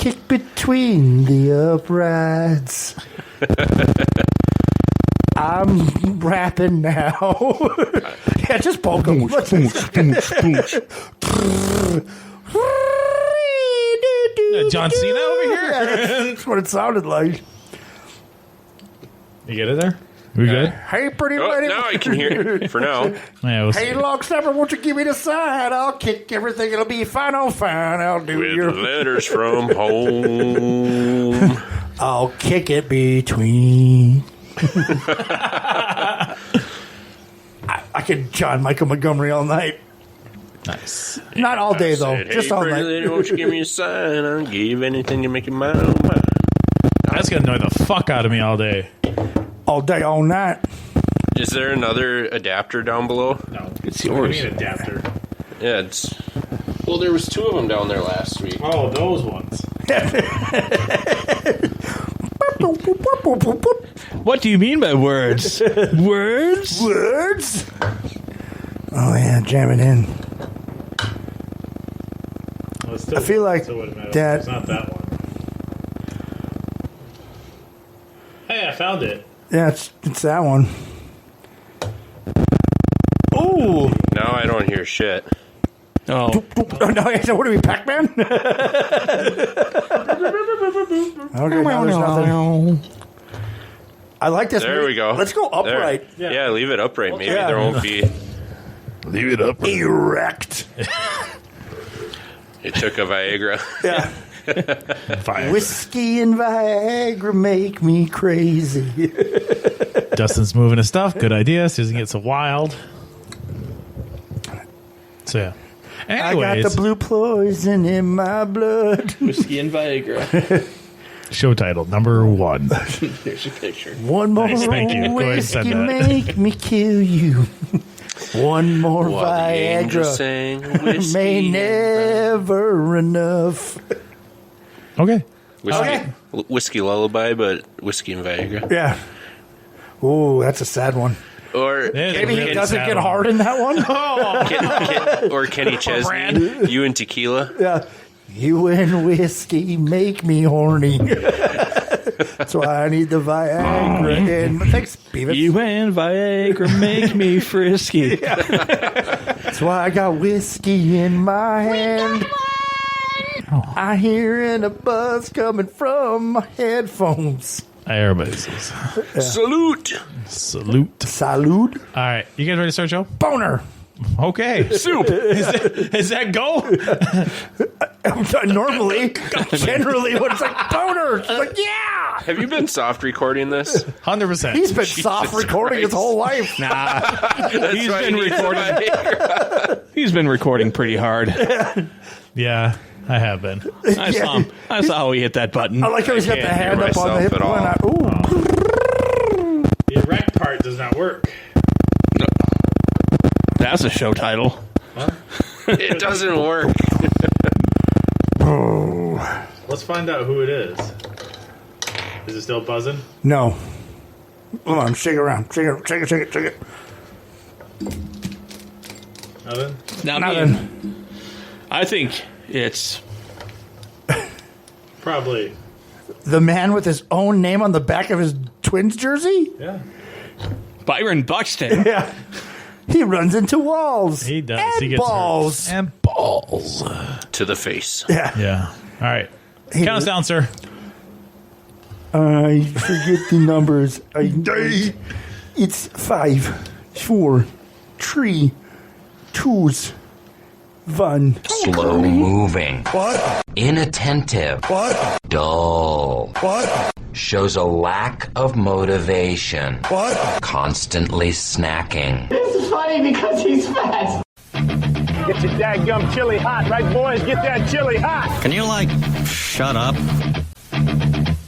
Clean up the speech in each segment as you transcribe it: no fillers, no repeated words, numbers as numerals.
kick between the uprights. I'm rapping now. Yeah, just poke him. John Cena over here? Yeah, that's what it sounded like. You get it there? We good? Hey, pretty lady. Now I can hear it for now. Yeah, we'll Hey, long snapper, won't you give me the sign? I'll kick everything. It'll be fine, oh fine. I'll do With your... letters from home. I'll kick it between... I could John Michael Montgomery all night. Nice. Not all day, though. Said, Just hey, all pretty night. lady, won't you give me a sign? I'll give you anything to make it mine, oh mine. That's going to annoy the fuck out of me all day. All day, all night. Is there another adapter down below? No. It's yours. An adapter. Yeah, it's... Well, there was 2 of them down there last week. Oh, those ones. What do you mean by words? Words? Words? Oh, yeah, jam it in. Well, it's still, I feel like that... It's not that one. Hey, I found it. Yeah, it's that one. Oh! Now I don't hear shit. Oh. Oh, no, so what are we, Pac-Man? Okay, now there's nothing. I like this. There we go. Let's go upright. Yeah, leave it upright. Maybe Yeah. there won't be... Leave it up. Erect. It took a Viagra. Yeah. Fire. Whiskey and Viagra make me crazy. Dustin's moving his stuff. Good idea. Susan gets so wild. So, yeah. Anyways, I got the blue poison in my blood. Whiskey and Viagra. show title number 1. There's a picture. One more Nice, thank you. Go ahead and send whiskey that. make me kill you. One more While the angels Viagra sang whiskey may and never enough. Okay. Whiskey, Okay. whiskey lullaby, but whiskey and Viagra. Yeah. Ooh, that's a sad one. Or There's a Maybe really he doesn't sad get one. hard in that one. or Kenny Chesney, you and tequila. Yeah. You and whiskey make me horny. That's why I need the Viagra. And thanks, Beavis. You and Viagra make me frisky. That's why I got whiskey in my hand. I hearing a buzz coming from my headphones. Everybody's Salute. salute. Salud. All right. You guys ready to start the show? Boner. Okay. Soup. Is that go? Normally, generally, when it's like boner, it's like, yeah. Have you been soft recording this? 100%. He's been soft recording his whole life. Nah. He's why been he needs recording. Viagra. He's been recording pretty hard. Yeah, I have been. I saw him. I saw how he hit that button. I like how he's got the can't hear hand up on the myself hip. at all. The erect part does not work. That's a show title. It doesn't work. Let's find out who it is. Is it still buzzing? No. Come on, shake it around. Shake it. Nothing? Not Nothing. me. I think it's Probably. The man with his own name on the back of his Twins jersey? Yeah. Byron Buxton. Yeah. He runs into walls. He does. And He gets balls. hurt. And balls. To the face. Yeah. Yeah. All right. Count us down, sir. I forget the numbers. It's 5, 4, 3, 2, 1. Slow moving. What? Inattentive. What? Dull. What? Shows a lack of motivation. What? Constantly snacking. This is funny because he's fat. Get your dadgum chili hot, right, boys? Get that chili hot. Can you, shut up?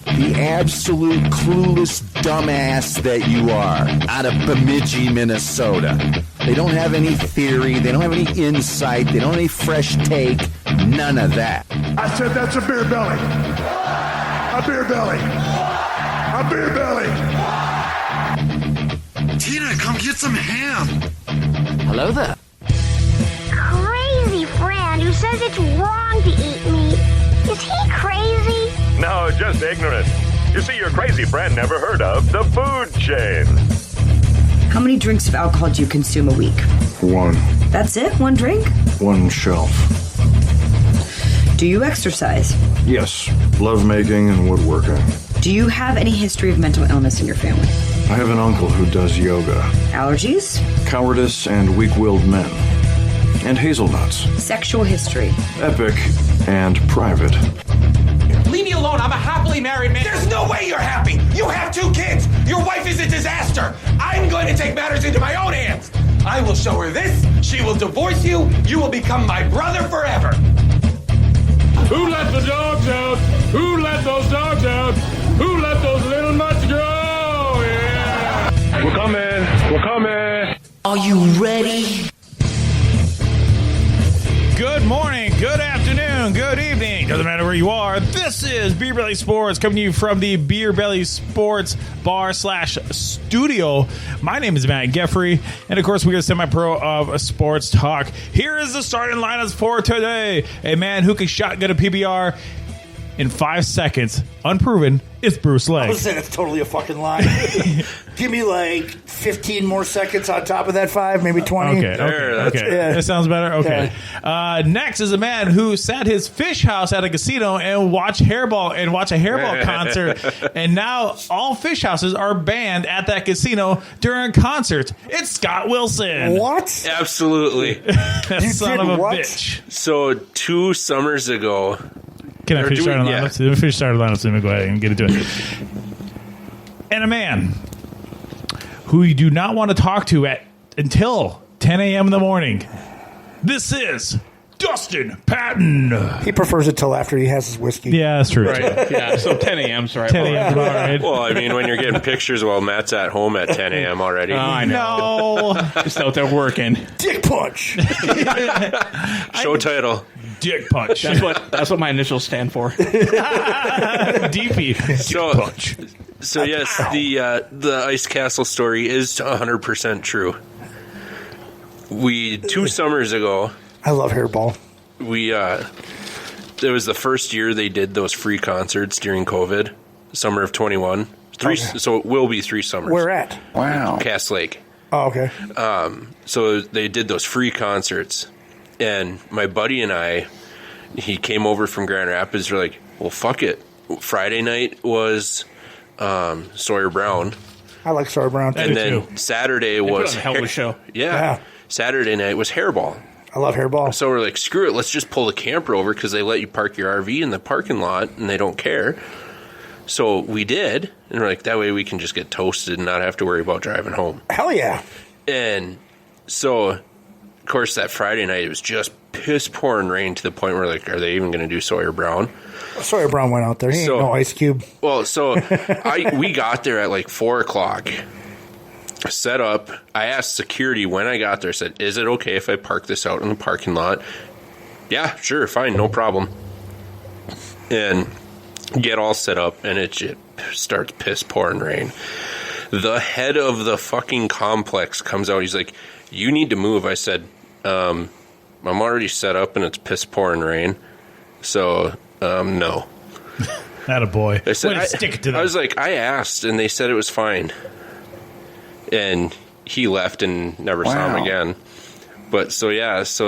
The absolute clueless dumbass that you are out of Bemidji, Minnesota. They don't have any theory. They don't have any insight. They don't have any fresh take. None of that. I said that's a beer belly. A beer belly. A beer belly. Tina, come get some ham. Hello there. Crazy friend who says it's wrong to eat meat. Is he crazy? just ignorant. You see, your crazy friend never heard of the food chain. How many drinks of alcohol do you consume a week? 1. That's it? 1 drink? 1 shelf. Do you exercise? Yes. Love making and woodworking. Do you have any history of mental illness in your family? I have an uncle who does yoga. Allergies? Cowardice and weak-willed men. And hazelnuts. Sexual history? Epic and private. Leave me alone. I'm a happily married man. There's no way you're happy. You have 2 kids. Your wife is a disaster. I'm going to take matters into my own hands. I will show her this. She will divorce you. You will become my brother forever. Who let the dogs out? Who let those dogs out? Who let those little mutts go? Yeah. We're coming. We're coming. Are you ready? Good morning, good afternoon, good evening. Doesn't matter where you are. This is Beer Belly Sports coming to you from the Beer Belly Sports Bar / Studio. My name is Matt Geffrey, and of course we are semi-pro of sports talk. Here is the starting lineups for today. A man who can shotgun a PBR in 5 seconds, unproven. It's Bruce Lee. I was saying it's totally a fucking lie. Give me like 15 more seconds on top of that 5, maybe 20. Okay. Yeah. That sounds better. Okay. Yeah. Next is a man who sat his fish house at a casino and watch a hairball concert, and now all fish houses are banned at that casino during concerts. It's Scott Wilson. What? Absolutely. That son of a bitch. So 2 summers ago. Can I finish starting lineups? Let me finish starting lineups. Let me go ahead and get into it. And a man who you do not want to talk to until 10 a.m. in the morning. This is Dustin Patton. He prefers it till after he has his whiskey. Yeah, that's true. Right. Yeah, so 10 a.m.'s right. 10 a.m. All right. Well, I mean, when you're getting pictures while Matt's at home at 10 a.m. already. Oh, I know. No. Just out there working. Dick punch. Show title. Dick punch. That's what my initials stand for. DP. Dick punch. So yes, the Ice Castle story is 100% true. 2 summers ago. I love hairball. It was the first year they did those free concerts during COVID, summer of 21. So it will be 3 summers. Where at? Wow. Cass Lake. Oh, okay. So they did those free concerts, and my buddy and I, he came over from Grand Rapids. We're like, well, fuck it. Friday night was Sawyer Brown. I like Sawyer Brown too. And then Saturday was a hell of a show. Yeah. Saturday night was Hairball. I love hairball. So we're like, screw it, let's just pull the camper over because they let you park your RV in the parking lot and they don't care. So we did, and we're like, that way we can just get toasted and not have to worry about driving home. Hell yeah. And so, of course, that Friday night, it was just piss pouring rain to the point where, like, are they even going to do Sawyer Brown? Sawyer Brown went out there. He ain't no Ice Cube. Well, so we got there at like 4 o'clock. Set up. I asked security when I got there. I said, "Is it okay if I park this out in the parking lot?" Yeah, sure, fine, no problem. And get all set up, and it starts piss pouring rain. The head of the fucking complex comes out. He's like, "You need to move." I said, "I'm already set up, and it's piss pouring rain, so no." Attaboy. I said, stick it to them. I was like, I asked, and they said it was fine. And he left and never saw him again. But so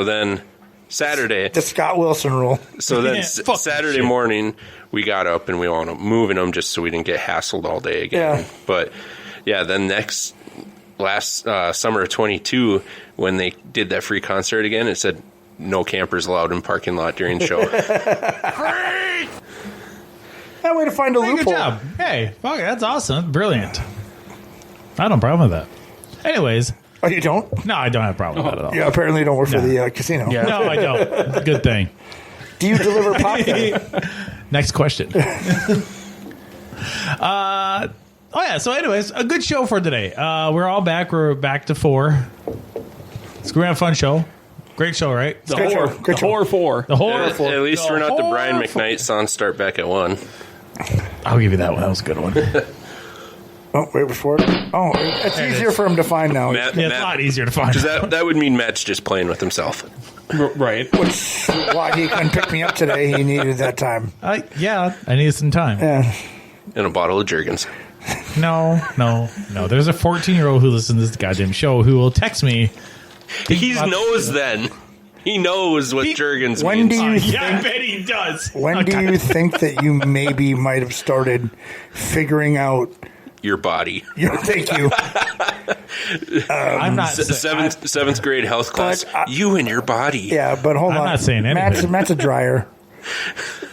then Saturday. The Scott Wilson rule. So then Saturday morning, we got up and we wound up moving them just so we didn't get hassled all day again. Yeah. But then last summer of 22, when they did that free concert again, it said no campers allowed in parking lot during the show. Great! That way to find a loophole. Good job. Hey, fuck, that's awesome. Brilliant. I don't have a problem with that. Anyways. Oh, you don't? No, I don't have a problem with that at all. Yeah, apparently you don't work for the casino. Yeah. No, I don't. Good thing. Do you deliver popcorn? Next question. So anyways, a good show for today. We're all back. We're back to 4. It's going to be a fun show. Great show, right? The horror 4. At least we're not the Brian McKnight song start back at 1. I'll give you that one. That was a good one. Oh, wait before it. Oh, it's easier for him to find now. It's a lot easier to find. Because that would mean Matt's just playing with himself. Right. Which why he couldn't pick me up today. He needed that time. Yeah, I needed some time. Yeah. And a bottle of Jergens. No. There's a 14-year-old who listens to this goddamn show who will text me. He knows then. He knows what Jergens When means. do you think, I bet he does. When do you think that you maybe might have started figuring out your body? Thank you. I'm not seventh grade health class. You and your body. Yeah, but hold on. I'm not saying anything. Matt's a dryer.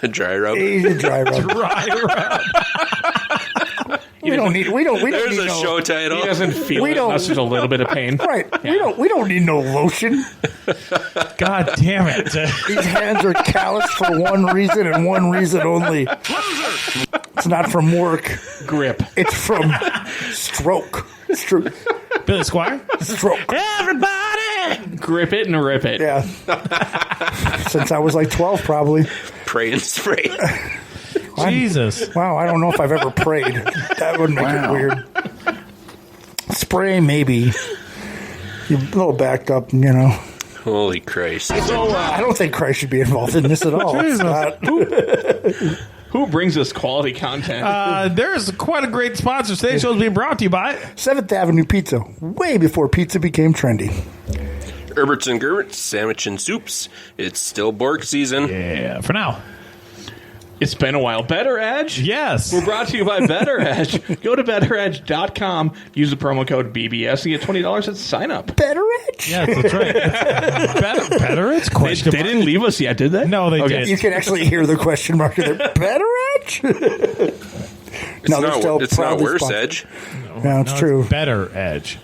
A dry rub. He's a dry rub. Dry rub. We don't need. There's a no, show title. He doesn't feel it unless there's a little bit of pain. Right. Yeah. We don't need no lotion. God damn it. These hands are calloused for one reason and one reason only. It's not from work. Grip. It's from stroke. Billy Squire? Stroke. Everybody! Grip it and rip it. Yeah. Since I was like 12, probably. Pray and spray. Jesus. Wow, I don't know if I've ever prayed. That would make it weird. Spray, maybe. You're a little backed up, Holy Christ. So, I don't think Christ should be involved in this at all. Who brings us quality content? There's quite a great sponsor. Today's show is being brought to you by 7th Avenue Pizza, way before pizza became trendy. Erbs and Gerbs, sandwich and soups. It's still Borg season. Yeah, for now. It's been a while. BettorEdge? Yes. We're brought to you by BettorEdge. Go to BettorEdge.com. Use the promo code BBS and get $20 at sign up. BettorEdge? Yes, that's right. BettorEdge? Question They didn't leave us yet, did they? No, they did. You can actually hear the question mark there. BettorEdge? It's not worse, Edge. No, it's true. BettorEdge.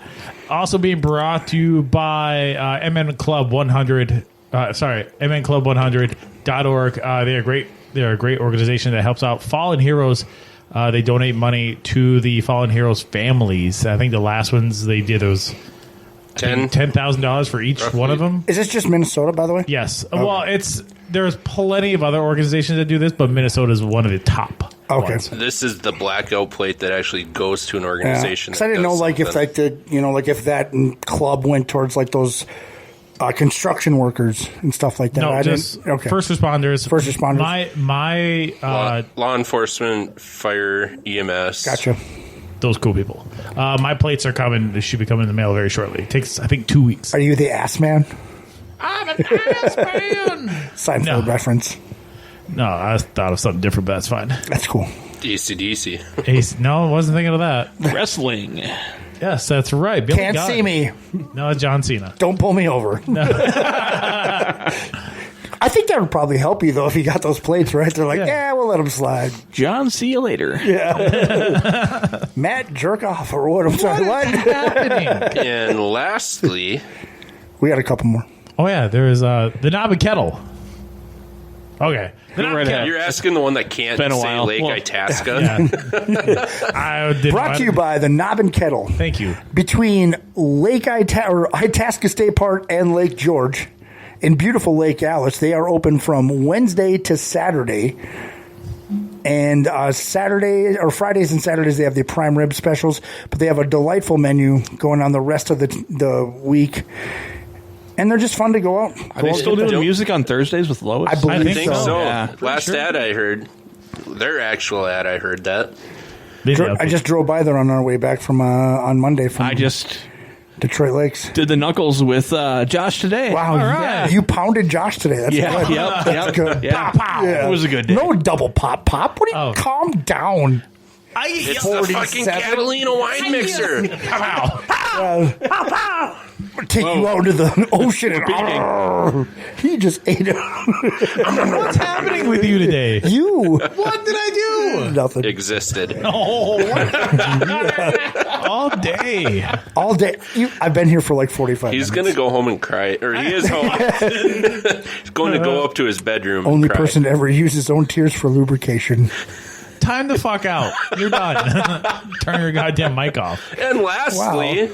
Also being brought to you by MN Club 100. MNClub100.org. They're a great organization that helps out fallen heroes. They donate money to the fallen heroes' families. I think the last ones they did was $10,000 for each one of them. Is this just Minnesota, by the way? Yes. Okay. Well, there's plenty of other organizations that do this, but Minnesota is one of the top. Okay. ones. This is the blackout plate that actually goes to an organization. Because I didn't know, if that club went towards like those construction workers and stuff like that. No, just first responders. First responders. My law enforcement, fire, EMS. Gotcha. Those cool people. My plates are coming. They should be coming in the mail very shortly. It takes, I think, 2 weeks. Are you the ass man? I'm an ass man. Seinfeld reference. No, I thought of something different, but that's fine. That's cool. DC. No, I wasn't thinking of that. Wrestling. Yes, that's right. Billy Can't see me. No, John Cena. Don't pull me over. No. I think that would probably help you, though, if you got those plates, right? They're like, we'll let them slide. John, see you later. Yeah. Matt, jerk off or what? I'm sorry, what? Happening? And lastly, we got a couple more. Oh, yeah, there is the Knob and Kettle. Okay. You're asking the one that can't say Lake Itasca. Brought to you by the Knob and Kettle. Thank you. Between Itasca State Park and Lake George in beautiful Lake Alice, they are open from Wednesday to Saturday. And Fridays and Saturdays, they have the prime rib specials. But they have a delightful menu going on the rest of the week. And they're just fun to go out. Are they still doing music on Thursdays with Lois? I think so. Yeah. Last ad I heard, their actual ad, I heard that. I just drove by there on our way back from on Monday from Detroit Lakes. Did the Knuckles with Josh today. Wow. All right. You pounded Josh today. That's good. That's good. Yeah. Pop, pop. It was a good day. No double pop. What do you calm down? It's the fucking Catalina wine mixer. Take you out into the ocean and he just ate it. What's happening with you today? You. What did I do? Nothing. Existed. All day. All day. I've been here for like 45 minutes. He's going to go home and cry. Or he is home. He's going to go up to his bedroom Only and cry. person to ever use his own tears for lubrication. Time the fuck out. You're done. Turn your goddamn mic off. And lastly,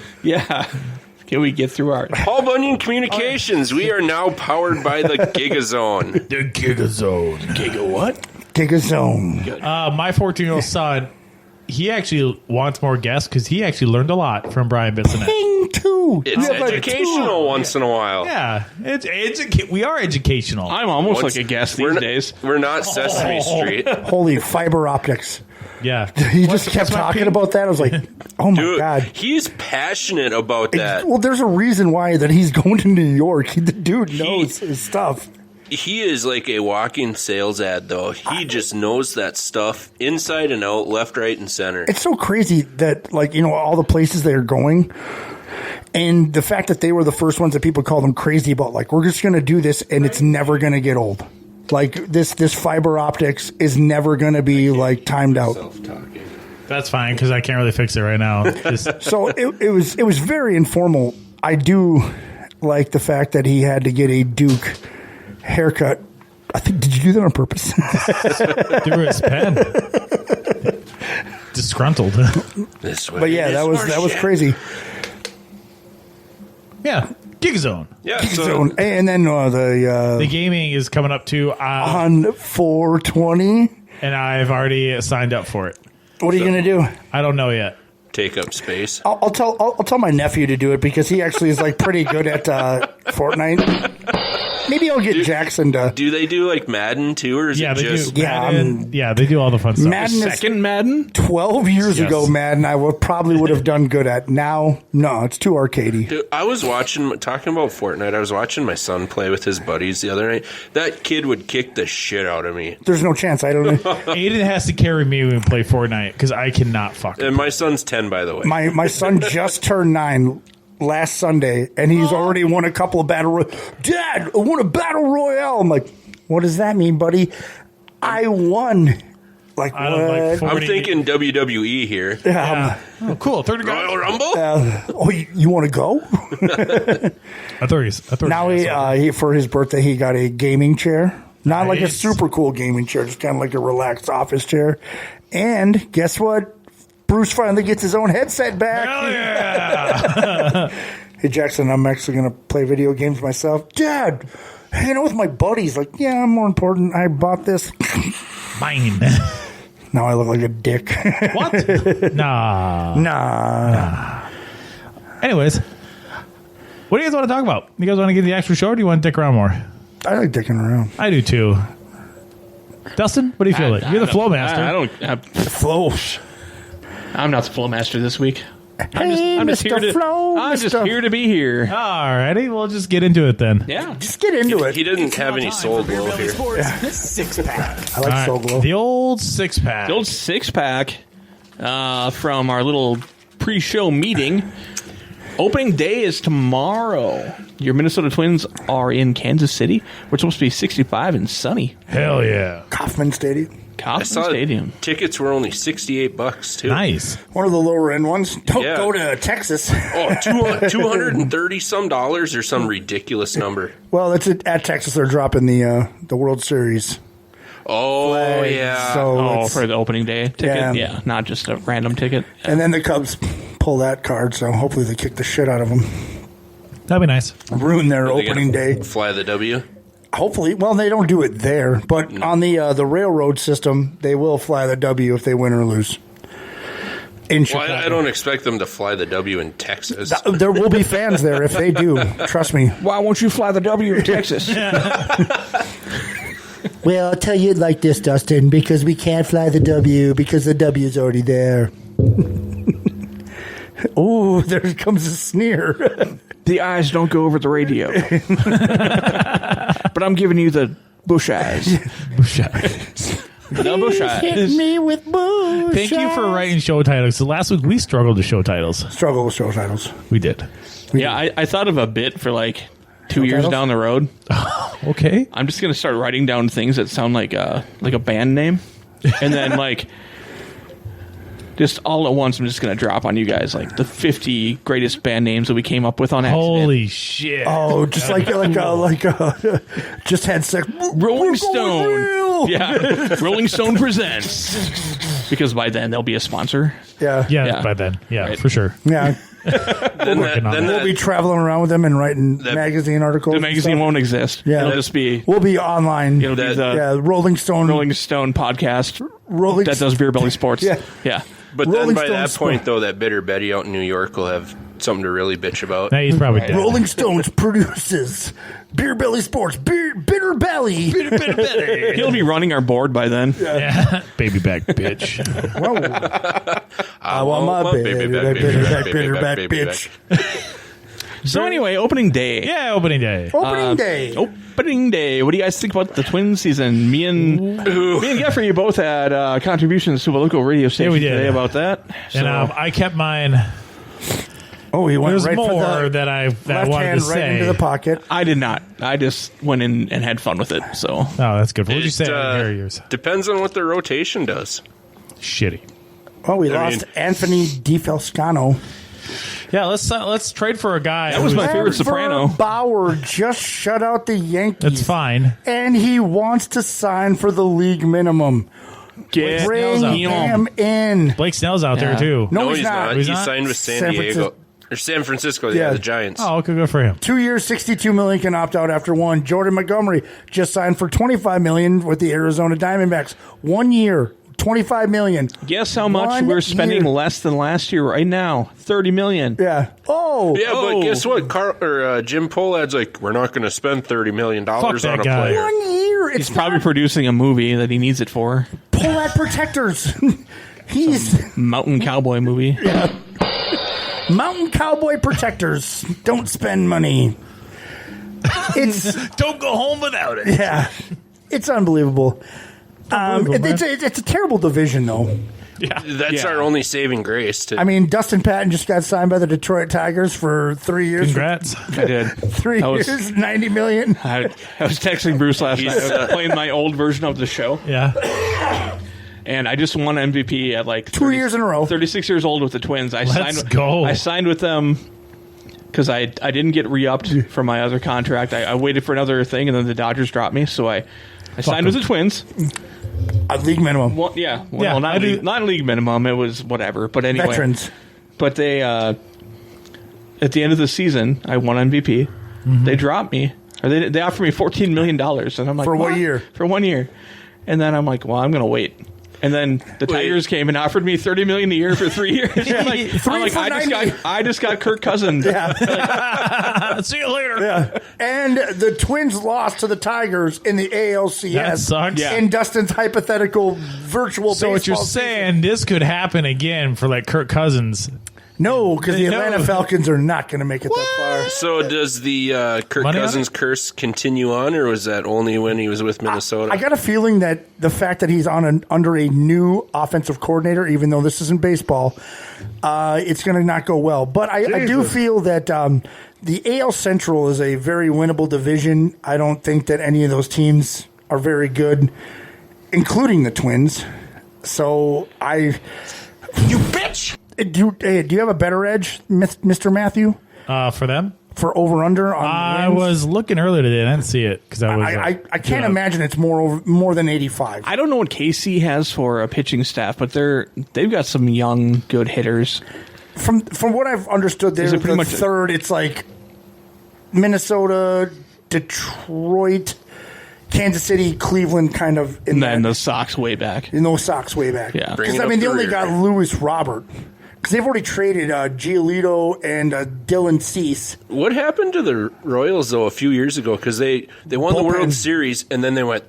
can we get through our Paul Bunyan Communications? We are now powered by the Gigazone. The Gigazone. Giga what? Gigazone. My 14-year-old son he actually wants more guests because he actually learned a lot from Brian Bissonnette. Ping, too. It's educational once in a while. Yeah, we are educational. I'm almost like a guest these days. We're not Sesame Street. Holy fiber optics. Yeah. He just kept talking about that. I was like, oh my Dude, God. He's passionate about that. Well, there's a reason why that he's going to New York. The dude knows his stuff. He is like a walking sales ad, though. He just knows that stuff inside and out, left, right, and center. It's so crazy that, all the places they're going, and the fact that they were the first ones that people called them crazy about, we're just going to do this, and it's never going to get old. This fiber optics is never going to be, timed out. That's fine, because I can't really fix it right now. So it was very informal. I do like the fact that he had to get a Duke haircut. I think, did you do that on purpose? Through his pen. Disgruntled. But yeah, that was crazy. Yeah, Gig Zone. Yeah, Gig Zone. And then the gaming is coming up too on 420, and I've already signed up for it. What are you going to do? I don't know yet. Take up space. I'll tell my nephew to do it because he actually is pretty good at Fortnite. Maybe I'll get Jackson to. Do they do Madden too, or is it just Madden? Yeah, they do all the fun stuff. Madden? 12 years ago, Madden, I probably would have done good at. Now, no, it's too arcadey. Dude, I was talking about Fortnite, I was watching my son play with his buddies the other night. That kid would kick the shit out of me. There's no chance. I don't know. Aiden has to carry me when we play Fortnite because I cannot fuck him. And my son's 10, by the way. My son just turned 9 last Sunday, and he's already won a couple of battle royale. Dad, I won a battle royale. I'm like, what does that mean, buddy? I won. What? I'm thinking WWE here. Yeah. Oh, cool. Royal Rumble? You want to go? I thought now he for his birthday he got a gaming chair. Not like a super cool gaming chair, just kind of like a relaxed office chair. And guess what? Bruce finally gets his own headset back. Hell yeah! Hey, Jackson, I'm actually going to play video games myself. Dad, hanging out with my buddies. Yeah, I'm more important. I bought this. Mine. Now I look like a dick. What? Nah. Anyways, what do you guys want to talk about? You guys want to get the actual show, or do you want to dick around more? I like dicking around. I do, too. Dustin, what do you feel like? You're the flow master. I don't. Flow. I'm not the flow master this week. I'm just here to be here. Alrighty, we'll just get into it then. Yeah, just get into it. He didn't have any Soul Glow here. Six pack. I like Soul Glow. The old six pack. The old six pack from our little pre-show meeting. Opening day is tomorrow. Your Minnesota Twins are in Kansas City. We're supposed to be 65 and sunny. Hell yeah. Kauffman Stadium. Stadium. Tickets were only $68 too. Nice. One of the lower end ones. Don't go to Texas. Oh, $230 some dollars or some ridiculous number. Well, that's it. At Texas, they're dropping the World Series. Oh, flag. yeah. So for the opening day ticket? Yeah, not just a random ticket. And then the Cubs pull that card, so hopefully they kick the shit out of them. That'd be nice. Ruin their opening day. Fly the W? Hopefully. Well, they don't do it there, but on the railroad system, they will fly the W if they win or lose. In Chicago. Well, I don't expect them to fly the W in Texas. There will be fans there if they do. Trust me. Why won't you fly the W in Texas? Well, I'll tell you it like this, Dustin, because we can't fly the W because the W is already there. Oh, there comes a sneer. The eyes don't go over the radio. But I'm giving you the bush eyes. Bush eyes. No bush eyes. Hit me with bush Thank you for writing show titles. So last week we struggled with show titles. Struggle with show titles. We did. Yeah, I thought of a bit for 2 years down the road. Okay. I'm just gonna start writing down things that sound like a band name, and then just all at once I'm just gonna drop on you guys the 50 greatest band names that we came up with on accident. Holy shit! Oh, just just had sex. Rolling Stone. Yeah, Rolling Stone presents. Because by then there'll be a sponsor. Yeah. By then. Yeah, right. For sure. Yeah. then we'll be traveling around with them and writing magazine articles. The magazine won't exist. Yeah. It'll just be. We'll be online. It'll be the Rolling Stone podcast. Rolling that does Beer Belly Sports. Yeah. Yeah. But Rolling then by that Stones point, though, that bitter Betty out in New York will have something to really bitch about. Now he's probably dead. Rolling Stones produces Beer Belly Sports, Bitter Belly. Bitter Belly. He'll be running our board by then. Yeah. Baby back bitch. I want my bitter back bitch. So anyway, opening day. Yeah, opening day. Opening day. Opening day. What do you guys think about the Twins season? Me and Jeffrey both had contributions to a local radio station today about that. And I kept mine. Oh, he went There's right more for the that I left wanted hand to right say. into the pocket. I did not. I just went in and had fun with it. So. Oh, that's good. What did you say? I didn't hear yours. Depends on what the rotation does. Shitty. Oh, we lost Anthony DiFalcano. Yeah, let's trade for a guy. That was my favorite soprano. Bauer just shut out the Yankees. That's fine. And he wants to sign for the league minimum. Bring him in. Blake Snell's out there, too. No, he's not. He signed with San Diego. Or San Francisco, the Giants. Oh, okay, good for him. 2 years, $62 million can opt out after one. Jordan Montgomery just signed for $25 million with the Arizona Diamondbacks. 1 year, $25 million. Guess how much we're spending less than last year right now? $30 million. Yeah. Oh. Yeah, but guess what? Jim Polad's like, we're not going to spend $30 million on a player. 1 year. He's probably producing a movie that he needs it for. Polad Protectors. He's Mountain Cowboy movie. Yeah. Mountain Cowboy Protectors. Don't spend money. It's don't go home without it. Yeah. It's unbelievable. It's a terrible division, though. Yeah. That's our only saving grace. I mean, Dustin Patton just got signed by the Detroit Tigers for 3 years. Congrats. I did. 3 years, $90 million. I was texting Bruce last night. I was playing my old version of the show. Yeah. And I just won MVP at like 2 years in a row. 36 years old with the Twins. I signed with them because I didn't get re-upped for my other contract. I waited for another thing, and then the Dodgers dropped me. So I signed with the Twins. A league minimum. Well, not league minimum. It was whatever. But anyway. Veterans. But they, at the end of the season, I won MVP. Mm-hmm. They dropped me. Or they offered me $14 million. And I'm like, for 1 year? For 1 year. And then I'm like, well, I'm going to wait. And then the Tigers came and offered me $30 million a year for 3 years. I just got Kirk Cousins. Yeah. See you later. Yeah. And the Twins lost to the Tigers in the ALCS. That sucks. Yeah. In Dustin's hypothetical virtual So what you're saying, this could happen again for like Kirk Cousins. No, because the Atlanta Falcons are not going to make it that far. So does the Kirk Cousins curse continue on, or was that only when he was with Minnesota? I got a feeling that the fact that he's under a new offensive coordinator, even though this isn't baseball, it's going to not go well. But I do feel that the AL Central is a very winnable division. I don't think that any of those teams are very good, including the Twins. So You bitch! Do you have a better edge, Mr. Matthew? For them? For over-under on I wins? was looking earlier today. I didn't see it because I can't imagine it's more than 85. I don't know what KC has for a pitching staff, but they've got some young, good hitters. From what I've understood, they're pretty much third. It's like Minnesota, Detroit, Kansas City, Cleveland, kind of. And then the Sox way back. In those Sox way back. Yeah. Because, they only got Louis Robert. Because they've already traded Giolito and Dylan Cease. What happened to the Royals, though, a few years ago? Because they won the World Series, and then they went...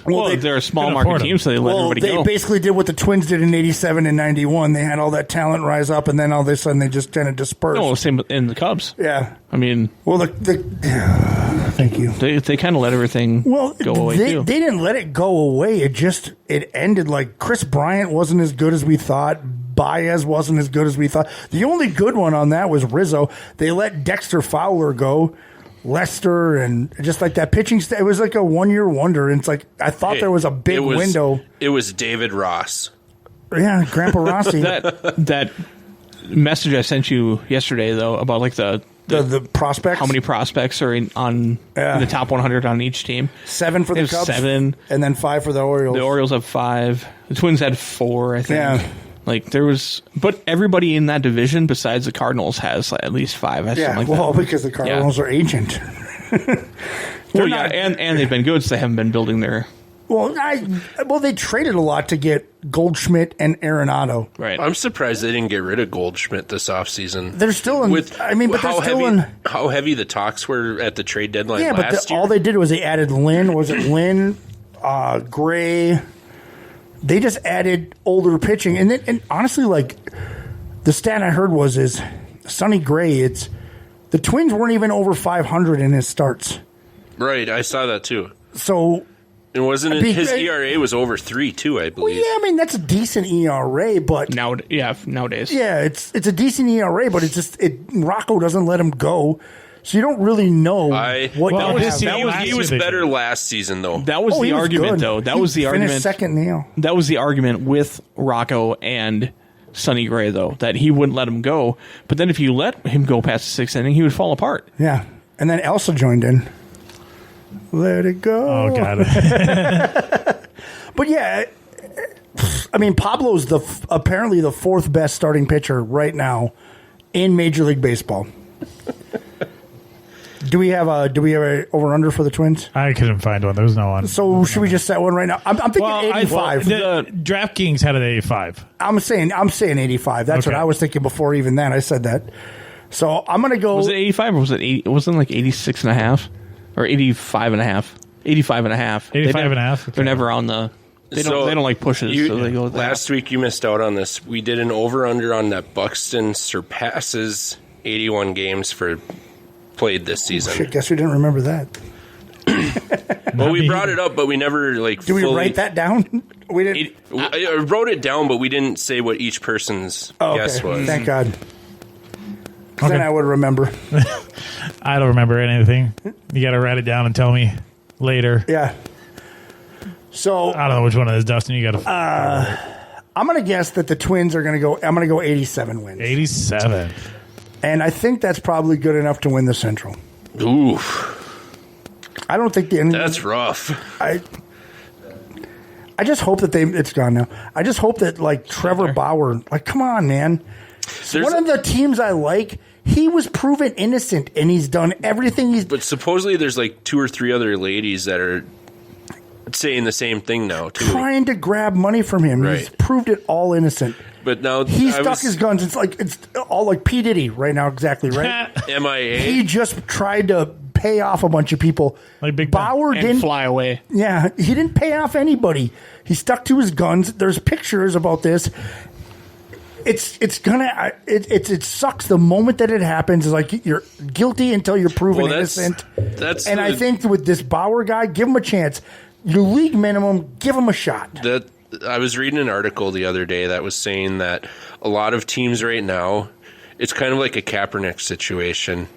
Well, they're a small market team, so they let everybody go. They basically did what the Twins did in 87 and 91. They had all that talent rise up, and then all of a sudden they just kind of dispersed. No, same in the Cubs. Yeah. I mean... Well, thank you. They kind of let everything go away, too. They didn't let it go away. It ended like Chris Bryant wasn't as good as we thought. Baez wasn't as good as we thought. The only good one on that was Rizzo. They let Dexter Fowler go. Lester and just like that pitching it was like a 1 year wonder. And it's like I thought there was a big window. It was David Ross. Yeah, Grandpa Rossi. that message I sent you yesterday though about like the prospects. How many prospects are in the top 100 on each team? 7 for the Cubs. 7, and then 5 for the Orioles. The Orioles have 5. The Twins had 4, I think. Yeah. Like there was, but everybody in that division besides the Cardinals has at least 5. Because the Cardinals are ancient. And they've been good, so they haven't been building their Well, they traded a lot to get Goldschmidt and Arenado. Right. I'm surprised they didn't get rid of Goldschmidt this offseason. They're still in. How heavy the talks were at the trade deadline Yeah, last but year. all they did was they added Lynn. Was it Lynn? Gray. They just added older pitching, and honestly, like the stat I heard is Sonny Gray. The Twins weren't even over 500 in his starts. Right, I saw that too. So. And wasn't it his ERA was over 3 too, I believe. Well, yeah, I mean that's a decent ERA, but nowadays. Yeah, it's a decent ERA, but it's just Rocco doesn't let him go, so you don't really know he was better last season though. That was the argument though. That was the argument. Second Neil. That was the argument with Rocco and Sonny Gray though, that he wouldn't let him go. But then if you let him go past the 6th inning, he would fall apart. Yeah, and then Elsa joined in. Let it go. Oh, God. But yeah, I mean, Pablo's apparently the 4th best starting pitcher right now in Major League Baseball. Do we have a over under for the Twins? I couldn't find one. There was no one. So should we just set one right now? I'm thinking 85. DraftKings had it at 85. I'm saying 85. That's what I was thinking before even then. I said that. So I'm going to go. Was it 85 or was it 80? It wasn't like 86 and a half or 85 and a half. 85 and a half. 85 and a half. Okay. They're never on the. They don't like pushes. So they go with last week you missed out on this. We did an over under on that Buxton surpasses 81 games for played this season. Shit, guess we didn't remember that. Well, we brought it up, but we never Did we write that down? We didn't. I wrote it down, but we didn't say what each person's guess was. Thank God. Then I would remember. I don't remember anything. You got to write it down and tell me later. Yeah. So I don't know which one it is, Dustin. You got to. I'm going to guess that the Twins are going to go. I'm going to go 87 wins. 87. And I think that's probably good enough to win the Central. Oof. I don't think that's rough. I just hope that it's gone now. I just hope that like Trevor Bauer, like come on, man. One of the teams I like, he was proven innocent and he's done everything But supposedly there's like 2 or 3 other ladies that are saying the same thing now too. Trying to grab money from him. Right. He's proved it all innocent. But now he stuck his guns. It's all like P. Diddy right now, exactly, right? MIA. He just tried to pay off a bunch of people. Like Big Bauer and didn't fly away. Yeah, he didn't pay off anybody. He stuck to his guns. There's pictures about this. It sucks the moment that it happens. It's like you're guilty until you're proven innocent. I think with this Bauer guy, give him a chance. Your league minimum, give him a shot. I was reading an article the other day that was saying that a lot of teams right now, it's kind of like a Kaepernick situation,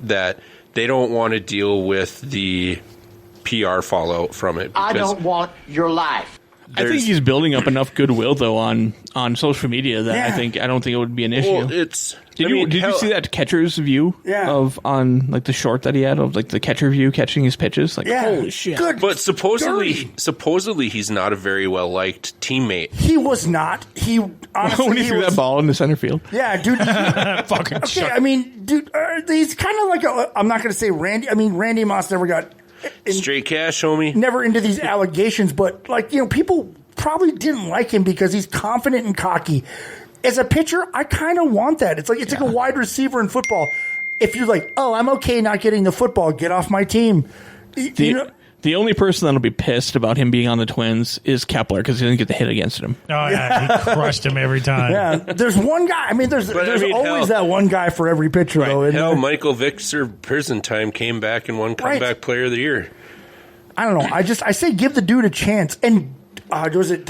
that they don't want to deal with the PR fallout from it. I don't want your life. I think he's building up enough goodwill though on social media that I don't think it would be an issue. Well, did you see that catcher's view of on like the short that he had of like the catcher view catching his pitches? Like holy shit! Good. But supposedly he's not a very well liked teammate. He was not. He honestly when he threw that ball in the center field. Yeah, dude. Fucking. Okay, I mean, dude, he's kind of like I'm not going to say Randy. I mean, Randy Moss never got. Straight cash, homie. Never into these allegations, but people probably didn't like him because he's confident and cocky. As a pitcher, I kind of want that. It's like a wide receiver in football. If you're like, oh, I'm okay not getting the football, get off my team. The only person that'll be pissed about him being on the Twins is Kepler because he didn't get the hit against him. Oh, yeah. He crushed him every time. Yeah. There's one guy. I mean, there's always that one guy for every pitcher, though. Hell, Michael Vick served prison time, came back and won Comeback Player of the Year. I don't know. I say give the dude a chance. And was it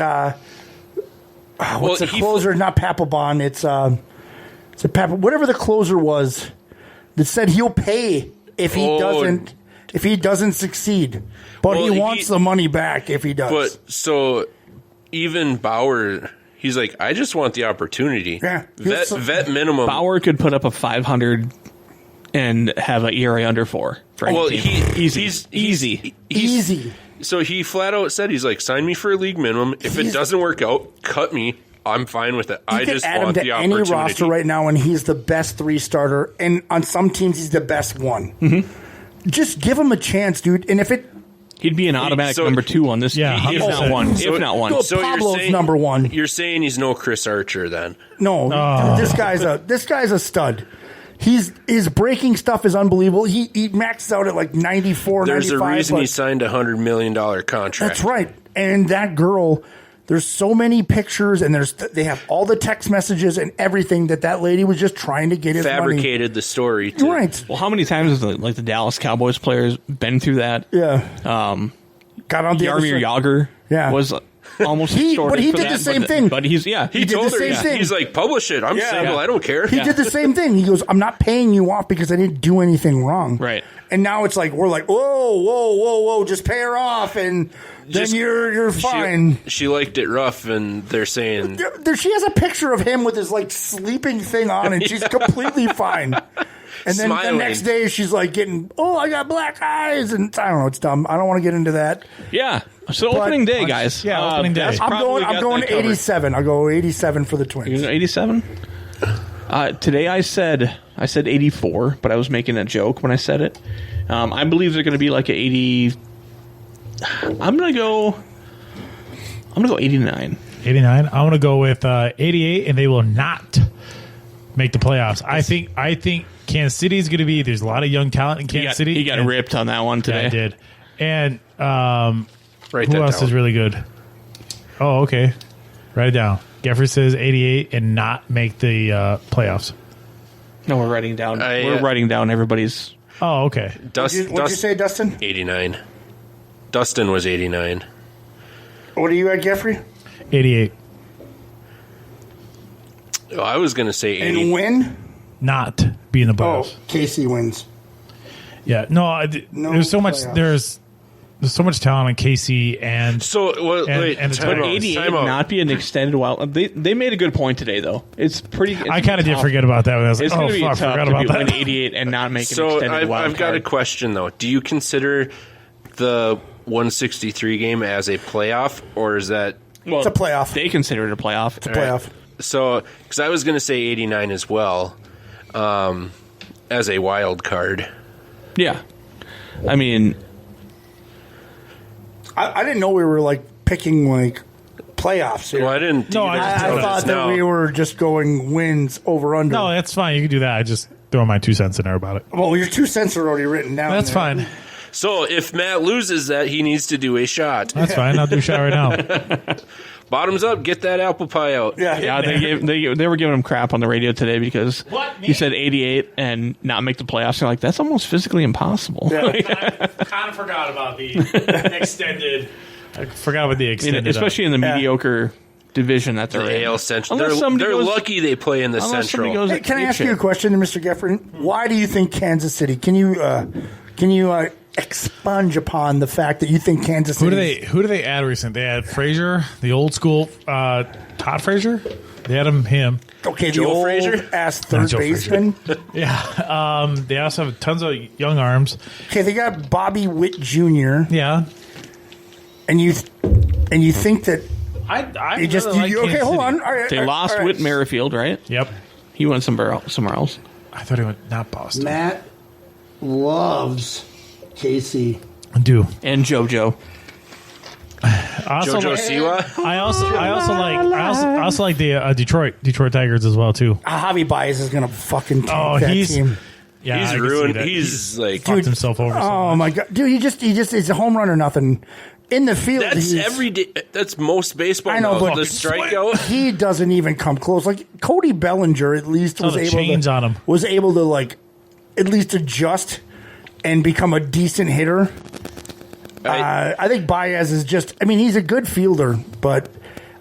what's the closer? Not Papelbon. It's whatever the closer was that said he'll pay if he doesn't succeed. But he wants the money back if he does. But so even Bauer, he's like, I just want the opportunity. Yeah, vet minimum. Bauer could put up a 500 and have an ERA under 4. Well, he's easy. So he flat out said, he's like, sign me for a league minimum. If it doesn't work out, cut me. I'm fine with it. I just want the opportunity. Any roster right now, and he's the best 3 starter, and on some teams he's the best 1. Mm-hmm. Just give him a chance, dude. And if He'd be an automatic number 2 on this. Yeah, if not one. So- if not one. So Pablo's number 1. You're saying he's no Chris Archer then? No, this guy's a stud. His breaking stuff is unbelievable. He maxes out at like 94, There's 95. a reason he signed a $100 million contract. That's right. And that girl, there's so many pictures, and they have all the text messages and everything that lady was just trying to get his Fabricated the story. To, Right. Well, how many times has the Dallas Cowboys players been through that? Yeah. Got on the other Jaromir side. Jagr Yeah. was almost But extorted he for did that, the same thing. But he's He did told the her, same thing. he's like, publish it. I'm single. I don't care. He did the same thing. He goes, I'm not paying you off because I didn't do anything wrong. Right. And now it's like, we're like, whoa, just pay her off, and then you're fine. She liked it rough, and they're saying... She has a picture of him with his like sleeping thing on, and she's completely fine. And then Smiling. the next day, she's like getting, I got black eyes, and I don't know, it's dumb. I don't want to get into that. Yeah. So But- opening day, guys. Yeah, opening day. That's I'm probably got going that covered. 87. I'll go 87 for the Twins. You know, 87. Today I said 84, but I was making a joke when I said it. I believe they're going to be like an 80. I'm gonna go 89. 89. I want to go with 88, and they will not make the playoffs. I think Kansas City is going to be. There's a lot of young talent in Kansas City. He got ripped on that one today. Yeah, I did. And Write who that else down. is really good? Oh, okay. Write it down. Jeffrey says 88 and not make the playoffs. No, we're writing down. I, we're writing down everybody's. Oh, okay. What'd you say, Dustin? 89. Dustin was 89. What are you at, Jeffrey? 88. Oh, I was going to say 80. And win? Not be in the playoffs. KC wins. Yeah. No, there's so much. playoffs. There's so much talent in KC and wait, and the time But out, 88 time out. not be an extended wild. They made a good point today, though. It's pretty. I kind of did forget about that. When I was like, It's going oh, to be fuck, I tough forgot to about win that. 88 and not make an So extended wild I've got a card. question, though. Do you consider the 163 game as a playoff, or is that... Well, It's a playoff. They consider it a playoff. It's a playoff. So, because I was going to say 89 as well, as a wild card. Yeah. I mean, I didn't know we were like picking like playoffs here. Well, I didn't. No, either I until I thought just that now. we were just going wins over under. No, that's fine. You can do that. I just throw my 2 cents in there about it. Well, your 2 cents are already written down. That's there. fine. So, if Matt loses that, he needs to do a shot. That's fine. I'll do a shot right now. Bottoms up, get that apple pie out. yeah, they were giving him crap on the radio today because he said 88 and not make the playoffs. They're like, that's almost physically impossible. I kind of forgot about the extended. I forgot about the extended. Especially in the mediocre division that they're The in. AL Central. Unless somebody They're goes- lucky they play in the unless Central. somebody goes Hey, can I ask you a question, Mr. Geffen? Why do you think Kansas City? Can you expunge upon the fact that you think Kansas City? Who do they add recently? They had Frazier, the old school Todd Frazier. They had him. Okay, the Joe old Frazier? ass Not third Joe baseman. Yeah. They also have tons of young arms. Okay, they got Bobby Witt Jr. Yeah. And you think that I you just really like okay? Kansas Hold City. on. All right, They all lost right. Whit Merrifield, right? Yep. He went somewhere else. I thought he went not Boston. Matt loves KC. I do. And JoJo. I also Jojo like, Siwa? I also like the Detroit Tigers as well too. Javi Baez is gonna fucking tank that he's team. yeah, I He's can see ruined. that. He's like... fucked himself over. So Oh much. my god, dude! He just is a home run or nothing in the field. That's he's- every day. That's most baseball. I know, now. but the strikeout. he doesn't even come close. Like Cody Bellinger, at least Saw was the able chains to on him. was able to like at least adjust and become a decent hitter. I think Baez is just. I mean, he's a good fielder, but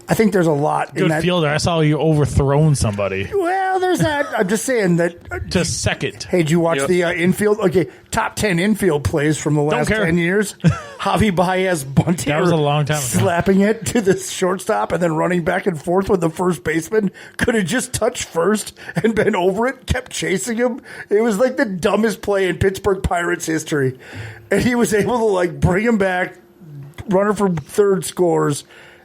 I think there's a lot in Good that. fielder. I saw you overthrown somebody Well, there's that. I'm just saying that. to second. Hey, did you watch Yep. the infield? Okay, top 10 infield plays from the last care. 10 years. Javi Baez bunting. That was a long time ago. Slapping it to the shortstop and then running back and forth with the first baseman. Could have just touched first and been over it, kept chasing him. It was like the dumbest play in Pittsburgh Pirates history. And he was able to like bring him back, runner from third scores,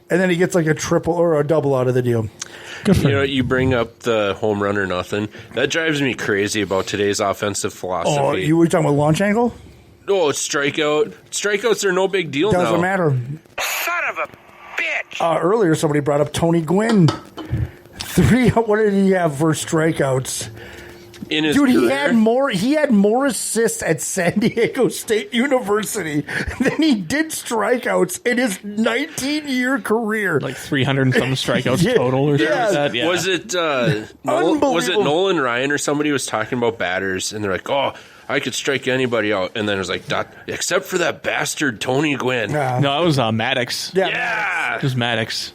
and then he gets like a triple or a double out of the deal. Good for You know, him. you bring up the home run or nothing. That drives me crazy about today's offensive philosophy. Oh, you were talking about launch angle? it's strikeout. Strikeouts are no big deal now. Doesn't matter. Son of a bitch! Earlier, somebody brought up Tony Gwynn. 3. What did he have for strikeouts? In his Dude, career? he had more assists at San Diego State University than he did strikeouts in his 19-year career. Like 300 and some strikeouts total or something like that. Yeah. Was it Nolan Ryan or somebody was talking about batters, and they're like, oh, I could strike anybody out. And then it was like, except for that bastard Tony Gwynn. No, it was Maddox. Yeah. It was Maddox.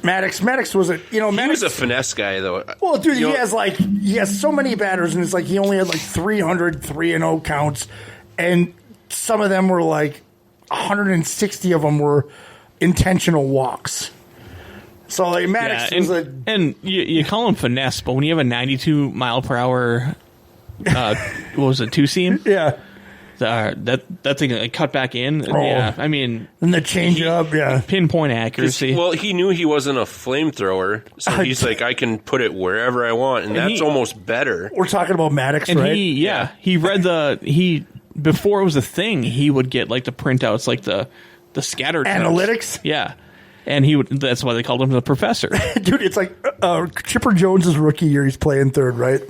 Maddox was Maddox, he was a finesse guy, though. Well, dude, he has so many batters, and it's like he only had like 300 3-0 counts, and some of them were like 160 of them were intentional walks. So like Maddox was and you call him finesse, but when you have a 92 mile per hour, what was it, 2-seam? Yeah. That thing like, cut back in. Oh. Yeah, I mean, and the change up, pinpoint accuracy. Well, he knew he wasn't a flamethrower, so he's like, I can put it wherever I want, and that's almost better. We're talking about Maddox, and right? He read before it was a thing. He would get like the printouts, like the scattered analytics. Notes. Yeah. And that's why they called him the professor. Dude, it's like Chipper Jones' rookie year. He's playing third, right?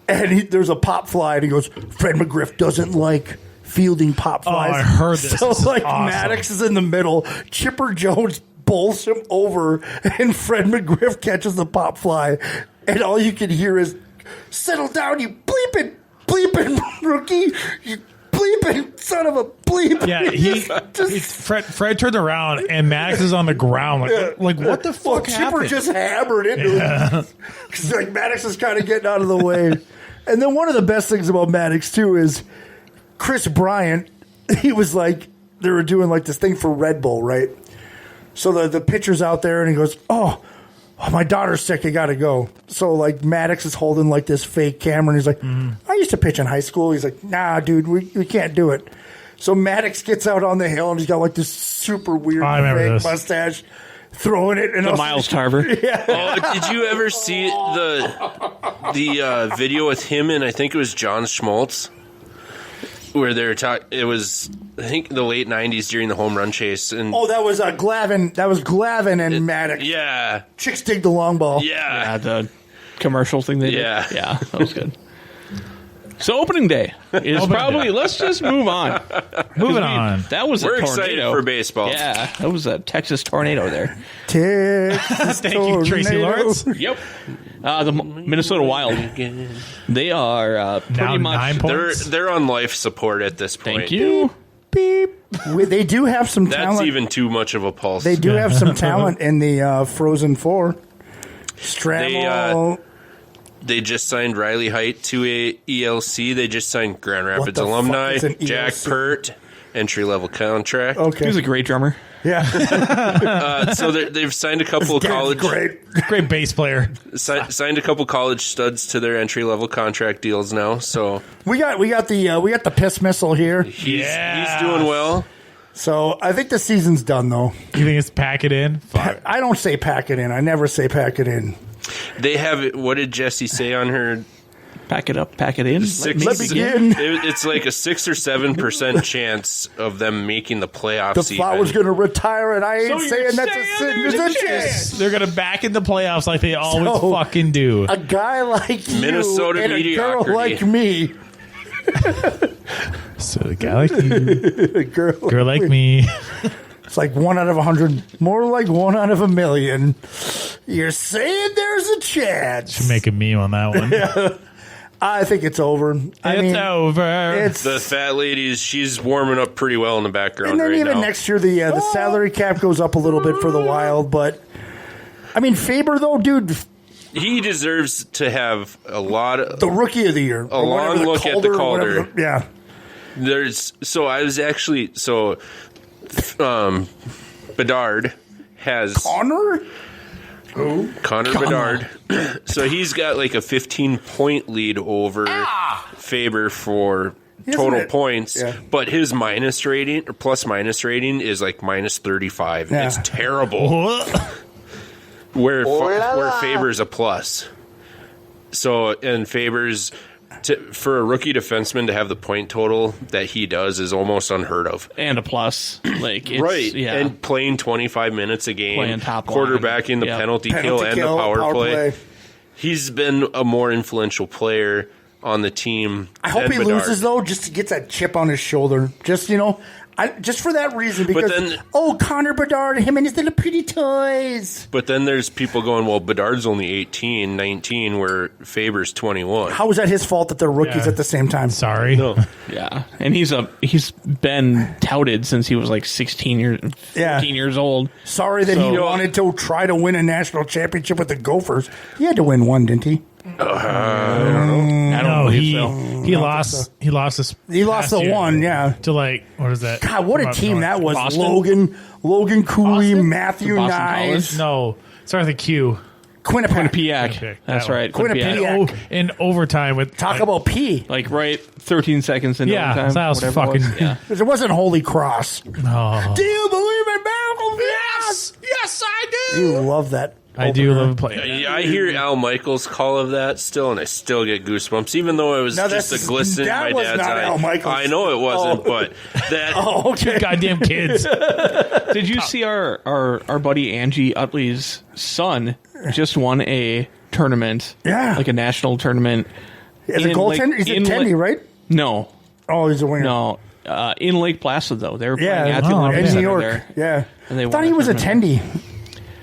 And there's a pop fly, and he goes, Fred McGriff doesn't like fielding pop flies. Oh, I heard this. So, This is like, awesome. Maddox is in the middle. Chipper Jones bowls him over, and Fred McGriff catches the pop fly. And all you can hear is, settle down, you bleeping rookie. You bleeping son of a bleep. Yeah, Fred turned around, and Maddox is on the ground. Like what the fuck Chipper happened? just hammered into him. Because like Maddox is kind of getting out of the way. And then one of the best things about Maddox too is Chris Bryant. He was like, they were doing like this thing for Red Bull, right? So the pitcher's out there, and he goes, oh, my daughter's sick, I gotta go. So like Maddox is holding like this fake camera, and he's like, I used to pitch in high school. He's like, nah, dude, we can't do it. So Maddox gets out on the hill, and he's got like this super weird fake mustache, throwing it. And the Miles Tarver. Yeah. Oh, did you ever see the video with him and I think it was John Schmaltz, where they were talking? It was, I think, the late '90s during the home run chase. And that was Glavin. That was Glavin and Maddox. Yeah, chicks dig the long ball. Yeah, the commercial thing they did. Yeah, that was good. So opening day is let's just move on. Moving on. That was We're a tornado. excited for baseball. Yeah, that was a Texas tornado there. Texas Thank you, Tracy Lawrence. Yep. The Minnesota Wild. They are pretty Now much 9 points. They're on life support at this point. Thank you. Beep. They do have some That's talent. even too much of a pulse. They do have some talent in the Frozen Four. Strammel. They just signed Riley Height to a ELC. They just signed Grand Rapids the fuck alumni is an Jack ELC? Pert, entry-level contract. Okay. He was a great drummer. Yeah. So they've signed a couple of college Great bass player. signed a couple college studs to their entry-level contract deals now. So we got the piss missile here. he's doing well. So I think the season's done though. You think it's pack it in? Fuck. I don't say pack it in. I never say pack it in. They have, what did Jessie say on her? Pack it up, pack it in. Let me begin. It's like a 6 or 7% chance of them making the playoffs. The Flowers going to retire, and I ain't saying that's a sin. There's a chance. They're going to back in the playoffs like they always fucking do. A guy like you Minnesota and a mediocrity. girl like me. So a guy like you, A girl like me. It's like 1 out of 100, more like 1 out of 1,000,000. You're saying there's a chance. Should make a meme on that one. Yeah. I think it's over. It's over. The fat lady, she's warming up pretty well in the background And then right even now. next year, the salary cap goes up a little bit for the Wild. But, I mean, Faber, though, dude, He deserves to have a lot of... the rookie of the year. A long look at the Calder. Yeah. Bedard has... Connor? Who? Connor Bedard. So he's got like a 15-point lead over Faber for total points, but his minus rating or plus minus rating is like minus 35. Yeah. It's terrible. where Faber's a plus. So, and Faber's For a rookie defenseman to have the point total that he does is almost unheard of. And a plus. Like it's, right. Yeah. And playing 25 minutes a game, Playing top quarterbacking the line. penalty kill and the power play. He's been a more influential player on the team. I hope than he Bedard. loses, though, just to get that chip on his shoulder. Just, just for that reason. Because, Connor Bedard, him and his little pretty toys. But then there's people going, well, Bedard's only 18, 19, where Faber's 21. How is that his fault that they're rookies at the same time? Sorry. No. Yeah. And he's been touted since he was like 14 years old. Sorry that he wanted to try to win a national championship with the Gophers. He had to win one, didn't he? I don't know. I don't believe so. He lost. He lost this. He lost the one, yeah. To what is that? God, what a team that was! Boston? Logan Cooley, Boston? Matthew Boston Nyes. College? No, sorry, the Q. Quinnipiac. That's right. Quinnipiac. In overtime with Talk about P. Like 13 seconds into Yeah, overtime. that was whatever it fucking- Yeah. Because it wasn't Holy Cross. No. Do you believe in miracles? Yes, yes, I do. You love that. I do love playing. I hear Al Michaels' call of that still, and I still get goosebumps, even though it was No, just a glisten in that my was dad's not eye. Al Michaels. I know it wasn't, but that. Oh, okay. Goddamn kids. Did you see our buddy Angie Utley's son just won a tournament? Yeah. Like a national tournament. As a goaltender? He's a tendy, right? No. Oh, he's a winger. No. In Lake Placid, though. They were playing Yeah, at the Olympic in New Center York. there. Yeah. And they I thought won he a was a tournament. tendy.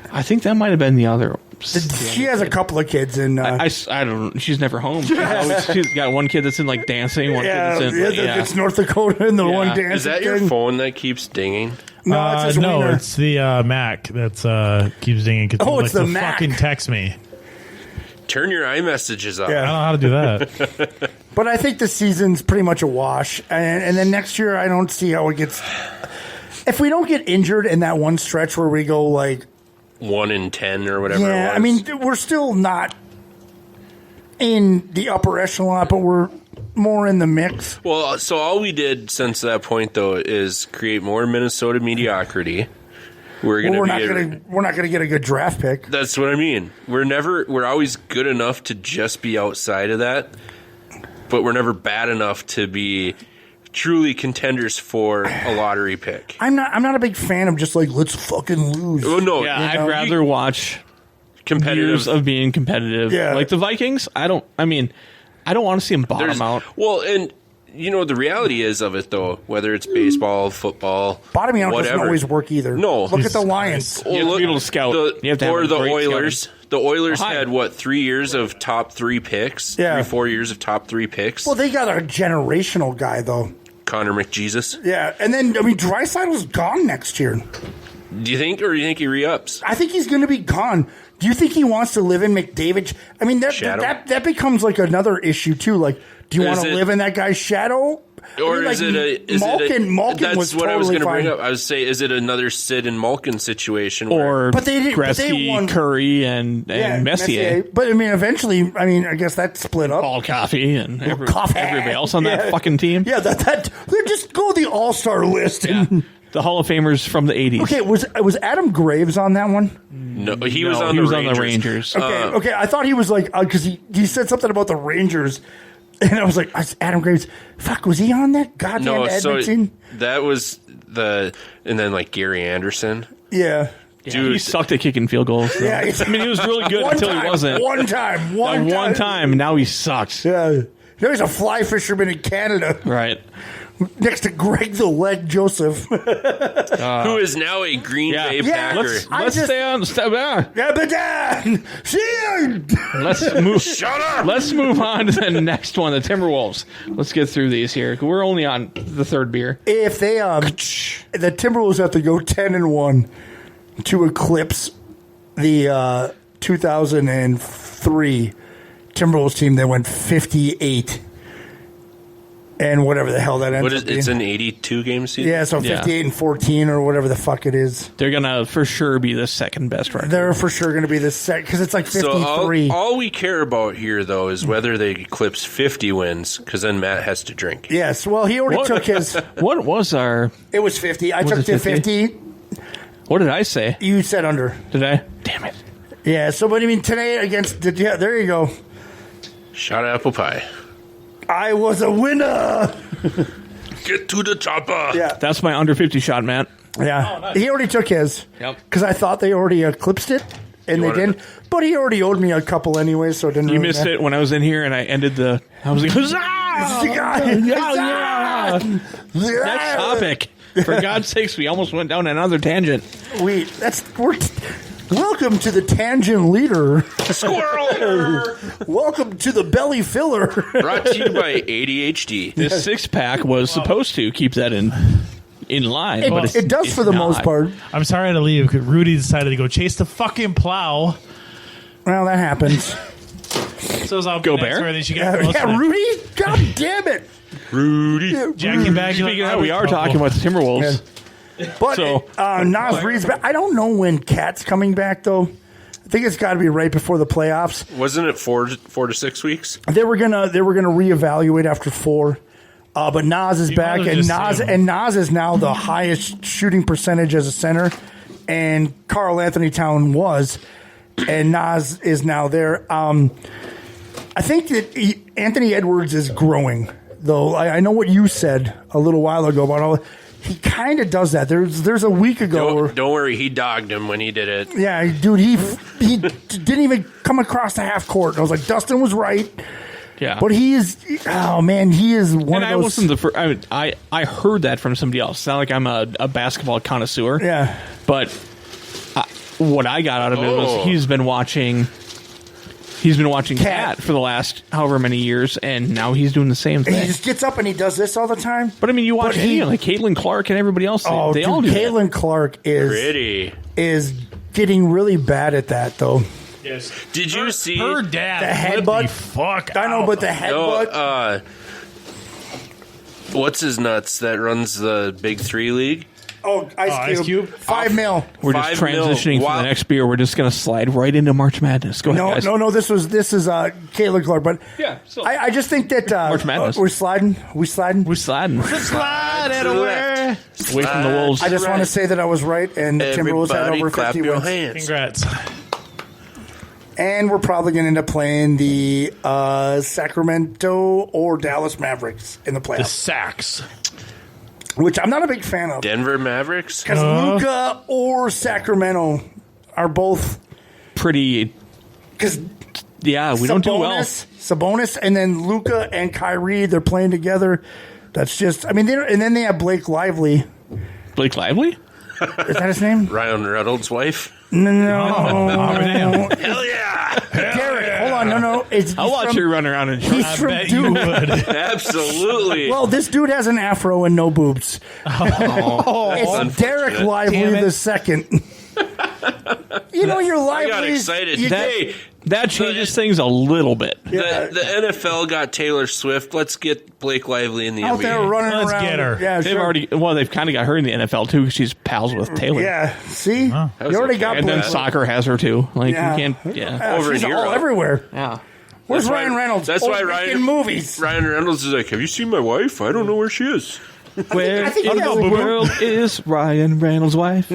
I think that might have been the other. She has a couple of kids, and I don't know. She's never home. She's got one kid that's in like dancing. One kid that's in. It's North Dakota and the one dancing. Is that your phone that keeps dinging? No, it's his wiener. it's the Mac that's keeps dinging. Oh, it's the Mac. Fucking text me. Turn your iMessages up. I don't know how to do that. But I think the season's pretty much a wash, and then next year I don't see how it gets. If we don't get injured in that one stretch where we go like 1 in 10 or whatever. yeah, it was. I mean we're still not in the upper echelon, but we're more in the mix. Well, so all we did since that point though is create more Minnesota mediocrity. We're not gonna get a good draft pick. That's what I mean. We're always good enough to just be outside of that, but we're never bad enough to be truly contenders for a lottery pick. I'm not a big fan of just like let's fucking lose. Oh no, Yeah, I'd rather watch competitive years of being competitive. Yeah. Like the Vikings. I don't want to see them bottom out. Well, and the reality is of it though, whether it's baseball, football, Bottoming out whatever, doesn't always work either. No, look at the Lions. You have to be able to scout. You have to have or a the great Oilers. scouting. The Oilers Hi. had 3 years of top 3 picks? Yeah. 4 years of top 3 picks. Well, they got a generational guy though. Connor McJesus. Yeah, and then Draisaitl's gone next year. Do you think, or do you think he re-ups? I think he's going to be gone. Do you think he wants to live in McDavid? I mean, that becomes like another issue too. Like, do you want to live in that guy's shadow? Or Malkin that's was what I was totally going to bring fine. up. I would say, is it another Sid and Malkin situation? Or But they didn't- but Gretzky, they won- Curry, and Messier. But I mean, eventually, I guess that split up. Paul Coffey and Coffey. everybody else on that fucking team. Yeah, that they just go the all-star list. And, The Hall of Famers from the 80s. okay, was Adam Graves on that one? No, he was on he the was Rangers. on the Rangers. Okay, I thought he was like because he said something about the Rangers, and I was like, Adam Graves. Fuck, was he on that goddamn No, so Edmonton? that was and then like Gary Anderson. Yeah. Dude, he sucked at kicking field goals. So. Yeah, I mean, he was really good until he wasn't. One time. Now he sucks. Yeah. Now he's a fly fisherman in Canada. Right. Next to Greg the Leg Joseph. who is now a Green Bay Packer. Let's stay on. Let's move. Shut up! Let's move on to the next one, the Timberwolves. Let's get through these here. We're only on the third beer. If they the Timberwolves have to go 10-1 to eclipse the 2003 Timberwolves team that went 58 and whatever the hell that ends up being. It's an 82 game season. Yeah, so 58-14 or whatever the fuck it is. They're gonna for sure be the second best record. They're for sure going to be the second because it's like 53. So all we care about here though is whether they eclipse 50 wins, because then Matt has to drink. Yes, well he already took his. What was our? It was 50. I took the 50. What did I say? You said under. Did I? Damn it. Yeah. So, but I mean, today against. There you go. Shot of apple pie. I was a winner. Get to the chopper. Yeah. That's my under 50 shot, Matt. Yeah. Oh, nice. He already took his. Yep. Because I thought they already eclipsed it, and they didn't. But he already owed me a couple anyway, so it didn't You really missed matter. it when I was in here and I ended the. I was like, huzzah! Next topic. For God's sakes, we almost went down another tangent. Welcome to the tangent leader. Squirrel! Welcome to the belly filler. Brought to you by ADHD. This 6-pack was supposed to keep that in line, but It does for the most part. I'm sorry I had to leave because Rudy decided to go chase the fucking plow. Well, that happens. So I'll Go Bear? Rudy? God damn it. Rudy. Jack and back. Speaking of that, we are talking about the Timberwolves. But Nas Reed's back. I don't know when Cat's coming back, though. I think it's got to be right before the playoffs. Wasn't it 4 to 6 weeks? They were gonna reevaluate after 4. But Nas is back, and Nas is now the highest shooting percentage as a center, and Karl Anthony Towns was, and Nas is now there. I think that Anthony Edwards is growing, though. I know what you said a little while ago about all. He kind of does that. There's a week ago. Don't worry, he dogged him when he did it. Yeah, dude, he didn't even come across the half court. And I was like, Dustin was right. Yeah, but he is. Oh man, he is one of those. I wasn't the first. I heard that from somebody else. It's not like I'm a basketball connoisseur. Yeah, but what I got out of it was he's been watching Cat for the last however many years, and now he's doing the same thing. And he just gets up and he does this all the time. But I mean, you watch like Caitlin Clark and everybody else. They all do. Caitlin Clark is getting really bad at that, though. Yes. Did you see her dad? The headbutt. Fuck. I know, but the headbutt. No, what's his nuts that runs the Big 3 league? Oh, Ice Cube. $5 million. We're just transitioning for the next beer. We're just going to slide right into March Madness. Go ahead, guys. No. This is Caitlin Clark, but yeah, I just think that March Madness. we're sliding. Slide it away. Away from the Wolves. I just want to say that I was right, and the Timberwolves had over 50 wins. Congrats. And we're probably going to end up playing the Sacramento or Dallas Mavericks in the playoffs. The Sacks. Which I'm not a big fan of. Denver Mavericks? Because Luka or Sacramento are both pretty. Because we don't do well. Sabonis and then Luka and Kyrie, they're playing together. That's just, I mean, and then they have Blake Lively. Blake Lively? Is that his name? Ryan Reynolds' wife? No. Hell yeah! Garrett, hold on. No. I'll watch you run around and he's from Duke. Absolutely. Well, this dude has an afro and no boobs. It's Derek Lively the second. Your Lively. I got excited. That changes things a little bit. The NFL got Taylor Swift. Let's get Blake Lively in the out NBA. there running Let's around. get her. Yeah, they've kind of got her in the NFL too because she's pals with Taylor. Yeah, see, you already got. And then soccer has her too. Like you can't. Yeah, over she's in all Europe. everywhere. Yeah. Where's Ryan Reynolds? That's why making movies. Ryan Reynolds is like, have you seen my wife? I don't know where she is. Where I think in the world is Ryan Reynolds' wife?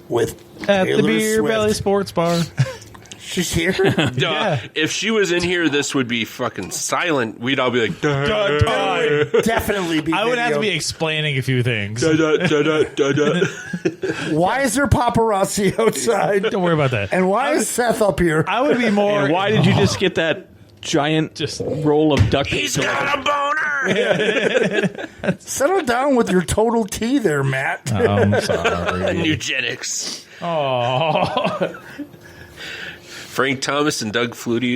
With At Taylor the Beer Swift. Belly Sports Bar. She's here. If she was in here, this would be fucking silent. We'd all be like, Definitely be. I would have to be video. explaining a few things. Why is there paparazzi outside? Don't worry about that. And why is Seth up here? I would be more. And why did you just get that giant roll of duct tape? he's got a boner! Settle down with your total T there, Matt. I'm sorry. Eugenics. Oh. Frank Thomas and Doug Flutie.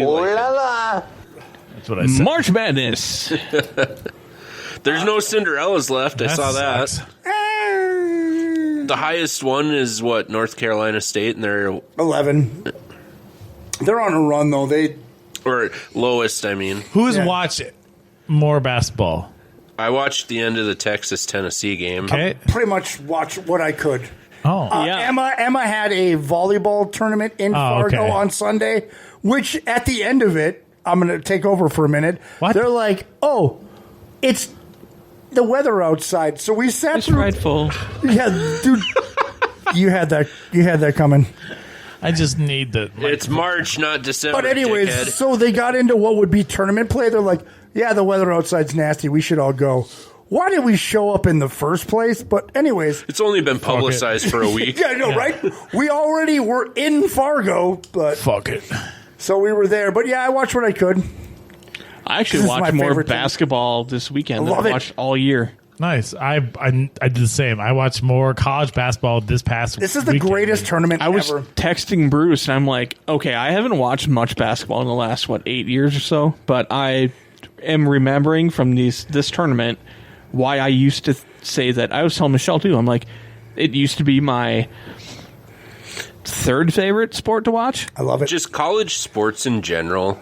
That's what I said. March Madness. There's no Cinderellas left. I saw that. sucks. The highest one is what, North Carolina State, and they're 11. They're on a run though. or lowest. I mean, Who's watched more basketball? I watched the end of the Texas Tennessee game. Okay. pretty much watch what I could. Oh, Emma had a volleyball tournament in Fargo on Sunday, which at the end of it, I'm going to take over for a minute. What? They're like, oh, it's the weather outside. So we sat It's through. rightful. Yeah, dude, you had that coming. I just need the. It's March, not December. But anyways, dickhead. so they got into what would be tournament play. They're like, yeah, the weather outside's nasty. We should all go. Why did we show up in the first place? But anyways. It's only been publicized for a week. Yeah, I know, right? We already were in Fargo, but. Fuck it. So we were there. But yeah, I watched what I could. I actually watched more basketball this weekend than I watched all year. Nice. I did the same. I watched more college basketball this past This is the greatest tournament I was ever. texting Bruce, and I'm like, okay, I haven't watched much basketball in the last, 8 years or so, but I am remembering from this tournament why I used to say that. I was telling Michelle, too. I'm like, it used to be my third favorite sport to watch. I love it. Just college sports in general.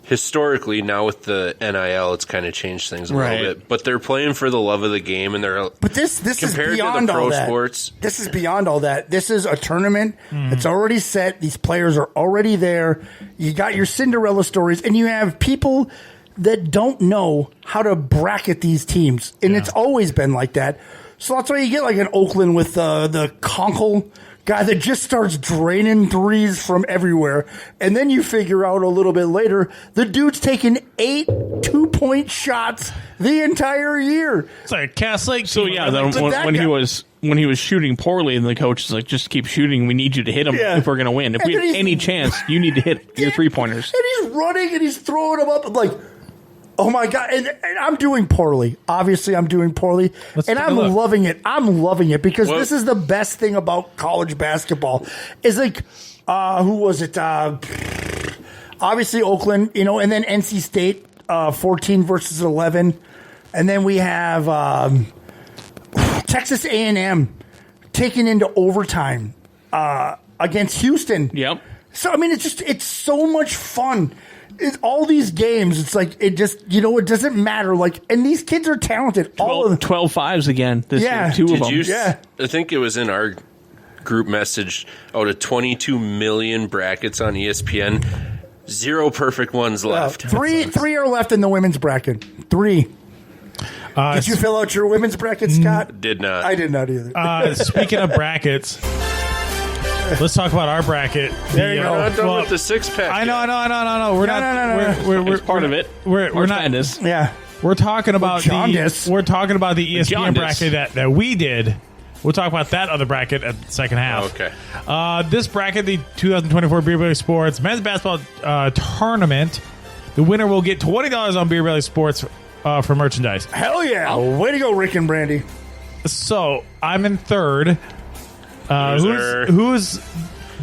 Historically, now with the NIL, it's kind of changed things a little bit. But they're playing for the love of the game, and they're this compared is beyond to the pro all that. sports. This is beyond all that. This is a tournament. It's already set. These players are already there. You got your Cinderella stories, and you have people that don't know how to bracket these teams, and it's always been like that. So that's why you get like an Oakland with the Conkle guy that just starts draining threes from everywhere. And then you figure out a little bit later, the dude's taking 8 2-point shots the entire year. It's like a Cass Lake. So yeah, when he was shooting poorly, and the coach is like, "Just keep shooting. We need you to hit him if we're going to win. If we have any chance, you need to hit your 3-pointers." And he's running and he's throwing them up like, oh my God. And I'm doing poorly. Obviously, I'm doing poorly. And I'm loving it. I'm loving it because this is the best thing about college basketball. Is like, who was it? Obviously, Oakland, and then NC State, 14 versus 11. And then we have Texas A&M taken into overtime against Houston. Yep. So, I mean, it's so much fun. All these games, it's like, it just, it doesn't matter. Like, and these kids are talented. All of them. 12-5s again this year. Two of them. I think it was in our group message, out of 22 million brackets on ESPN, 0 perfect ones left. Three are left in the women's bracket. 3. Did you fill out your women's bracket, Scott? Did not. I did not either. Speaking of brackets, let's talk about our bracket. There you go. We're not done with the 6-pack. I know. We're not. We're part of it. We're not. Madness. Yeah. We're talking about the ESPN jaundice. bracket that we did. We'll talk about that other bracket at the second half. Okay. This bracket, the 2024 Beer Belly Sports Men's Basketball Tournament, the winner will get $20 on Beer Belly Sports for merchandise. Hell yeah. Way to go, Rick and Brandy. So, I'm in third. Who's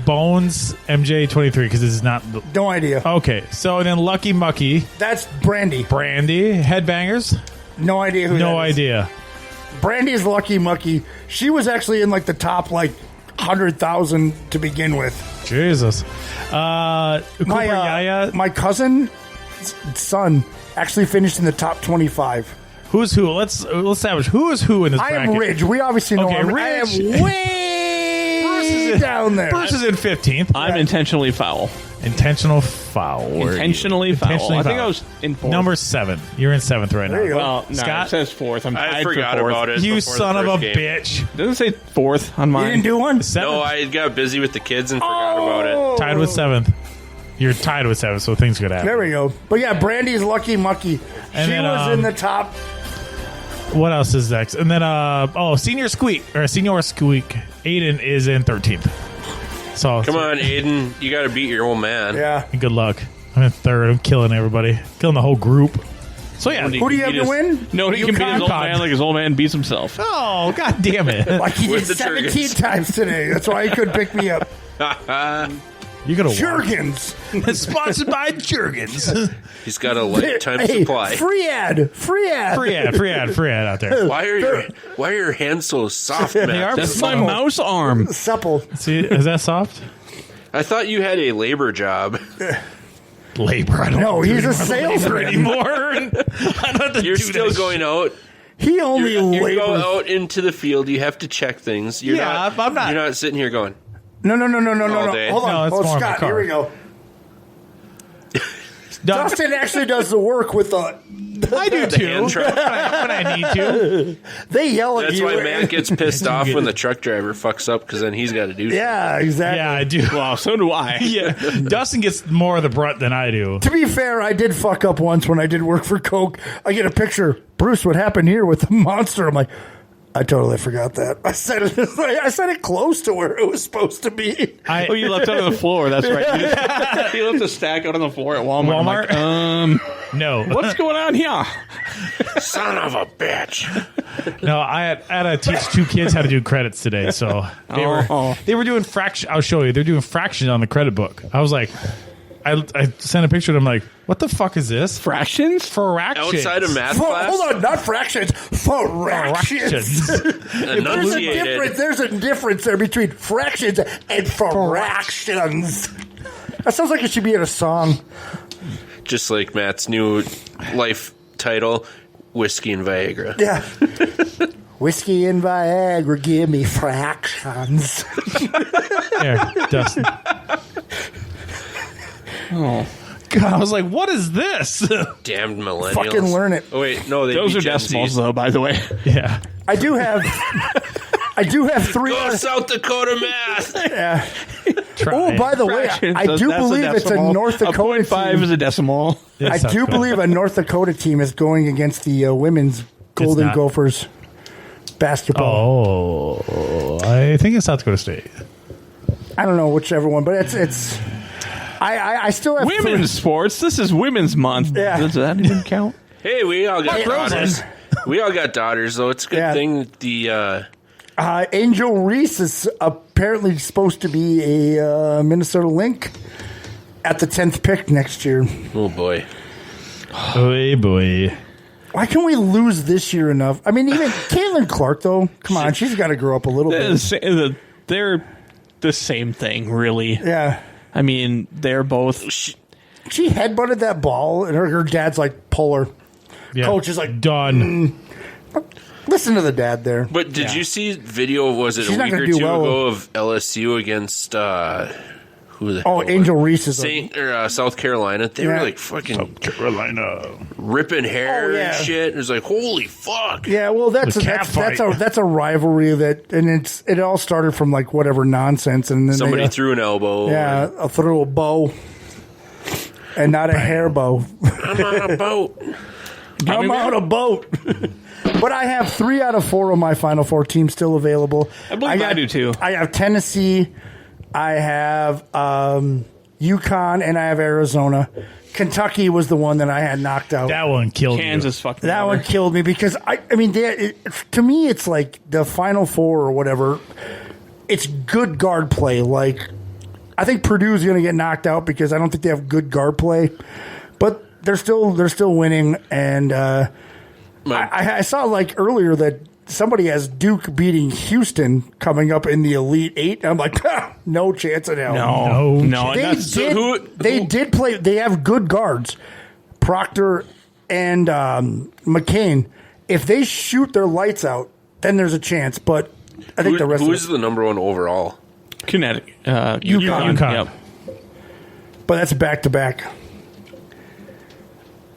Bones MJ23? Because this is not... No idea. Okay. So, then Lucky Mucky. That's Brandy. Headbangers? No idea who No that is. idea. Brandy's Lucky Mucky. She was actually in like the top 100,000 to begin with. Jesus. My cousin's son actually finished in the top 25. Who's who? Let's establish who is who in this bracket. I am Ridge. We obviously know him. Ridge. I am way down there. Bruce is in 15th. I'm intentionally foul. Intentional foul. Intentionally foul. I think I was in 4th. Number 7. You're in 7th right now. Well, no, Scott? it says 4th. I'm tied I forgot for 4th. about it. You before son the of a first game. bitch. Doesn't say 4th on mine. You didn't do one? 7th. No, I got busy with the kids and forgot about it. Tied with 7th. You're tied with 7th, so things could happen. There we go. But yeah, Brandy's Lucky Mucky. And she then, was in the top. What else is next? And then, Senior Squeak. Aiden is in 13th. So Come on, Aiden. You got to beat your old man. Yeah. Good luck. I'm in 3rd. I'm killing everybody. Killing the whole group. So, yeah. Who do you have to win? No, he can beat his old man like his old man beats himself. Oh, god damn it. Like he did With the 17 Jergens. times today. That's why he couldn't pick me up. You could have Jergens. Sponsored by Jergens. He's got a lifetime supply. Free ad out there. Why are your hands so soft, man? That's my mouse arm. Supple. See, is that soft? I thought you had a labor job. Labor. I don't No, do he's a labor salesman. anymore. I don't have to You're do still that going out. He only You go labors. out into the field. You have to check things. You're Yeah, I'm not- You're not sitting here going. No. All day. Hold No, on. it's Oh, more of a Scott, car. here we go. Dustin actually does the work with the. I do too. When I need to. They yell at That's you. why Matt gets pissed off when the truck driver fucks up because then he's got to do something. Yeah, exactly. Yeah, I do. Well, so do I. Yeah, Dustin gets more of the brunt than I do. To be fair, I did fuck up once when I did work for Coke. I get a picture. Bruce, what happened here with the monster? I'm like, I totally forgot that. I said it close to where it was supposed to be. Oh, you left it on the floor. That's right. You left the stack out on the floor at Walmart. I'm like, no. What's going on here? Son of a bitch. No, I had to teach 2 kids how to do credits today. So they were doing fraction. I'll show you. They're doing fraction on the credit book. I was like, I sent a picture to them like, what the fuck is this? Fractions? Fractions. Outside of math class? Hold on, not fractions. Fractions. There's a difference there between fractions and fractions. That sounds like it should be in a song. Just like Matt's new life title, Whiskey and Viagra. Yeah. Whiskey and Viagra, give me fractions. There, Dustin. Oh. God, I was like, what is this? Damned millennials. Fucking learn it. Oh, wait, no, those are decimals, though, by the way. Yeah. I do have 3. Go South Dakota math. Yeah. Oh, by the way, I do believe it's a North Dakota 0.5 team. is a decimal. I do believe a North Dakota team is going against the women's Golden Gophers basketball. Oh, I think it's South Dakota State. I don't know whichever one, but it's. I still have women's sports. This is Women's Month. Yeah. Does that even count? Hey, we all got daughters. We all got daughters, though. It's a good thing the... Angel Reese is apparently supposed to be a Minnesota Lynx at the 10th pick next year. Oh, boy. Oh, boy. Why can't we lose this year enough? I mean, even Caitlin Clark, though. Come on, she's got to grow up a little bit. They're the same thing, really. Yeah. I mean, they're both... She headbutted that ball, and her dad's like, pull her. Yeah. Coach is like, done. Listen to the dad there. But did you see video, was it She's a week not or gonna do two well. ago of LSU against... who the hell Angel Reese is South Carolina. They were like fucking South Carolina ripping hair yeah. and shit. It was like, holy fuck. Yeah, well, that's a rivalry and it all started from like whatever nonsense, and then Somebody threw an elbow. Yeah, threw a bow, and not a hair bow. I'm on a boat. I'm on a boat. But I have 3 out of 4 of my Final Four teams still available. I believe I do too. I have Tennessee, I have UConn, and I have Arizona. Kentucky was the one that I had knocked out. That one killed me. Kansas fucked me That over. one killed me because, to me, it's like the Final Four or whatever. It's good guard play. Like, I think Purdue's going to get knocked out because I don't think they have good guard play. But they're still winning. And I saw, like, earlier that somebody has Duke beating Houston coming up in the Elite Eight. I'm like, no chance in hell. No. They did play. They have good guards, Proctor and McCain. If they shoot their lights out, then there's a chance. But I think the rest. Who's the number 1 overall? Connecticut. UConn. Yep. But that's back to back.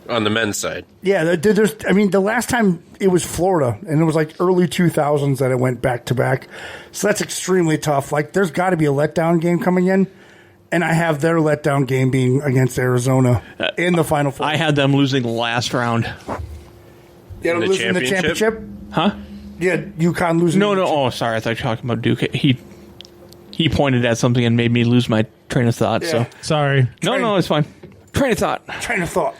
On the men's side. Yeah, the last time it was Florida, and it was like early 2000s that it went back to back. So that's extremely tough. Like, there's got to be a letdown game coming in, and I have their letdown game being against Arizona in the Final Four. I had them losing the last round. You had them losing the championship? Huh? Yeah, UConn losing. No. Oh, sorry. I thought you were talking about Duke. He pointed at something and made me lose my train of thought. Yeah. So sorry. No, it's fine. Train of thought.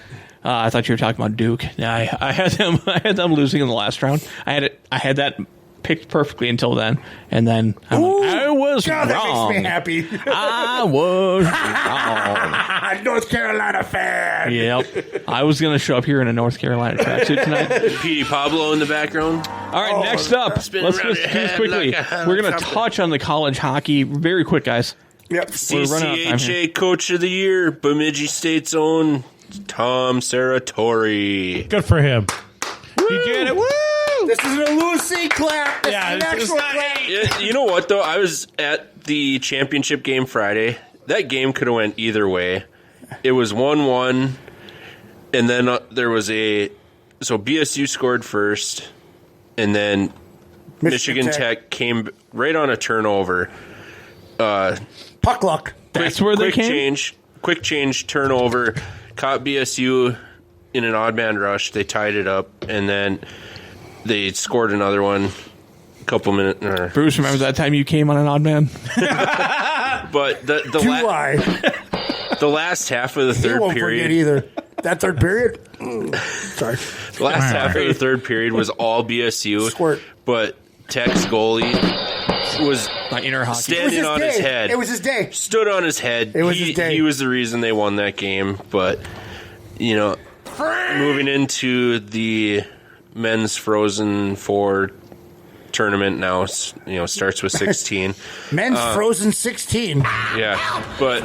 I thought you were talking about Duke. Yeah, I had them losing in the last round. I had that picked perfectly until then, and then I was God, wrong. that makes me happy. I was wrong. North Carolina fan. Yep. I was going to show up here in a North Carolina tracksuit tonight. Petey Pablo in the background. All right, next up, let's just do this quickly. We're going to touch on the college hockey very quick, guys. Yep. CCHA Coach of the Year, Bemidji State's own Tom Serratori. Good for him. Woo! He did it. Woo! This isn't a Lucy clap. This is an actual clap. You know what, though? I was at the championship game Friday. That game could have went either way. It was 1-1. And then there was so BSU scored first, and then Michigan Tech came right on a turnover. Puck luck. That's where they came? Quick change turnover. Caught BSU in an odd man rush. They tied it up, and then they scored another one a couple minutes. Bruce, remember that time you came on an odd man? But the last half of the third won't period. Forget either. That third period? Sorry. The last half of the third period was all BSU. Squirt. But Tech's goalie was inner hockey. Standing on his head. It was his day. Stood on his head. It was his day. He was the reason they won that game. But, moving into the men's Frozen Four tournament now, starts with 16. Men's Frozen 16. Yeah, but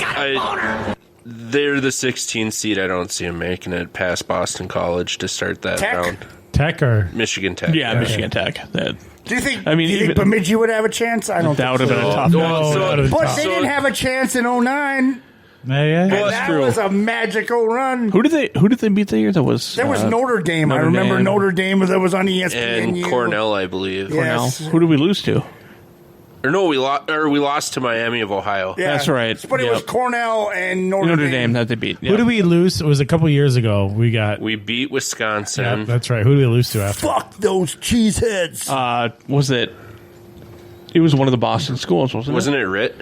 they're the 16 seed. I don't see them making it past Boston College to start that round. Tech or Michigan Tech? Yeah, Michigan Tech. Do you think Bemidji would have a chance? I don't that think would have been a tough one. But they didn't have a chance in 09. And that was a magical run. Who did they beat the year? There was Notre Dame. I remember Notre Dame that was on ESPN. And Cornell, I believe. Yes. Cornell. Who did we lose to? Or no, we lost to Miami of Ohio. Yeah. That's right. But it was Cornell and Notre Dame that they beat. Who did we lose? It was a couple years ago. We beat Wisconsin. Yeah, that's right. Who did we lose to after? Fuck those cheeseheads. Was it? It was one of the Boston schools, wasn't it? Wasn't it RIT?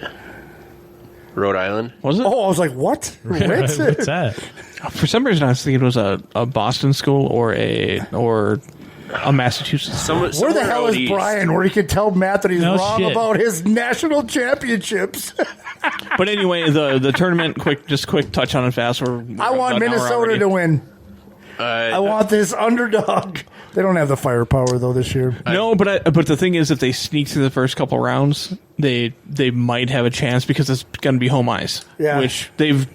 Rhode Island? Was it? Oh, I was like, what? What's that? For some reason, I was thinking it was a Boston school or a Massachusetts. Where the hell is east. Brian? Where he can tell Matt that he's wrong shit. about his national championships. But anyway, the tournament. Quick touch on it fast. I want Minnesota to win. I want this underdog. They don't have the firepower though this year. No, but the thing is, if they sneak through the first couple rounds, they might have a chance because it's going to be home ice, which they've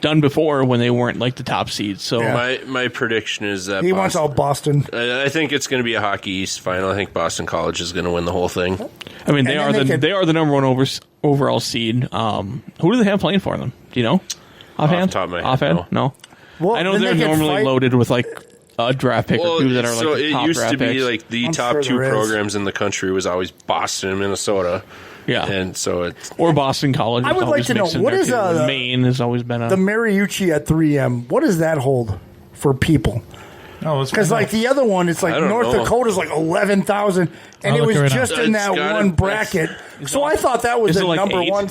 done before when they weren't like the top seeds. So my prediction is that he wants all Boston. I think it's going to be a Hockey East final. I think Boston College is going to win the whole thing. I mean, they are the number one overall seed. Who do they have playing for them? Do you know? Offhand? Off the top of my head, Offhand? No. Well, I know they're normally loaded with like a draft pick or two that are like the top it used draft to be picks. like the top two programs in the country was always Boston and Minnesota. Yeah, and so it's or Boston College. I would like to know what is Maine has always been the Mariucci at 3M. What does that hold for people? Because like the other one, it's like North Dakota's like 11,000, and it was just in that one bracket. So I thought that was the number one.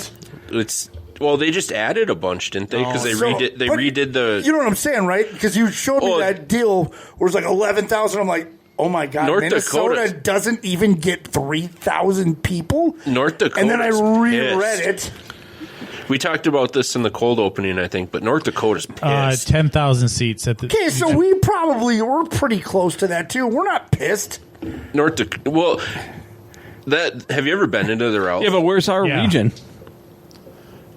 Well, they just added a bunch, didn't they? Because they redid the. You know what I'm saying, right? Because you showed me that deal where it's like 11,000. I'm like, oh my god, Minnesota doesn't even get 3,000 people. North Dakota, and then I reread it. We talked about this in the cold opening, I think, but North Dakota's pissed. 10,000 seats at the. Okay, so we're pretty close to that too. We're not pissed. North Dakota. Well, have you ever been into the Ralph? Yeah, but where's our region?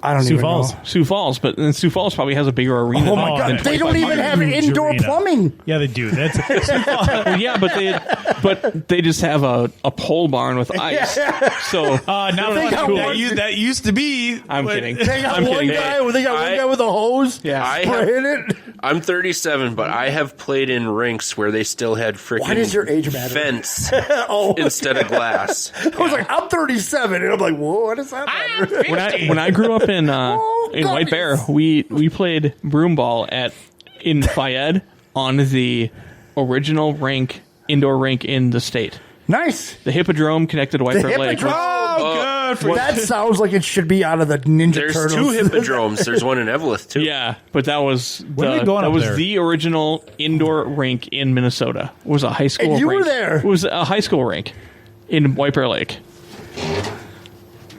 I don't even know. Sioux Falls, but Sioux Falls probably has a bigger arena. Oh my god, they don't even have indoor plumbing. Yeah, they do. That's well, yeah, but they just have a pole barn with ice. So that used to be. I'm kidding. They got one guy with a hose. Yeah, I'm 37, but I have played in rinks where they still had freaking Why does your age matter? Fence instead of glass. I was like, I'm 37, and I'm like, whoa, what does that matter? When I grew up in White Bear, we played broomball in Fayette on the original indoor rink in the state. Nice. The Hippodrome connected to White Bear Lake. That sounds like it should be out of the Ninja Turtles. There's two hippodromes. There's one in Eveleth too. Yeah, but that was the original indoor rink in Minnesota. It was a high school. And you rink. were there. It was a high school rink in White Bear Lake.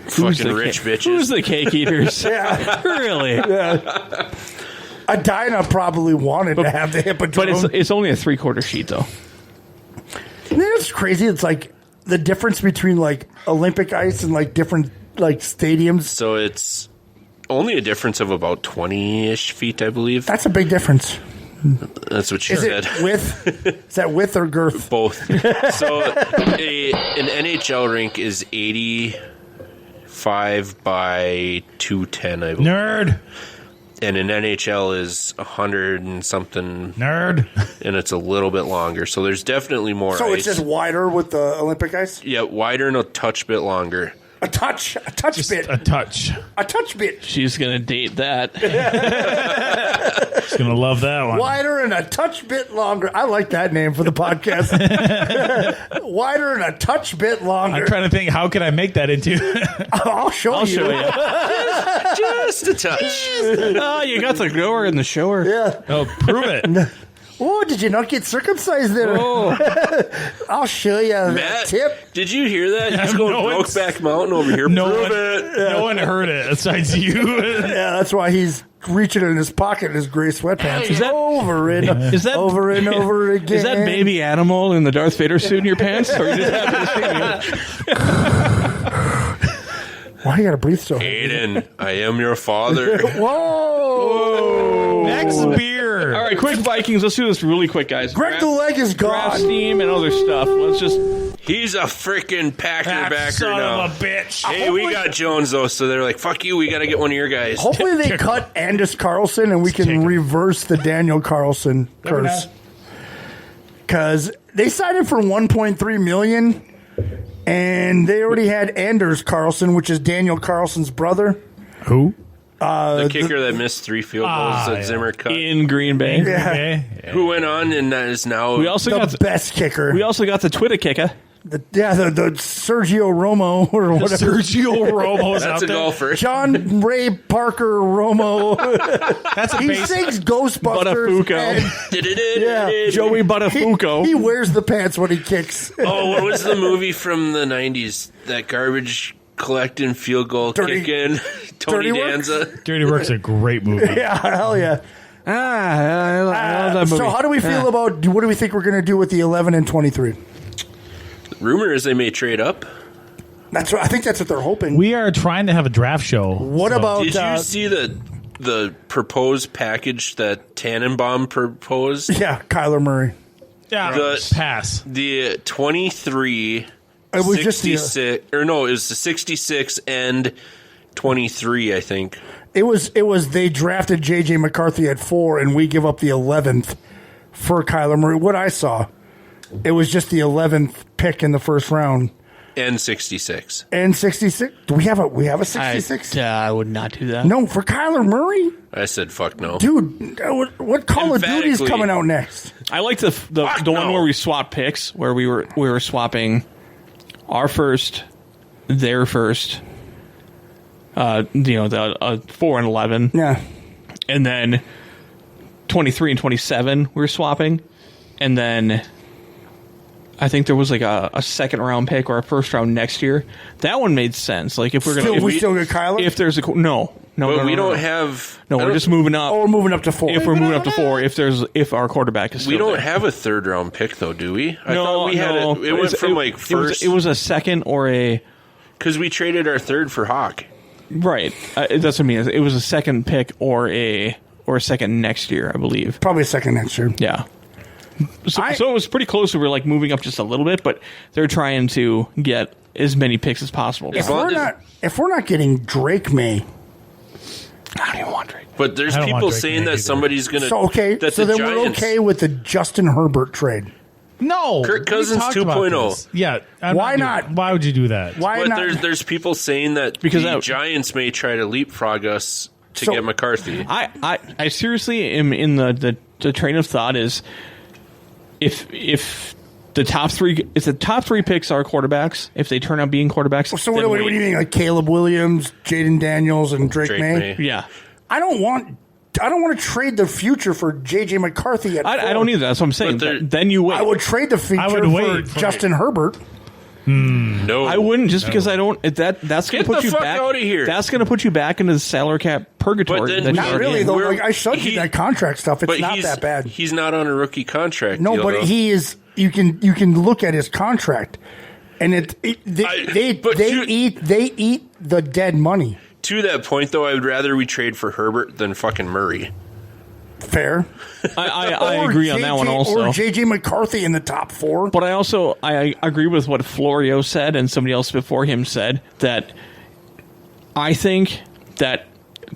Fucking rich bitches. Who's the cake eaters? Yeah, really. Yeah. Edina probably wanted to have the hippodrome, but it's only a 3/4 sheet though. It's crazy. It's like the difference between like Olympic ice and like different like stadiums. So it's only a difference of about 20-ish feet, I believe. That's a big difference. That's what she said. Is that width or girth? Both. So an NHL rink is 85 by 210, I believe. Nerd. And an NHL is 100 and something. Nerd. And it's a little bit longer. So there's definitely more So ice. it's just wider with the Olympic ice? Yeah, wider and a touch bit longer. A touch bit. A touch. A touch bit. She's going to date that. She's going to love that one. Wider and a touch bit longer. I like that name for the podcast. Wider and a touch bit longer. I'm trying to think, how can I make that into? I'll show you. Just a touch. Oh, you got the grower in the shower. Yeah. Oh, prove it. Oh, did you not get circumcised there? Oh. I'll show you that Matt, tip. did you hear that? He's going Brokeback Mountain over here. Prove it. No one heard it besides you. Yeah, that's why he's reaching in his pocket in his gray sweatpants. Is that- over and over and over again? Is that baby animal in the Darth Vader suit in your pants? Or you just happen to see it? Why you gotta breathe so hard? Aiden, I am your father. Whoa! Next beer. All right, quick Vikings. Let's do this really quick, guys. Greg the Leg is Grab gone. steam and other stuff. Let's just... He's a freaking Packer That backer son now. of a bitch. Hey, we got Jones, though, so they're like, fuck you, we got to get one of your guys. Hopefully they cut Anders Carlson and we can reverse the Daniel Carlson curse. Because they signed him for $1.3 million, and they already had Anders Carlson, which is Daniel Carlson's brother. Who? The kicker that missed 3 field goals that Zimmer cut. In Green Bay. Yeah. Okay. Who went on and is now... We also The got best kicker. we also got the Twitter kicker. The Sergio Romo or whatever. Sergio Romo's That's out a there. golfer. John Ray Parker Romo. That's a He base. sings Ghostbusters. Buttafuoco. and Yeah. Joey Buttafuoco. He wears the pants when he kicks. Oh, what was the movie from the 90s? That garbage collecting field goal Dirty- kicking? Tony Dirty Work? Danza. Dirty Work's a great movie. Yeah, hell yeah. I love that movie. So how do we feel about, what do we think we're going to do with the 11 and 23? Rumor is they may trade up. I think that's what they're hoping. We are trying to have a draft show. What about... Did you see the proposed package that Tannenbaum proposed? Yeah, Kyler Murray. Yeah, pass. The 23, It was just 66, or no, it was the 66 and 23, I think. It was they drafted J.J. McCarthy at 4, and we give up the 11th for Kyler Murray. What I saw, it was just the 11th pick in the first round. And 66. And 66. Do we have a 66? I would not do that. No, for Kyler Murray? I said fuck no. Dude, what Call of Duty is coming out next? I like the one where we swap picks, where we were swapping our first, their first, the 4 and 11. Yeah. And then 23 and 27 we were swapping. And then I think there was like a second round pick or a first round next year. That one made sense. Like if we're gonna, we still get Kyler. If there's a no, But we don't have. No, we're just moving up. Oh, we're moving up to 4. If we're moving up to 4, if our quarterback is still We don't there. have a third round pick though, do we? I No, thought we had no. it. It went from like first. It was a second or a. Because we traded our third for Hawk. Right. That's what I mean. It was a second pick or a second next year, I believe. Probably a second next year. Yeah. So it was pretty close. We were like moving up just a little bit, but they're trying to get as many picks as possible. If we're not getting Drake May, I don't even want Drake. But there's people saying that somebody's going to. So that so the then we're Giants- okay with the Justin Herbert trade. No, Kirk Cousins we talked about 2.0. this. Yeah, Why not? Why would you do that? Why But not? there's people saying that Because the that- Giants may try to leapfrog us to So- get McCarthy. I seriously am in the train of thought is if the top three picks are quarterbacks, if they turn out being quarterbacks, So then what do you mean, like Caleb Williams, Jaden Daniels, and Drake May? Yeah, I don't want to trade the future for J.J. McCarthy. I don't either. That's what I'm saying. Then you wait. I would trade the future for Justin Herbert. No, I wouldn't just because I don't. That's going Get to put the you fuck back out of here. That's going to put you back into the salary cap purgatory. But then that Not you're really, in. though. Like, I showed you that contract stuff. It's but not he's- that bad. He's not on a rookie contract. No, deal, but though. he is. You can look at his contract, and they eat the dead money. To that point, though, I would rather we trade for Herbert than fucking Murray. Fair. I Or agree on that one also. Or J.J. McCarthy in the top 4. But I agree with what Florio said and somebody else before him said, that I think that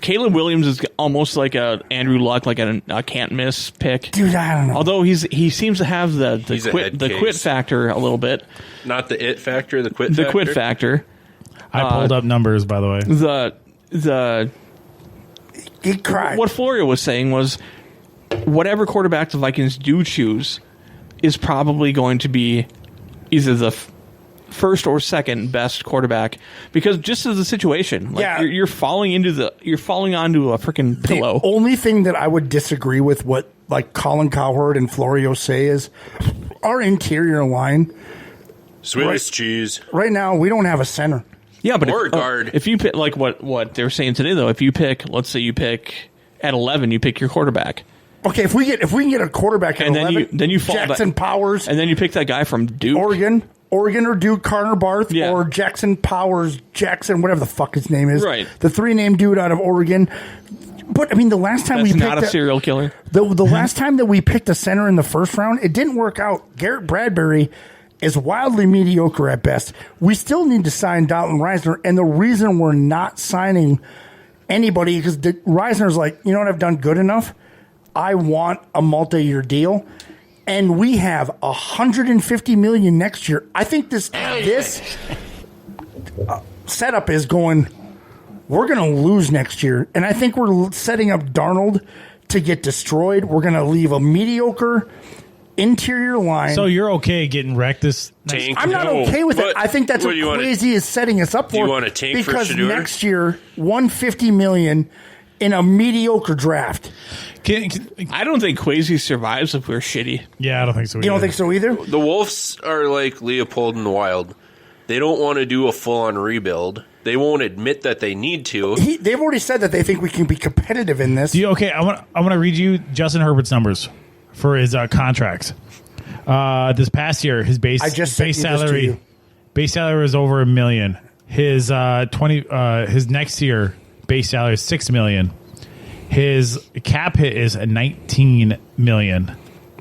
Caleb Williams is almost like a Andrew Luck, like a can't miss pick. Dude, I don't know. Although he seems to have the quit factor a little bit. Not the it factor, the quit factor. The quit factor. I pulled up numbers, by the way. He cried. What Florio was saying was, whatever quarterback the Vikings do choose is probably going to be either the first or second best quarterback, because just as the situation, you're falling onto a freaking pillow. The only thing that I would disagree with what like Colin Cowherd and Florio say is our interior line. Swiss cheese. Right now, we don't have a center. Yeah, but or guard. If you pick like what they were saying today, though, if you pick, let's say you pick at 11, you pick your quarterback. Okay, if we can get a quarterback at 11, then you fall Jackson Powers, and then you pick that guy from Duke, Oregon or Duke, Connor Barth, or Jackson Powers, whatever the fuck his name is, right? The 3-name dude out of Oregon. But I mean, the last time That's not a serial killer. The last time that we picked a center in the first round, it didn't work out. Garrett Bradbury is wildly mediocre at best. We still need to sign Dalton Reisner, and the reason we're not signing anybody because Reisner's like, you know what, I've done good enough. I want a multi-year deal, and we have $150 million next year. I think this setup is going. We're going to lose next year, and I think we're setting up Darnold to get destroyed. We're going to leave a mediocre interior line. So you're okay getting wrecked this tank? I'm not okay with it. I think that's what Crazy is setting us up for. Do you want a tank because for Shedeur? Next year, $150 million in a mediocre draft. I don't think Quasi survives if we're shitty. Yeah, I don't think so either. You don't think so either? The Wolves are like Leopold and Wild. They don't want to do a full-on rebuild. They won't admit that they need to. They've already said that they think we can be competitive in this. I want to read you Justin Herbert's numbers for his contracts. This past year, his base salary was over $1 million. His his next year base salary is $6 million. His cap hit is $19 million.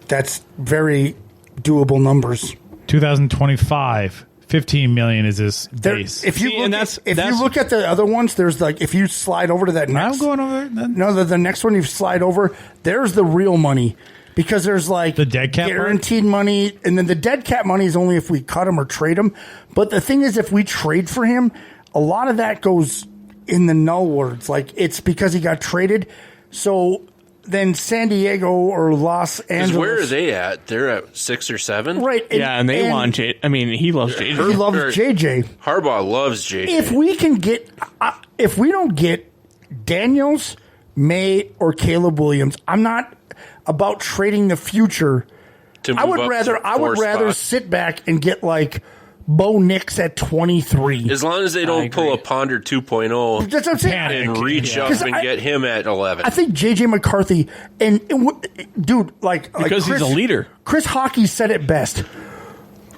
That's very doable numbers. 2025, $15 million is his base. If you look at the other ones, there's like if you slide over to that next. I'm going over there. No, the next one you slide over. There's the real money. Because there's like the dead cap guaranteed money, and then the dead cap money is only if we cut him or trade him. But the thing is, if we trade for him, a lot of that goes in the null words. Like it's because he got traded. So then San Diego or Los Angeles. Where are they at? They're at 6 or 7, right? And they want J. I mean, he loves JJ. He loves JJ. Harbaugh loves JJ. If we can get, if we don't get Daniels, May, or Caleb Williams, I'm not about trading the future. I would rather sit back and get like Bo Nix at 23. As long as they don't pull a Ponder 2.0 That's what I'm saying. and reach up and get him at 11. I think J.J. McCarthy dude, because he's a leader. Chris Hockey said it best.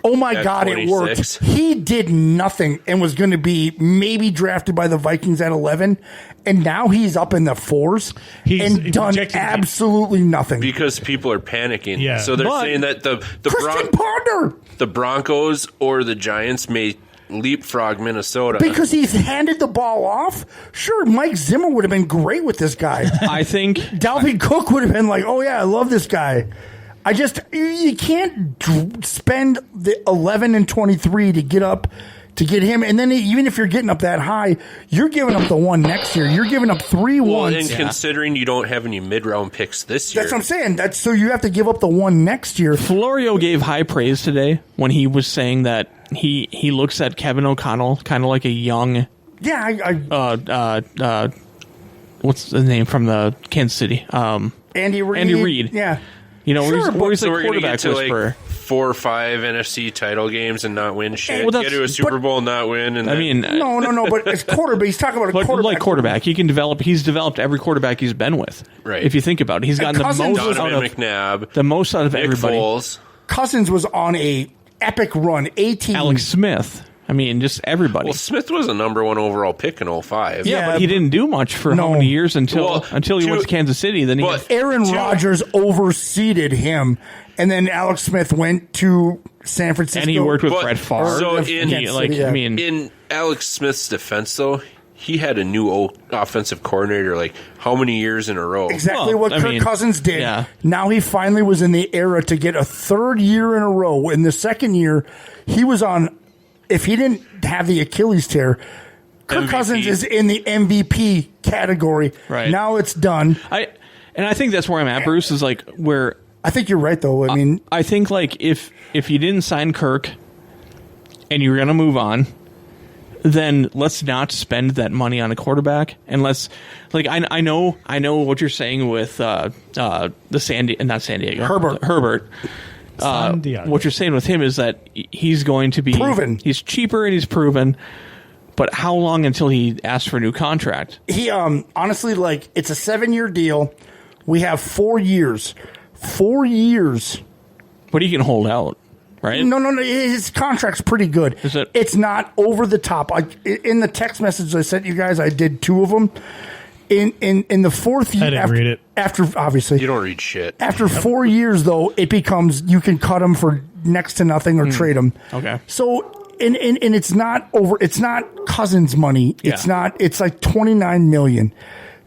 Oh my God, 26. It worked. He did nothing and was going to be maybe drafted by the Vikings at 11, and now he's up in the 4s and done absolutely nothing. Because people are panicking. Yeah. So they're saying that the Broncos or the Giants may leapfrog Minnesota. Because he's handed the ball off? Sure, Mike Zimmer would have been great with this guy. I think Dalvin Cook would have been like, oh yeah, I love this guy. You can't spend the 11 and 23 to get up to get him, and then even if you're getting up that high, you're giving up the one next year. You're giving up 3 ones. And considering you don't have any mid-round picks this year, that's what I'm saying. So you have to give up the one next year. Florio gave high praise today when he was saying that he looks at Kevin O'Connell kind of like a young. Yeah, what's the name from the Kansas City? Andy Reid. Andy Reid. Yeah. You know, sure, where he's so like we're going to get to whisperer. like 4 or 5 NFC title games and not win shit. Well, get to a Super Bowl and not win. And no. But it's quarterback. He's talking about a quarterback. Like quarterback, he can develop. He's developed every quarterback he's been with. Right. If you think about it, he's gotten the most out of everybody. Foles. Cousins was on a epic run. 18. Alex Smith. I mean, just everybody. Well, Smith was a number 1 overall pick in 05. Yeah, but he didn't do much for how many years until he went to Kansas City. Then Aaron Rodgers overseeded him, and then Alex Smith went to San Francisco. And he worked with Brett Favre. So in Alex Smith's defense, though, he had a new offensive coordinator like how many years in a row? Exactly what Kirk Cousins did. Yeah. Now he finally was in the era to get a third year in a row. In the second year, he was on, if he didn't have the Achilles tear, Kirk Cousins is in the MVP category. Right. Now it's done. I think that's where I'm at, Bruce, is like where... I think you're right, though. I mean... I think like if you didn't sign Kirk and you're going to move on, then let's not spend that money on a quarterback. And let's, like, I know what you're saying with Herbert. What you're saying with him is that he's going to be proven. He's cheaper and he's proven. But how long until he asks for a new contract? He honestly, like, it's a 7-year deal. We have 4 years. 4 years. But he can hold out. Right? No. His contract's pretty good. Is it? It's not over the top. In the text message I sent you guys, I did 2 of them. In the fourth year, I didn't read it. After obviously you don't read shit. After 4 years, though, it becomes you can cut them for next to nothing or trade them. Okay. So and it's not over. It's not Cousins' money. It's not. It's like $29 million.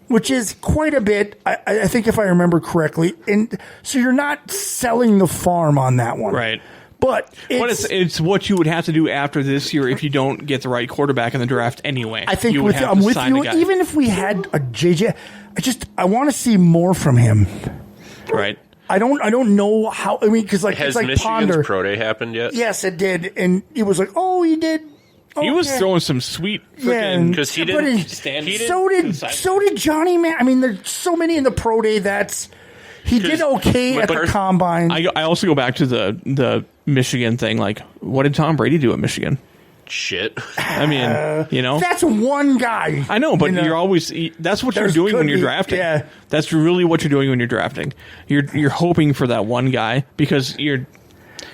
Which is quite a bit, I think, if I remember correctly. And so you're not selling the farm on that one, right? But it's what you would have to do after this year if you don't get the right quarterback in the draft anyway. I think I'm with you. Even if we had a JJ, I want to see more from him. Right. I don't know how. I mean, because like has it's like Michigan's Ponder. Pro Day happened yet? Yes, it did, and it was like, oh, he did. He was throwing some sweet freaking because he didn't stand. So did Johnny Man. I mean, there's so many in the Pro Day he did okay at the combine. I also go back to the Michigan thing. Like, what did Tom Brady do at Michigan? Shit. I mean, you know, that's one guy. I know, but you're always that's what you're doing when you're drafting. Yeah, that's really what you're doing when you're drafting. You're hoping for that one guy because you're.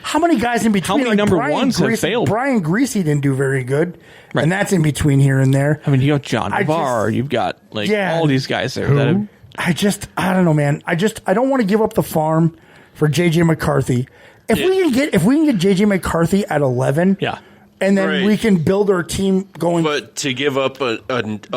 How many guys in between? How many number ones have failed? Brian Greasy didn't do very good, and that's in between here and there. I mean, you got John Navarre, you've got all these guys there. That have, I don't know, man. I don't want to give up the farm for JJ McCarthy. If we can get JJ McCarthy at 11, and then we can build our team going. But to give up a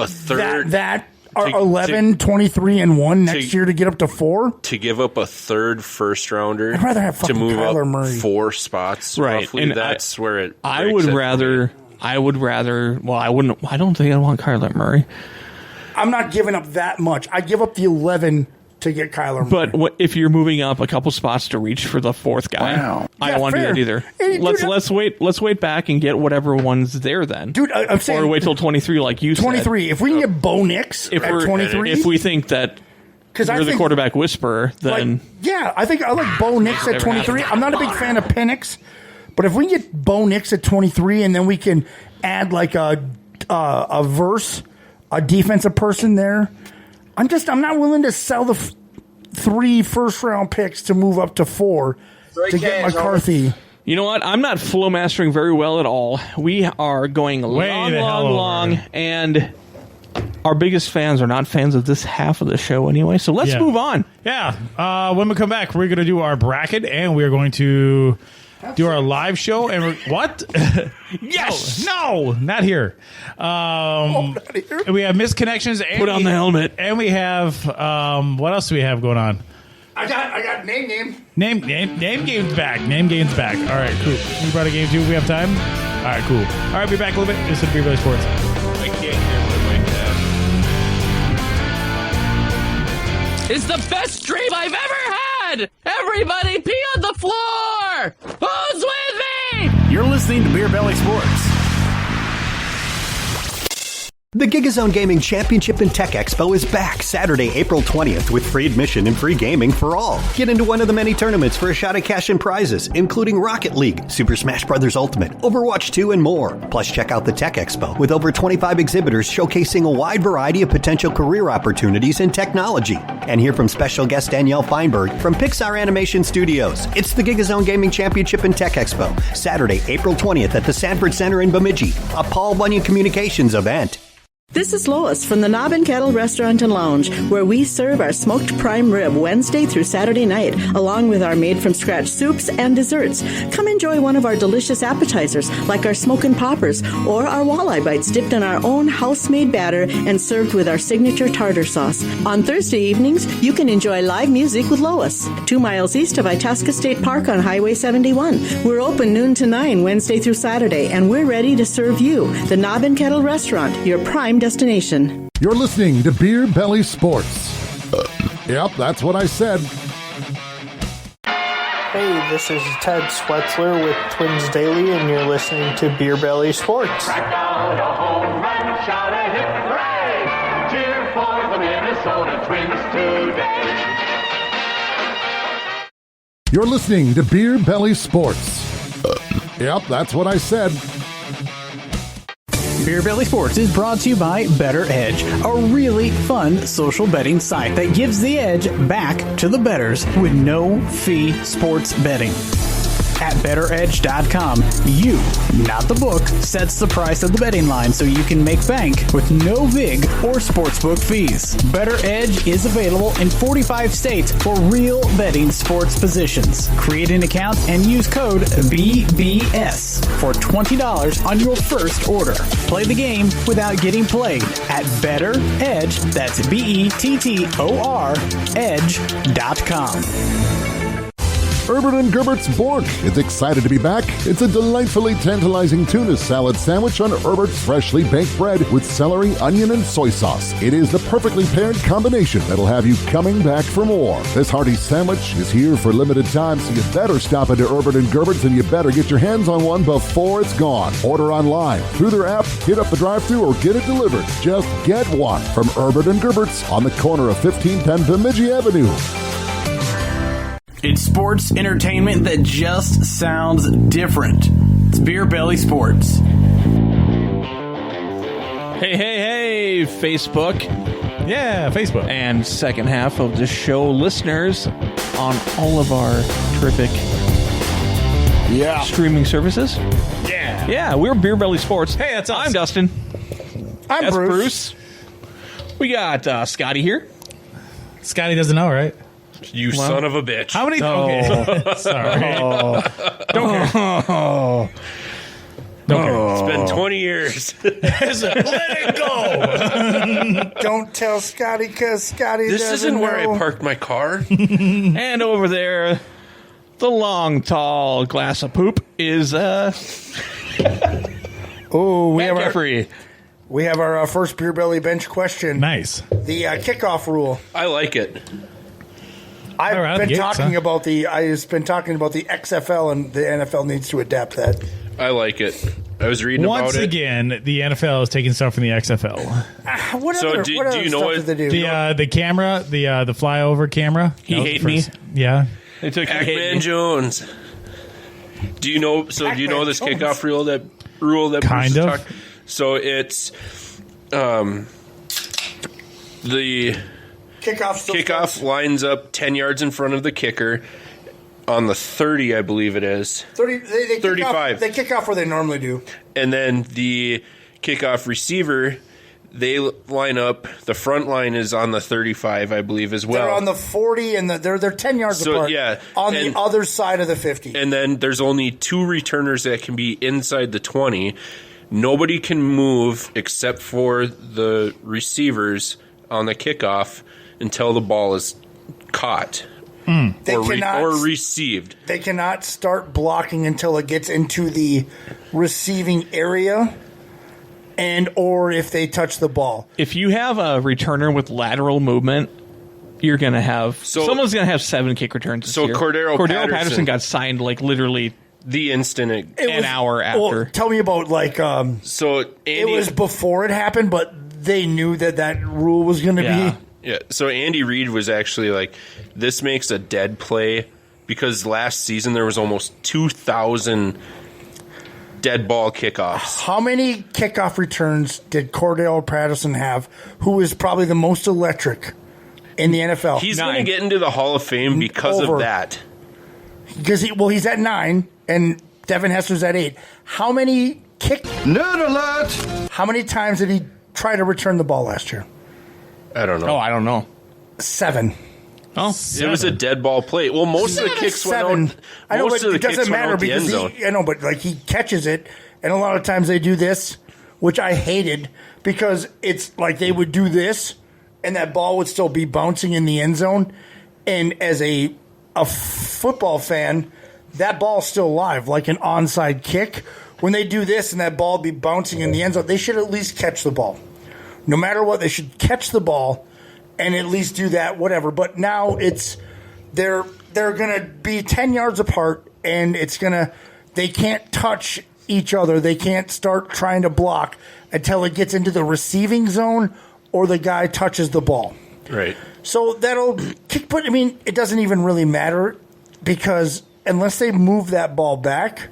third 11, 23, and 1 next year to get up to 4? To give up a third first rounder I'd rather have to move Kyler up Murray. 4 spots, right? Roughly, and that's where it. I would rather. Well, I wouldn't. I don't think I want Kyler Murray. I'm not giving up that much. I give up the 11 to get Kyler Murray. But if you're moving up a couple spots to reach for the 4th guy, I don't want to do that either. Hey, let's wait back and get whatever one's there then. Dude, I'm saying, or wait till 23, like you 23. said. If we can get Bo Nix at 23, if we think that you're the quarterback whisperer, then I think I like Bo Nix at 23. I'm not a big fan of Penix, but if we can get Bo Nix at 23, and then we can add like a defensive person there. I'm not willing to sell the 3 first-round picks to move up to 4 to get McCarthy. You know what? I'm not flow mastering very well at all. We are going long, and our biggest fans are not fans of this half of the show anyway. So let's move on. Yeah. When we come back, we're going to do our bracket, and we're going to do our live show. And what? Yes. No, not here. Not here. We have misconnections. And put on the helmet. And we have what else do we have going on? I got name. Name game's back. Name game's back. All right, cool. We brought a game too. We have time. All right, cool. All right, be back a little bit. This is Beer Belly Sports. I can't hear what my It's the best dream I've ever had. Everybody pee on the floor. Who's with me? You're listening to Beer Belly Sports. The GigaZone Gaming Championship and Tech Expo is back Saturday, April 20th with free admission and free gaming for all. Get into one of the many tournaments for a shot at cash and prizes, including Rocket League, Super Smash Bros. Ultimate, Overwatch 2, and more. Plus, check out the Tech Expo with over 25 exhibitors showcasing a wide variety of potential career opportunities in technology. And hear from special guest Danielle Feinberg from Pixar Animation Studios. It's the GigaZone Gaming Championship and Tech Expo, Saturday, April 20th at the Sanford Center in Bemidji, a Paul Bunyan Communications event. This is Lois from the Knob and Kettle Restaurant and Lounge, where we serve our smoked prime rib Wednesday through Saturday night, along with our made-from-scratch soups and desserts. Come enjoy one of our delicious appetizers, like our smokin' poppers, or our walleye bites dipped in our own house-made batter and served with our signature tartar sauce. On Thursday evenings, you can enjoy live music with Lois, 2 miles east of Itasca State Park on Highway 71. We're open noon to 9 Wednesday through Saturday, and we're ready to serve you. The Knob and Kettle Restaurant, your prime destination. You're listening to Beer Belly Sports. Yep, that's what I said. Hey, this is Ted Swetzler with Twins Daily, and you're listening to Beer Belly Sports. Crack out a home run, shout a hip hooray! Cheer for the Minnesota Twins today! You're listening to Beer Belly Sports. Yep, that's what I said. Beer Belly Sports is brought to you by BettorEdge, a really fun social betting site that gives the edge back to the bettors with no-fee sports betting. At BettorEdge.com, you, not the book, sets the price of the betting line so you can make bank with no VIG or sportsbook fees. BettorEdge is available in 45 states for real betting sports positions. Create an account and use code BBS for $20 on your first order. Play the game without getting played at BettorEdge, that's BETTOR, edge.com. Herbert & Gerbert's Bork is excited to be back. It's a delightfully tantalizing tuna salad sandwich on Herbert's freshly baked bread with celery, onion, and soy sauce. It is the perfectly paired combination that'll have you coming back for more. This hearty sandwich is here for limited time, so you better stop into Herbert & Gerbert's and you better get your hands on one before it's gone. Order online, through their app, hit up the drive-thru, or get it delivered. Just get one from Herbert & Gerbert's on the corner of 1510 Bemidji Avenue. It's sports entertainment that just sounds different. It's Beer Belly Sports. Hey, Facebook. Yeah, Facebook. And second half of the show listeners on all of our terrific streaming services. Yeah, we're Beer Belly Sports. Hey, that's us. I'm Dustin. I'm Bruce. We got Scotty here. Scotty doesn't know, right? You son of a bitch. How many? Okay. Sorry. Don't care. Don't care. It's been 20 years. Let it go. Don't tell Scotty because Scotty This doesn't isn't where know. I parked my car. And over there, the long, tall glass of poop is we have our first Beer Belly bench question. Nice. The kickoff rule. I like it. I've been talking about the XFL, and the NFL needs to adapt that. I like it. I was reading Once about it. again, the NFL is taking stuff from the XFL. What So other, do what other you know stuff what- did they do? The camera, the flyover camera. He That was hate the me. first- Yeah. They took Pac-Man Jones. Do you know? So do you know this Pac-Man kickoff rule that Bruce Kind was of. talking- So it's the kickoff lines up 10 yards in front of the kicker on the 30, I believe it is. 30. They 35. They kick off where they normally do. And then the kickoff receiver, they line up. The front line is on the 35, I believe, as well. They're on the 40, and they're 10 yards So, apart. yeah, on the other side of the 50. And then there's only 2 returners that can be inside the 20. Nobody can move except for the receivers on the kickoff until the ball is caught or received. They cannot start blocking until it gets into the receiving area, and or if they touch the ball. If you have a returner with lateral movement, you're going to have someone's going to have 7 kick returns this year. Cordero Patterson got signed like literally the instant an hour after. Well, tell me about so it was before it happened, but they knew that rule was going to be. Yeah, so Andy Reid was actually like, this makes a dead play because last season there was almost 2,000 dead ball kickoffs. How many kickoff returns did Cordell Patterson have, who is probably the most electric in the NFL? He's going to get into the Hall of Fame because of that. Because he's at 9, and Devin Hester's at 8. How many Nerd alert! How many times did he try to return the ball last year? I don't know. Oh, I don't know. 7. Oh, it was a dead ball play. Well, most of the kicks went out. I know, most but of the it doesn't kicks went matter out the end because zone. I know, but like he catches it, and a lot of times they do this, which I hated because it's like they would do this, and that ball would still be bouncing in the end zone. And as a football fan, that ball's still alive, like an onside kick. When they do this and that ball be bouncing in the end zone, they should at least catch the ball. No matter what, they should catch the ball and at least do that, whatever. But now they're going to be 10 yards apart, and they can't touch each other. They can't start trying to block until it gets into the receiving zone or the guy touches the ball. Right. So that'll kick, but I mean, it doesn't even really matter because unless they move that ball back,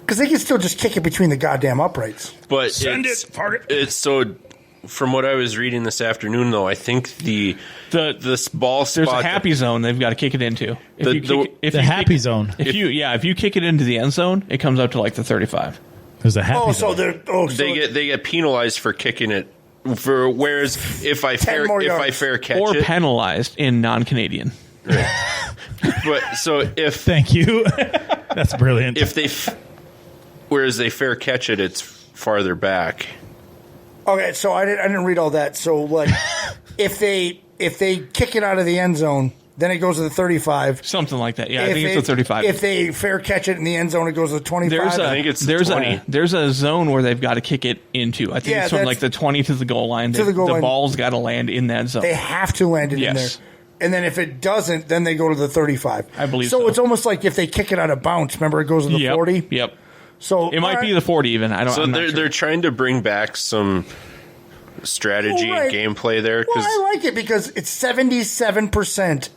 because they can still just kick it between the goddamn uprights. But it's so. From what I was reading this afternoon, though, I think this ball spot. There's a happy zone they've got to kick it into. The happy zone. If you kick it into the end zone, it comes out to like the 35. There's a happy zone. They get penalized for kicking it. Whereas if I fair catch or it, penalized in non-Canadian. Right. But so if thank you, that's brilliant. If whereas they fair catch it, it's farther back. Okay, so I didn't read all that. So like, if they kick it out of the end zone, then it goes to the 35. Something like that. Yeah, I think it's the 35. If they fair catch it in the end zone, it goes to the 25. I think it's 20. There's a zone where they've got to kick it into. I think it's from like the 20 to the goal line. The ball's got to land in that zone. They have to land it in there. And then if it doesn't, then they go to the 35. I believe so. So it's almost like if they kick it out of bounds, remember it goes to the 40? Yep. So it might be the 40 even. I don't know. So they're trying to bring back some strategy and gameplay there. Well, I like it because it's 77%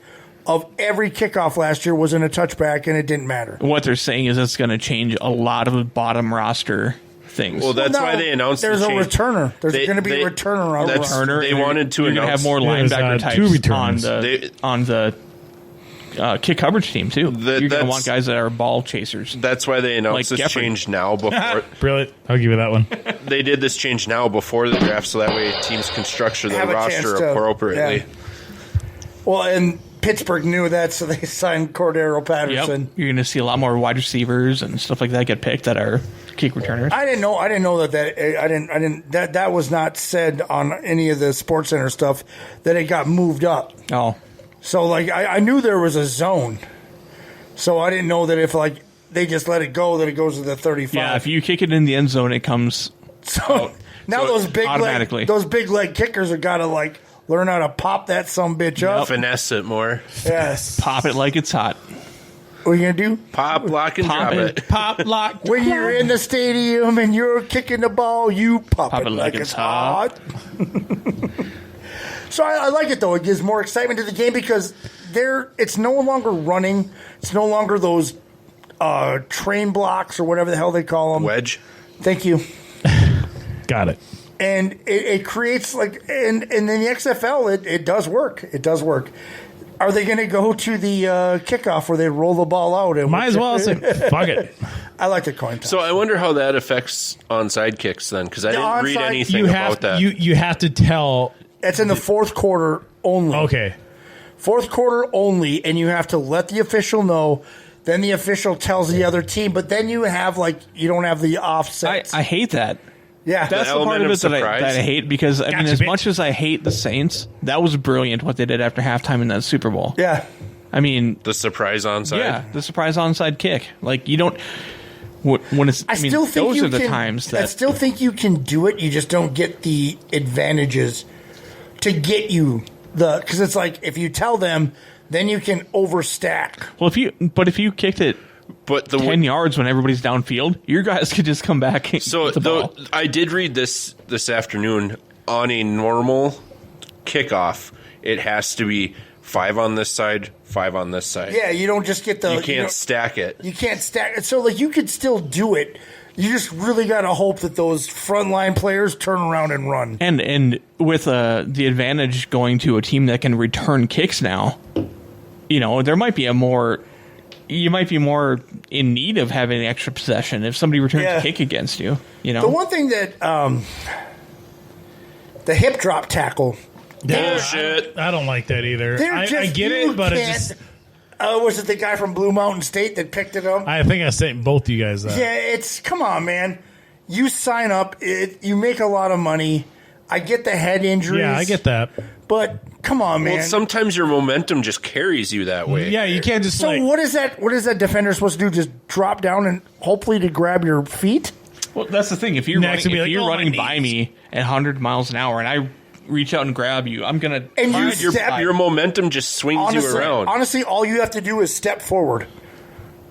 of every kickoff last year was in a touchback, and it didn't matter. What they're saying is it's going to change a lot of bottom roster things. Well, that's why they announced there's a returner. There's going to be a returner on the They wanted to have more linebacker types on the kick coverage team too. You're going to want guys that are ball chasers. That's why they announced this change now. Before brilliant, I'll give you that one. They did this change now before the draft, so that way teams can structure their roster appropriately. Yeah. Well, and Pittsburgh knew that, so they signed Cordero Patterson. Yep. You're going to see a lot more wide receivers and stuff like that get picked that are kick returners. I didn't know that was not said on any of the SportsCenter stuff that it got moved up. Oh. So, like, I knew there was a zone. So I didn't know that if, like, they just let it go, that it goes to the 35. Yeah, if you kick it in the end zone, it comes out. Now those big leg kickers have got to, like, learn how to pop that sumbitch up. Finesse it more. Yes. Pop it like it's hot. What are you going to do? Pop, lock, and drop it. Pop, lock. When you're in the stadium and you're kicking the ball, you pop it like it's hot. So I like it, though. It gives more excitement to the game because it's no longer running. It's no longer those train blocks or whatever the hell they call them. Wedge. Thank you. Got it. And it creates, like, and in the XFL, it does work. It does work. Are they going to go to the kickoff where they roll the ball out? And might as well say, fuck it. I like the coin toss. So I wonder how that affects onside kicks then, because I didn't read anything about that. You have to tell. It's in the fourth quarter only. Okay. Fourth quarter only, and you have to let the official know. Then the official tells the other team, but then you have, like, you don't have the offsets. I hate that. Yeah. That's the part of it that I hate because, I mean, as much as I hate the Saints, that was brilliant what they did after halftime in that Super Bowl. Yeah. I mean, the surprise onside. Yeah, the surprise onside kick. Like, you don't. When it's, I still think those are the times that. I still think you can do it. You just don't get the advantages to get you because it's like if you tell them, then you can overstack. Well, if you kicked it. But 10 yards when everybody's downfield, your guys could just come back. So I did read this afternoon. On a normal kickoff, it has to be 5 on this side, 5 on this side. Yeah, you don't just get the. You can't stack it. You can't stack it. So like you could still do it. You just really got to hope that those frontline players turn around and run. And with the advantage going to a team that can return kicks now, there might be you might be more in need of having an extra possession if somebody returns a kick against you. The one thing that The hip drop tackle. Yeah, I don't like that either. I get you it, but it can't- just. was it the guy from Blue Mountain State that picked it up? I think I sent both of you guys that. Yeah, come on, man. You sign up, you make a lot of money. I get the head injuries. Yeah, I get that. But come on, man. Well, sometimes your momentum just carries you that way. Yeah, you can't just So what is that? What is that defender supposed to do? Just drop down and hopefully to grab your feet? Well, that's the thing. If you're Next running, would be like, "Oh, my running by knees." me at 100 miles an hour and I reach out and grab you, I'm gonna. And you Your, step. your momentum just swings you around. Honestly, all you have to do is step forward.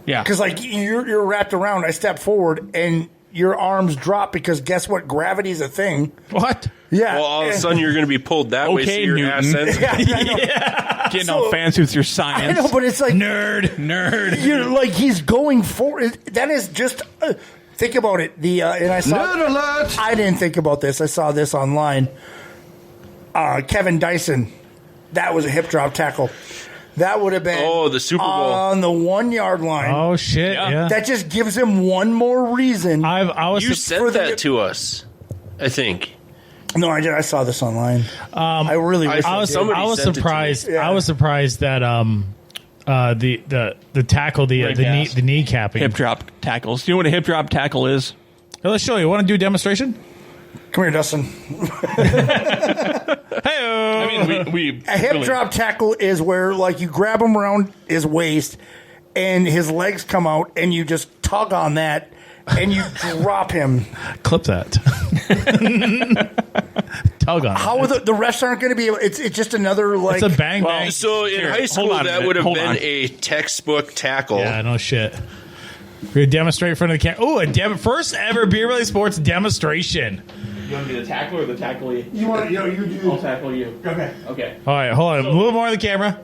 Yeah, because like you're wrapped around. I step forward and your arms drop because guess what? Gravity's a thing. What? Yeah. Well, all of a sudden you're going to be pulled that way, so Okay, your Newton. ass ends. Getting all fancy with your science. I know, but it's like nerd. You're like he's going forward. That is just. Think about it. And I saw. Nerd alert! I didn't think about this. I saw this online. Kevin Dyson, that was a hip drop tackle. That would have been the Super Bowl on the 1 yard line. Oh shit! Yeah. That just gives him one more reason. You sent that to us, I think. No, I did. I saw this online. I really wish I was sent it to surprised. me. Yeah. I was surprised that the tackle the kneecapping hip drop tackles. Do you know what a hip drop tackle is? Hey, let's show you. Want to do a demonstration? Come here, Dustin. I mean, we a hip drop tackle is where like you grab him around his waist and his legs come out and you just tug on that and you drop him. Clip that. Tug on. How are the refs aren't going to be able? It's just another like It's a bang bang. So in high school, that would have been a textbook tackle. Yeah, no shit. We're gonna demonstrate in front of the camera. Oh, first ever Beer Belly Sports demonstration. You want to be the tackler or the tacklee? You do. I'll tackle you. Okay. Okay. All right, hold on. A little more of the camera.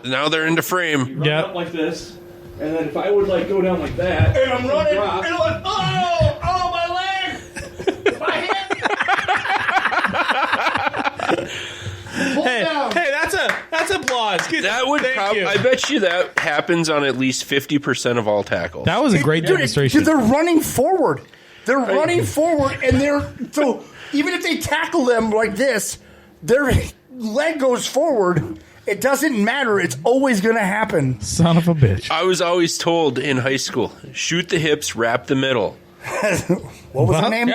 Now they're into frame. Run up like this, and then if I would like go down like that, And I'm running. drop. And I'm like, oh, my leg, my hand. Hey, that's applause. Good. That would Thank you. I bet you that happens on at least 50% of all tackles. That was a great demonstration. They're running forward. They're running forward, and so even if they tackle them like this, their leg goes forward. It doesn't matter. It's always going to happen. Son of a bitch. I was always told in high school, shoot the hips, wrap the middle. What was the name?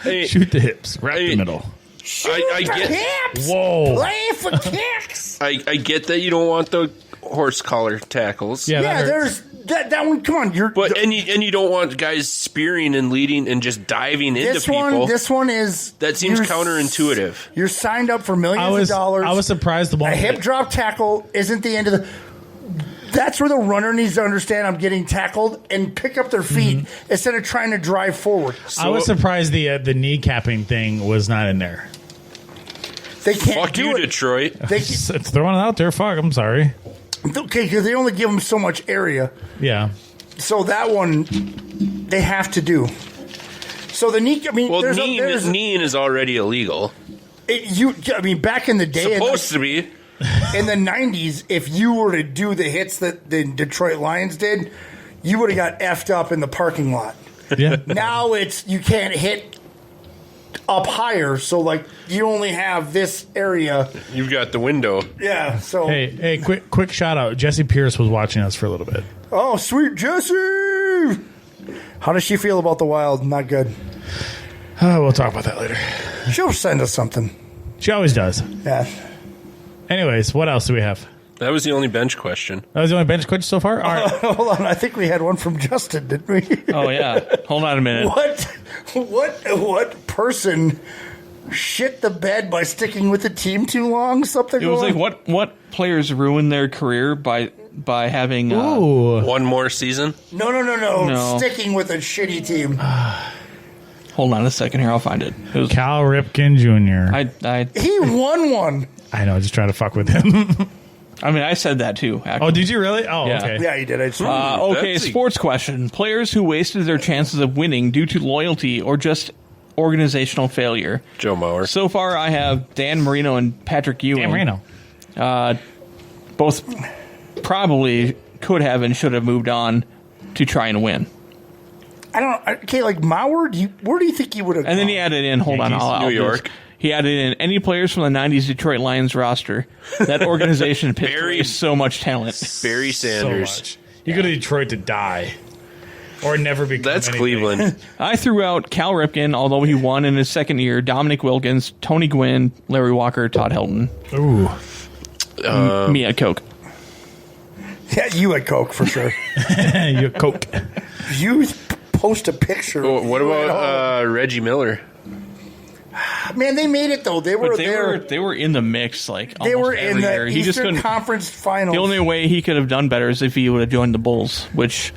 Hey, Shoot the hips, wrap the middle. I the get. hips. Whoa. Play for kicks. I get that you don't want the horse collar tackles. Yeah, Yeah, that hurts. there's that one. Come on, and you don't want guys spearing and leading and just diving into this people. This one is that seems you're counterintuitive. You're signed up for millions of dollars. I was surprised the one A hip drop tackle isn't the end of the. That's where the runner needs to understand I'm getting tackled and pick up their feet instead of trying to drive forward. I was surprised the kneecapping thing was not in there. They can't Fuck do you, it. Detroit. It's throwing it out there. Fuck, I'm sorry. Okay, because they only give them so much area. Yeah. So that one, they have to do. So the knee. I mean, Well, there's kneeing is already illegal. I mean, back in the day, Supposed to be. in the 90s, if you were to do the hits that the Detroit Lions did, you would have got effed up in the parking lot. Yeah. Now you can't hit up higher, so like you only have this area. You've got the window. Yeah. So Hey, quick shout out. Jesse Pierce was watching us for a little bit. oh, sweet Jessie. How does she feel about the Wild? Not good. We'll talk about that later. She'll send us something. She always does. Yeah. Anyways, what else do we have? That was the only bench question. That was the only bench question so far? All right. Hold on. I think we had one from Justin, didn't we? Oh yeah. Hold on a minute. What person shit the bed by sticking with the team too long? Something It was wrong? like what players ruin their career by having one more season? No. Sticking with a shitty team. Hold on a second here, I'll find it. It was Cal Ripken Jr. He won one. I know, just trying to fuck with him. I mean, I said that too. Actually. Oh, did you really? Oh, Yeah. okay. Yeah, you did. Okay, sports question. Players who wasted their chances of winning due to loyalty or just organizational failure. Joe Mauer. So far, I have Dan Marino and Patrick Ewing. Dan Marino. Both probably could have and should have moved on to try and win. I don't. Okay, like Mauer. Where do you think he would have? And then he added in. Hold on, I'll New York. He added in any players from the '90s Detroit Lions roster. That organization picked away so much talent. Barry Sanders. So much. You go to Detroit to die. Or never become That's anything. Cleveland. I threw out Cal Ripken, although he won in his second year, Dominic Wilkins, Tony Gwynn, Larry Walker, Todd Helton. Ooh. Me at Coke. Yeah, you at Coke for sure. You at Coke. You post a picture. What about Reggie Miller? Man, they made it though. They were there. They were in the mix like They almost were in every the year. He just Eastern couldn't. Conference Finals. The only way he could have done better is if he would have joined the Bulls, which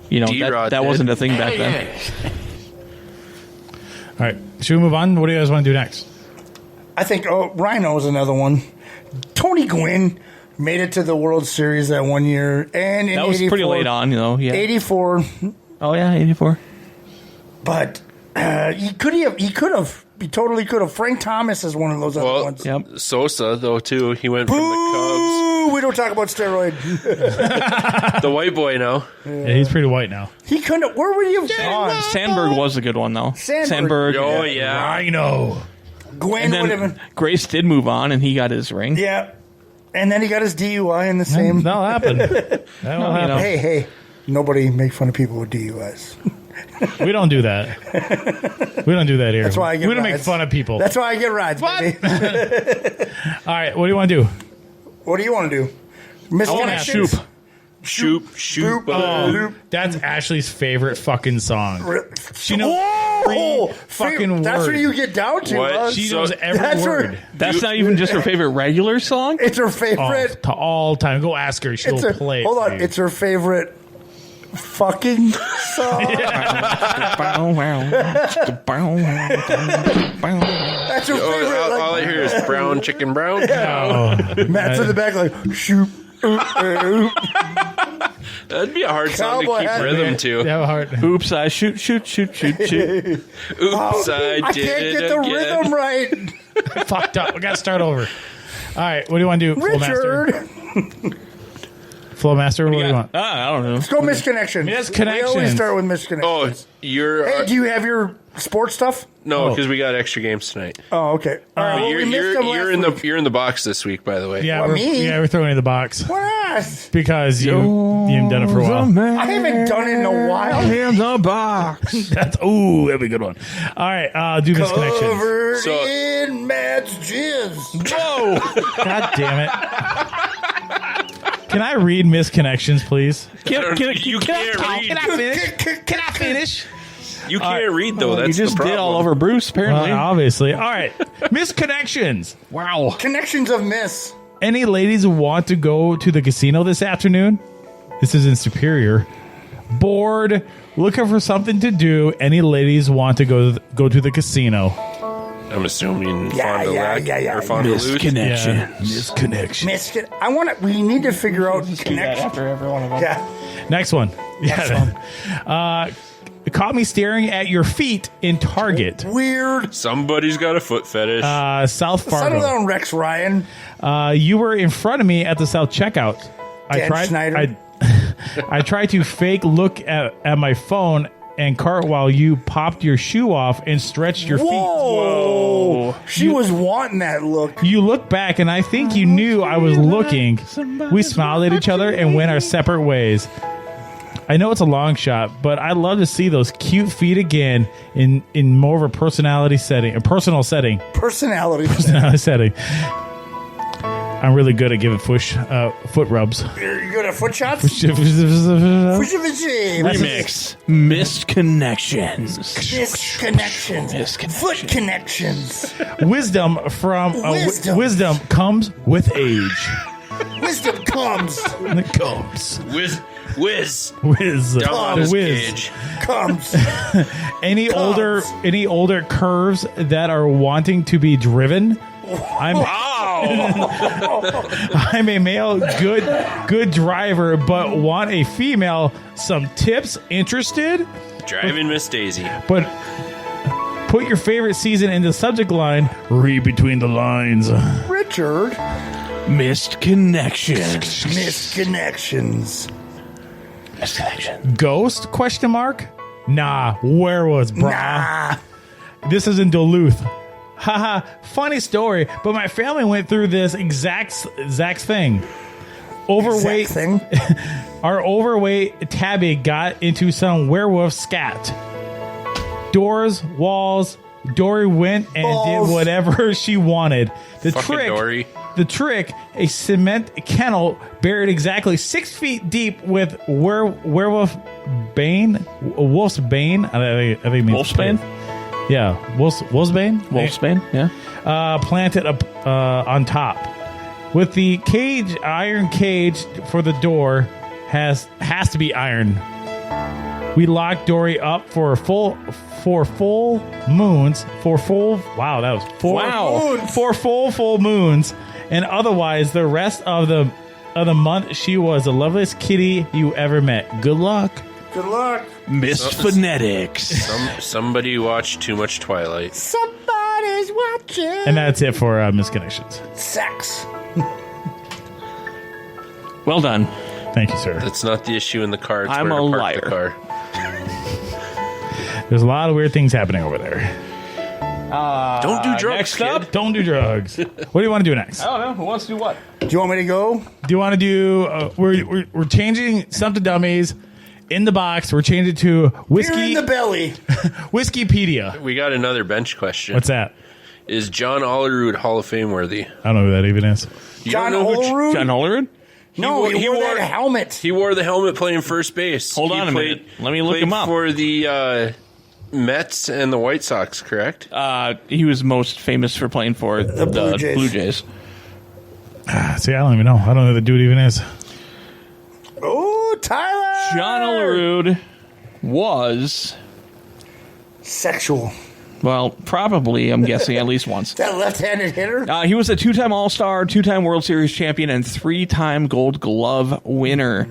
that wasn't a thing back then. All right, should we move on? What do you guys want to do next? I think Rhino is another one. Tony Gwynn made it to the World Series that one year, and in That was 84, pretty late on, Yeah. 84. Oh yeah, 84. But he totally could have. Frank Thomas is one of those other ones. Yep. Sosa though too. He went from the Ooh, we don't talk about steroid. Cubs. The white boy now. Yeah, he's pretty white now. He couldn't. Where would you have gone? Sandberg was a good one though. Sandberg. Oh yeah. Rhino. Gwen would have been. Grace did move on, and he got his ring. Yeah, and then he got his DUI in the same. That'll happen. That'll happen. Hey, nobody make fun of people with DUIs. We don't do that. We don't do that here. That's why I get We don't rides. make fun of people. That's why I get rides, baby. All right, what do you want to do? What do you want to do? I want to shoot. Shoop. Oh, that's Ashley's favorite fucking song. She knows every fucking word. That's what you get down to. What? Huh? She knows every word. That's not even just her favorite regular song. It's her favorite. To all time. Go ask her. She'll play it. Hold on. for you. It's her favorite fucking song. That's her favorite. All I hear is brown chicken brown. Matt's in the back like, shoot. That'd be a hard song to Cowboy keep hat, rhythm man. to. That hard. Oops, I shoot. Oops, I I did can't it get the again. rhythm right. Fucked up. We got to start over. All right, what do you want to do, Richard. Flowmaster, what do you want? I don't know. Let's go misconnection. Misconnections. We always start with misconnection. Oh, you're. Hey, do you have your sports stuff? No, because we got extra games tonight. Oh, okay. All right. Well, you're we missed them you're last in week. you're in the box this week, by the way. Yeah, Well, me? we're throwing it in the box What? because you haven't done it for a while. I haven't done it in a while. In the box. That'd be a good one. All right, do misconnections. Covered So- in Matt's jizz. Whoa! God damn it! Can I read misconnections, please? You can't read. Can I finish? You can't read though. That's You just the did problem. all over Bruce, apparently. Obviously. All right, misconnections. Wow. Connections of miss. Any ladies who want to go to the casino this afternoon? This is in Superior. Bored, looking for something to do. Any ladies want to go to the casino? I'm assuming Yeah. or Fond du Lac. Misconnection. We need to figure out connection. After every one of them. Yeah. Next one. It caught me staring at your feet in Target. Weird. Somebody's got a foot fetish. South Settle Fargo. down, Rex Ryan. You were in front of me at the self checkout. Dan Schneider. I tried to fake look at my phone and cart while you popped your shoe off and stretched your feet. Whoa. She was wanting that look. You look back and I think you knew I was looking. We smiled at each other and went our separate ways. I know it's a long shot, but I'd love to see those cute feet again in more of a personal setting. Personality setting. I'm really good at giving foot rubs. You're good at foot shots? Remix. Misconnections. Foot connections. Wisdom from wisdom comes with age. Wisdom comes. It comes. Whiz. Comes. Any older curves that are wanting to be driven? I'm a male good driver, but want a female. Some tips? Interested? Driving Miss Daisy. But put your favorite season in the subject line. Read between the lines. Richard. Misconnections. Misconnections. Ghost? Nah, werewolves, brah. Nah. This is in Duluth. Haha, funny story, but my family went through this exact thing. Overweight thing? Our overweight Tabby got into some werewolf scat. Doors, walls, Dory went and did whatever she wanted. The trick, a cement kennel buried exactly 6 feet deep with werewolf bane, wolf's bane. I think it means wolf's bane. Yeah, wolf's bane. Wolf's bane. Yeah. Planted up on top with the iron cage for the door has to be iron. We locked Dory up for full moons. For full moons, and otherwise the rest of the month she was the loveliest kitty you ever met. Good luck. Good luck. Miss Phonetics. Somebody watched too much Twilight. Somebody's watching. And that's it for misconnections. Sex. Well done. Thank you, sir. That's not the issue in the car. It's I'm where a to park liar. the car. There's a lot of weird things happening over there. Don't do drugs. Next up, don't do drugs. What do you want to do next? I don't know. Who wants to do what? Do you want me to go? Do you want to do? We're changing Stump to Dummies in the box. We're changing to whiskey Beer in the belly. Whiskeypedia. We got another bench question. What's that? Is John Olerud Hall of Fame worthy? I don't know who that even is. John Olerud? John Olerud? No, he wore that helmet. He wore the helmet playing first base. Hold on a minute. Let me look him up. For the Mets and the White Sox, correct? He was most famous for playing for the Blue Jays. See, I don't even know. I don't know who the dude even is. Oh, Tyler! John Olerud was sexual. Well, probably, I'm guessing, at least once. That left-handed hitter? He was a 2-time All-Star, 2-time World Series champion, and 3-time Gold Glove winner.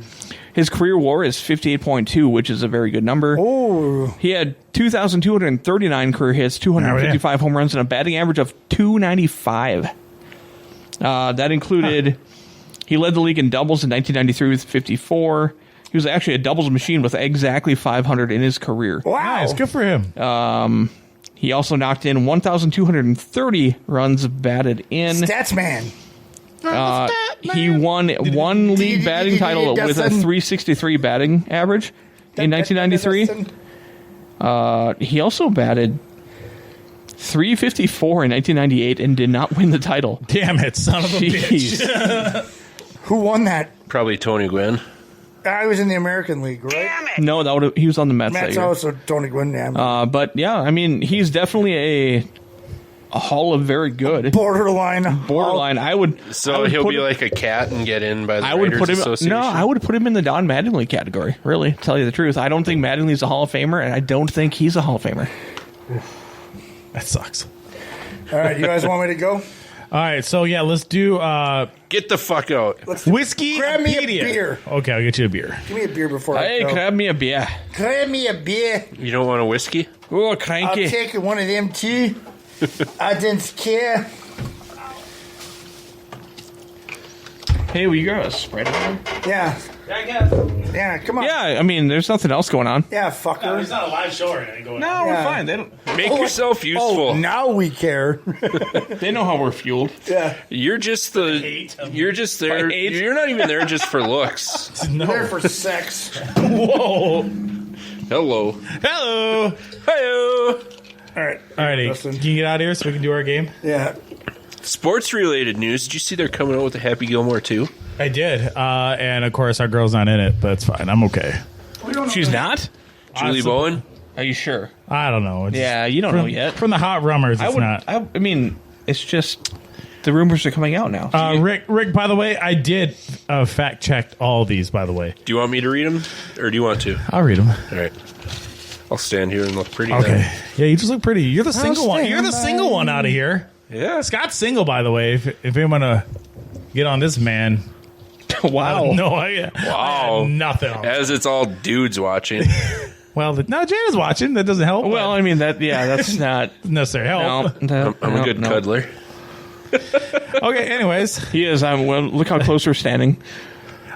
His career WAR is 58.2, which is a very good number. Oh. He had 2,239 career hits, 255 home runs, and a batting average of .295. That included... He led the league in doubles in 1993 with 54. He was actually a doubles machine with exactly 500 in his career. Wow. Nice. Good for him. He also knocked in 1,230 runs batted in. Stats man. He won one league batting title with a 363 batting average in 1993. He also batted 354 in 1998 and did not win the title. Damn it, son of a bitch. Who won that? Probably Tony Gwynn. I was in the American League, right? No, he was on the Mets that year. also Tony Gwynn, yeah. But yeah, I mean, he's definitely a Hall of Very Good. Borderline. I would. So he'll be like a cat and get in by the Writers Association? No, I would put him in the Don Mattingly category. Really, to tell you the truth, I don't think Mattingly's a Hall of Famer, and I don't think he's a Hall of Famer. That sucks. All right, you guys want me to go? All right, so yeah, let's do get the fuck out. Whiskey. Grab me a beer. Okay, I'll get you a beer. Give me a beer before Hey, I go. grab me a beer. Grab me a beer. You don't want a whiskey? Oh, I'll cranky. take one of them too. I didn't care. Hey, will you grab a Sprite? Yeah. Yeah, come on. Yeah, I mean, there's nothing else going on. Yeah, fucker. It's not a live show or anything going No, we're fine. They don't. Make yourself useful. Oh, now we care. They know how we're fueled. Yeah. You're just there. You're not even there just for looks. I'm there for sex. Whoa. Hello. Hello. Hello. All right. Alrighty. Can you get out of here so we can do our game? Yeah. Sports related news. Did you see they're coming out with a Happy Gilmore 2? I did. And of course, our girl's not in it, but it's fine. I'm okay. She's not? Julie Bowen? Are you sure? I don't know. Yeah, you don't know yet. From the hot rummers, it's not. I mean, it's just the rumors are coming out now. Rick, by the way, I did fact check all these, by the way. Do you want me to read them? Or do you want to? I'll read them. All right. I'll stand here and look pretty. Okay. Then. Yeah, you just look pretty. You're the single one. You're the single one out of here. Yeah. Scott's single, by the way. If you want to get on this man. Wow. I had nothing else. As it's all dudes watching. Well, no, Jana's watching. That doesn't help. Well, I mean, that's not necessary help. No, I'm a good cuddler. Okay, anyways. He is. Well, look how close we're standing.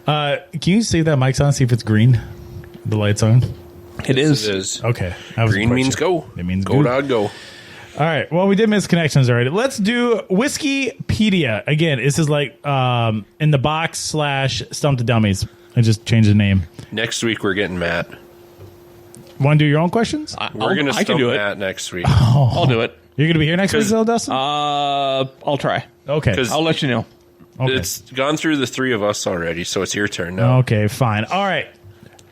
Can you see if that mic's on? See if it's green? The light's on? It is. It is. Okay. That was a Green question. means go. It means go, dog, go. All right. Well, we did miss connections already. Let's do Whiskeypedia. Again, this is like in the box / Stump the Dummies. I just changed the name. Next week, we're getting Matt. Want to do your own questions? We're going to I can stump do it. Matt next week. I'll do it. You're going to be here next week, still, Dustin? I'll try. Okay. I'll let you know. Okay. It's gone through the three of us already, so it's your turn now. Okay, fine. All right.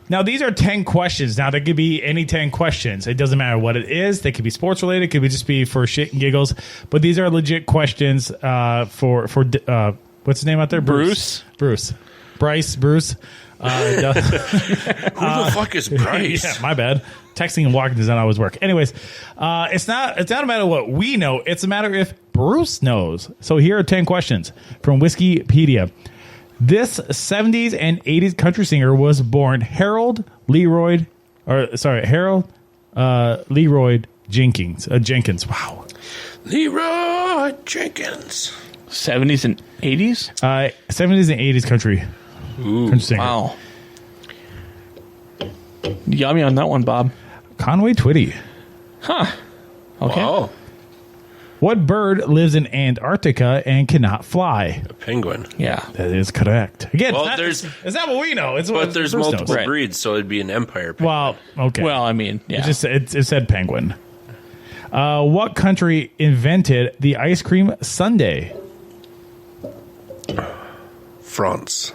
Now, these are 10 questions. Now, there could be any 10 questions. It doesn't matter what it is. They could be sports related. It could just be for shit and giggles. But these are legit questions for what's his name out there? Bruce. Bryce, Bruce. Who the fuck is Bryce? Yeah, my bad. Texting and walking does not always work. Anyways, it's not a matter of what we know. It's a matter if Bruce knows. So here are 10 questions from Whiskeypedia. This 70s and 80s country singer was born Harold Leroy Jenkins. Jenkins. Wow. Leroy Jenkins. 70s and 80s? 70s and 80s country singer. Wow. You got me on that one, Bob. Conway Twitty. Huh. Okay. Wow. What bird lives in Antarctica and cannot fly? A penguin. Yeah. That is correct. Again, Well, it's not what we know. It's But what there's Bruce multiple knows. breeds, so it'd be an empire penguin. Well, okay. Well, I mean, yeah. It said penguin. What country invented the ice cream sundae? France.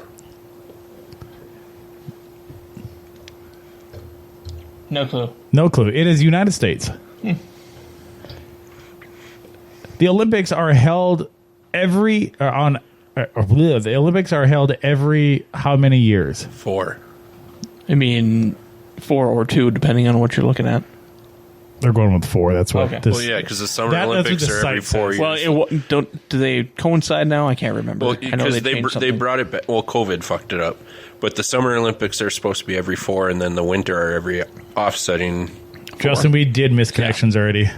No clue. No clue. It is United States. The Olympics are held every how many years? 4. I mean, 4 or 2, depending on what you're looking at. They're going with 4. That's what. Okay. Well, yeah, because the Summer Olympics are every 4 years. Well, do they coincide now? I can't remember. Well, I know because they changed something. brought it back. Well, COVID fucked it up. But the Summer Olympics are supposed to be every 4, and then the winter are every offsetting 4. Justin, we did miss connections already.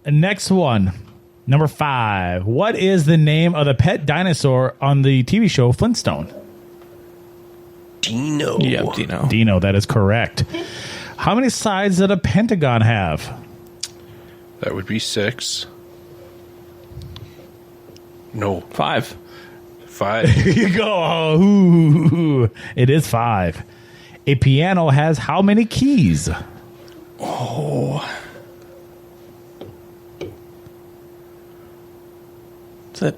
Next one. Number 5. What is the name of the pet dinosaur on the TV show Flintstone? Dino. Yeah, Dino. Dino, that is correct. How many sides does a pentagon have? That would be 6. No. 5. 5. Here you go. Ooh, it is 5. A piano has how many keys? Oh. Is that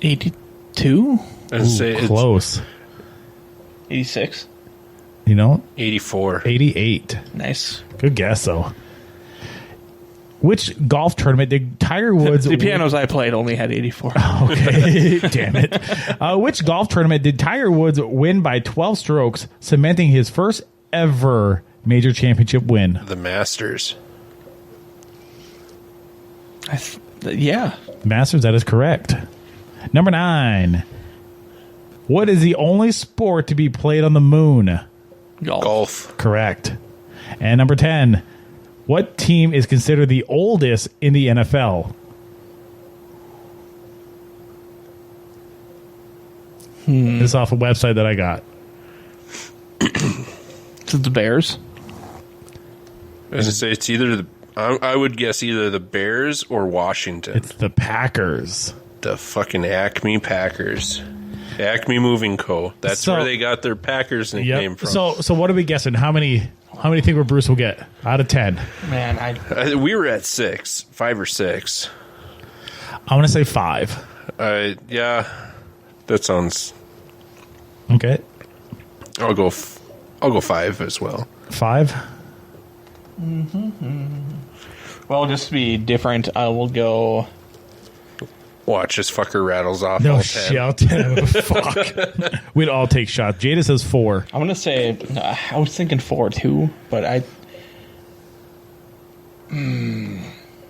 82? I'd say it's close. 86? You know? 84. 88. Nice. Good guess, though. Which golf tournament did Tiger Woods... The pianos I played only had 84. Okay, damn it. Which golf tournament did Tiger Woods win by 12 strokes, cementing his first ever major championship win? The Masters. Yeah. Masters, that is correct. Number 9. What is the only sport to be played on the moon? Golf. Correct. And number 10. What team is considered the oldest in the NFL? This is off a website that I got. Is it the Bears? I was going to say it's either I would guess either the Bears or Washington. It's the Packers. The fucking Acme Packers. Acme Moving Co. That's where they got their Packers nickname from. So what are we guessing? How many do you think Bruce will get out of 10? Man, we were at 6, 5 or 6. I want to say 5. Yeah, that sounds okay. I'll go 5 as well. 5. Well, just to be different, I will go. Watch this fucker rattles off. No all 10. shit. Fuck. We'd all take shots. Jada says 4. I'm gonna say I was thinking 4 too, but man,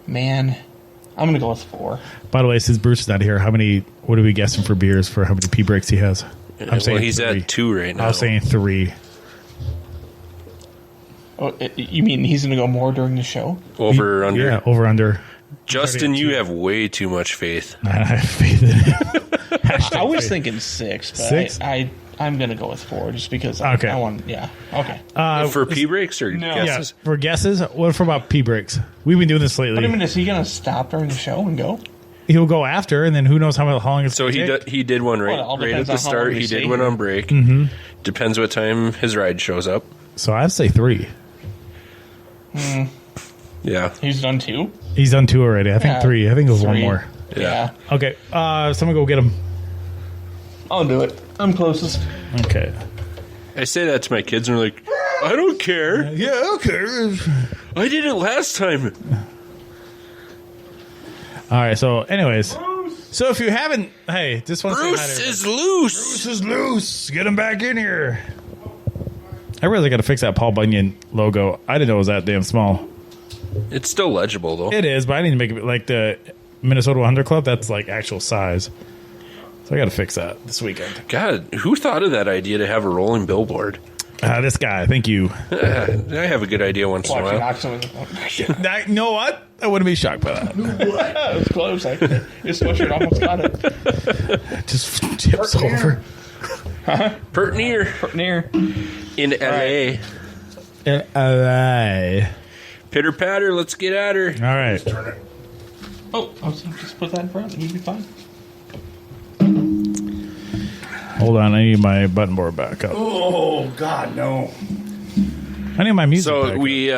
I'm gonna go with 4. By the way, since Bruce is not here, what are we guessing for beers for how many pee breaks he has? I'm saying he's 3. At 2 right now. I was saying 3. Oh, you mean he's gonna go more during the show? Over or under? Yeah, over under. Justin, you have way too much faith. I have faith in him. I was thinking 6. But 6? I'm gonna go with 4 just because. Okay. I want. Yeah. Okay. For pee breaks or No. guesses? Yeah, for guesses. What about pee breaks? We've been doing this lately. But I mean, is he gonna stop during the show and go? He'll go after, and then who knows how long it's So going to take. he did one right, Well, it all right depends at on the how start. long we He stay did one here. on break. Mhm. Depends what time his ride shows up. So I'd say 3. Yeah. He's done 2. He's done 2 already. I think Yeah, 3. I think it was 1 3. more. Yeah. Okay. Someone go get him. I'll do it. I'm closest. Okay. I say that to my kids, and they're like, I don't care. Yeah, I don't care. I did it last time. All right. So, anyways. So if you haven't, hey, just want to say hi to Bruce everybody. is loose. Bruce is loose. Get him back in here. I really got to fix that Paul Bunyan logo. I didn't know it was that damn small. It's still legible, though. It is, but I need to make it like the Minnesota 100 Club. That's like actual size. So I got to fix that this weekend. God, who thought of that idea to have a rolling billboard? This guy. Thank you. I have a good idea once in a while. You know what? I wouldn't be shocked by that. That was close. Your sweatshirt almost got it. Just tips over. Pert near. In LA. In LA. Pitter patter, let's get at her. All right. Oh, I was just put that in front. You'd be fine. Hold on, I need my button board back up. Oh, God, no. I need my music So back we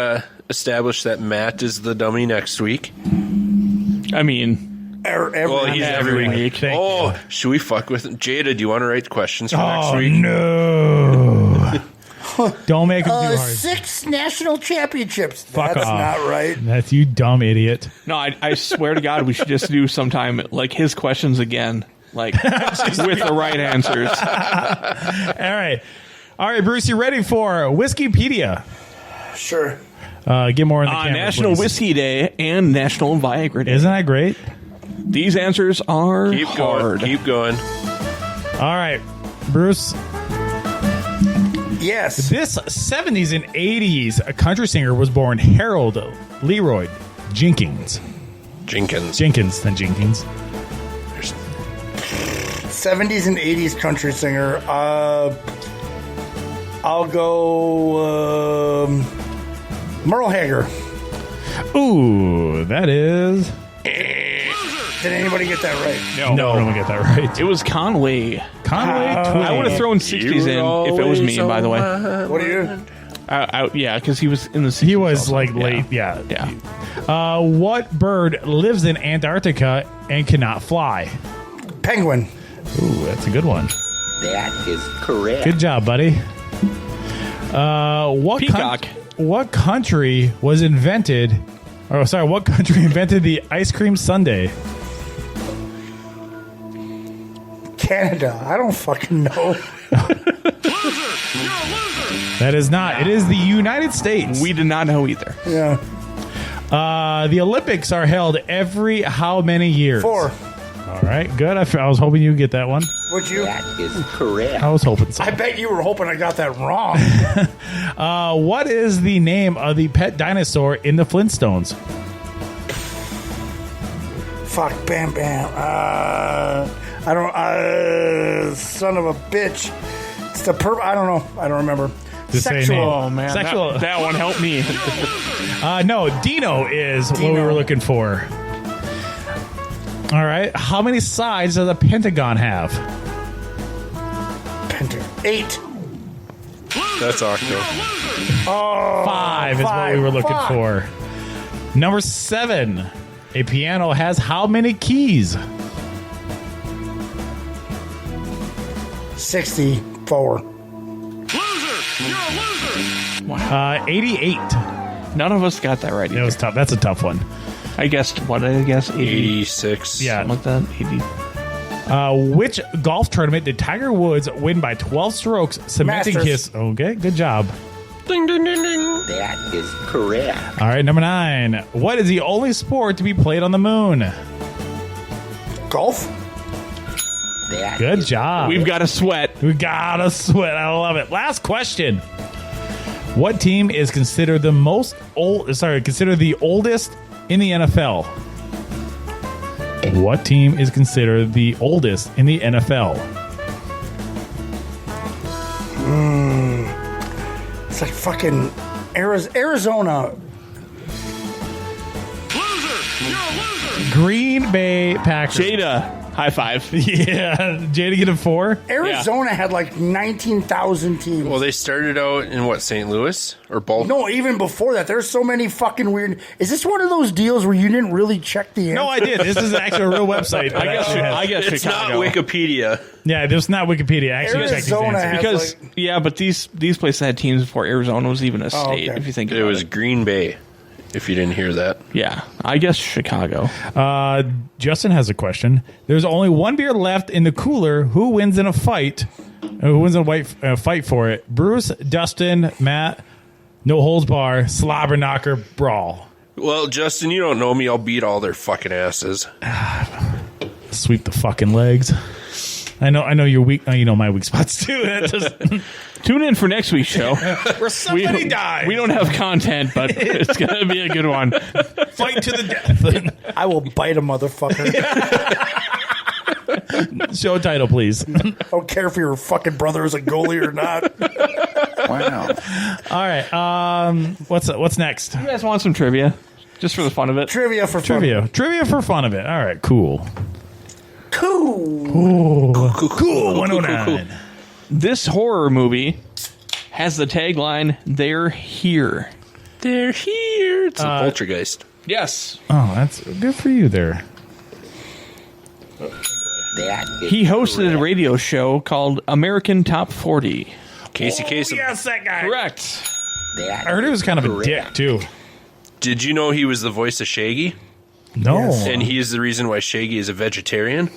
established that Matt is the dummy next week. I mean, well, he's every week. Thank Oh, should we fuck with him? Jada, do you want to write questions for next Oh, week? no. Don't make him too hard. 6 national championships. Fuck That's off. not right. That's you dumb idiot. No, I swear to God, we should just do sometime like his questions again, like with the right answers. All right, Bruce, you ready for Whiskeypedia? Sure. Get more in the camera, National please. Whiskey Day and National Viagra Day. Isn't that great? These answers are Keep hard. going. Keep going. All right, Bruce. Yes. This 70s and 80s country singer was born Harold Leroy Jenkins. Jenkins. Then Jenkins. 70s and 80s country singer. I'll go Merle Haggard. Ooh, that is... Did anybody get that right? No, one get that right. It was Conway. Conway? I would have thrown 60s in if it was me, by the way. What are you? Yeah, because he was in the 60s. He was also. like late, yeah. What bird lives in Antarctica and cannot fly? Penguin. Ooh, that's a good one. That is correct. Good job, buddy. Peacock. What country was invented... Oh, sorry. What country invented the ice cream sundae? Canada. I don't fucking know. That is not. It is the United States. We did not know either. Yeah. The Olympics are held every how many years? 4. All right, good. I was hoping you'd get that one. Would you? That is correct. I was hoping so. I bet you were hoping I got that wrong. What is the name of the pet dinosaur in the Flintstones? Fuck, Bam Bam. I don't. Son of a bitch. It's the I don't know. I don't remember. Just say Sexual. name. Oh, man. Sexual. That one helped me. No, Dino is what we were looking for. All right. How many sides does a pentagon have? 8. That's Octo. Oh, 5 is what we were looking for. Number 7. A piano has how many keys? 64. Wow. 88. None of us got that right. It was tough. That's a tough one. I guessed, what did I guess? 86. Yeah. Something like that. 80. Which golf tournament did Tiger Woods win by 12 strokes, cementing Masters. his... Okay, good job. Ding, ding, ding, ding. That is correct. All right, number 9. What is the only sport to be played on the moon? Golf? That Good is job. We've got a sweat. We got a sweat. I love it. Last question. What team is considered the considered the oldest in the NFL? What team is considered the oldest in the NFL? It's like fucking Arizona. Green Bay Packers. Jada. High five. Yeah. Jada get a 4? Arizona had like 19,000 teams. Well, they started out in what, St. Louis or Baltimore? No, even before that, there's so many fucking weird. Is this one of those deals where you didn't really check the answer? No, I did. This is actually a real website. I guess it's Chicago. not Wikipedia. Yeah, it's not Wikipedia. I actually checked these Arizona answers. Because but these places had teams before Arizona was even a state. okay. If you think It about was Green Bay, if you didn't hear that. Yeah, I guess Chicago. Justin has a question. There's only one beer left in the cooler. Who wins in a fight? Who wins in a fight for it? Bruce, Dustin, Matt, no holds bar, slobber knocker, brawl. Well, Justin, you don't know me. I'll beat all their fucking asses. Sweep the fucking legs. I know you're weak. You know my weak spots too. That just, Tune in for next week's show. where somebody dies. We don't have content, but it's going to be a good one. Fight to the death. I will bite a motherfucker. Show title, please. I don't care if your fucking brother is a goalie or not. Wow. All right. What's next? You guys want some trivia? Just for the fun of it? Trivia for fun. Trivia for fun of it. All right. Cool. Cool. Cool. 109. Cool. This horror movie has the tagline, "They're here." They're here. It's the Poltergeist. Yes. Oh, that's good for you there. He hosted a radio show called American Top 40. Casey Kasem. Yes, that guy. Correct. I heard he was kind of a dick, too. Did you know he was the voice of Shaggy? No. Yes. And he is the reason why Shaggy is a vegetarian?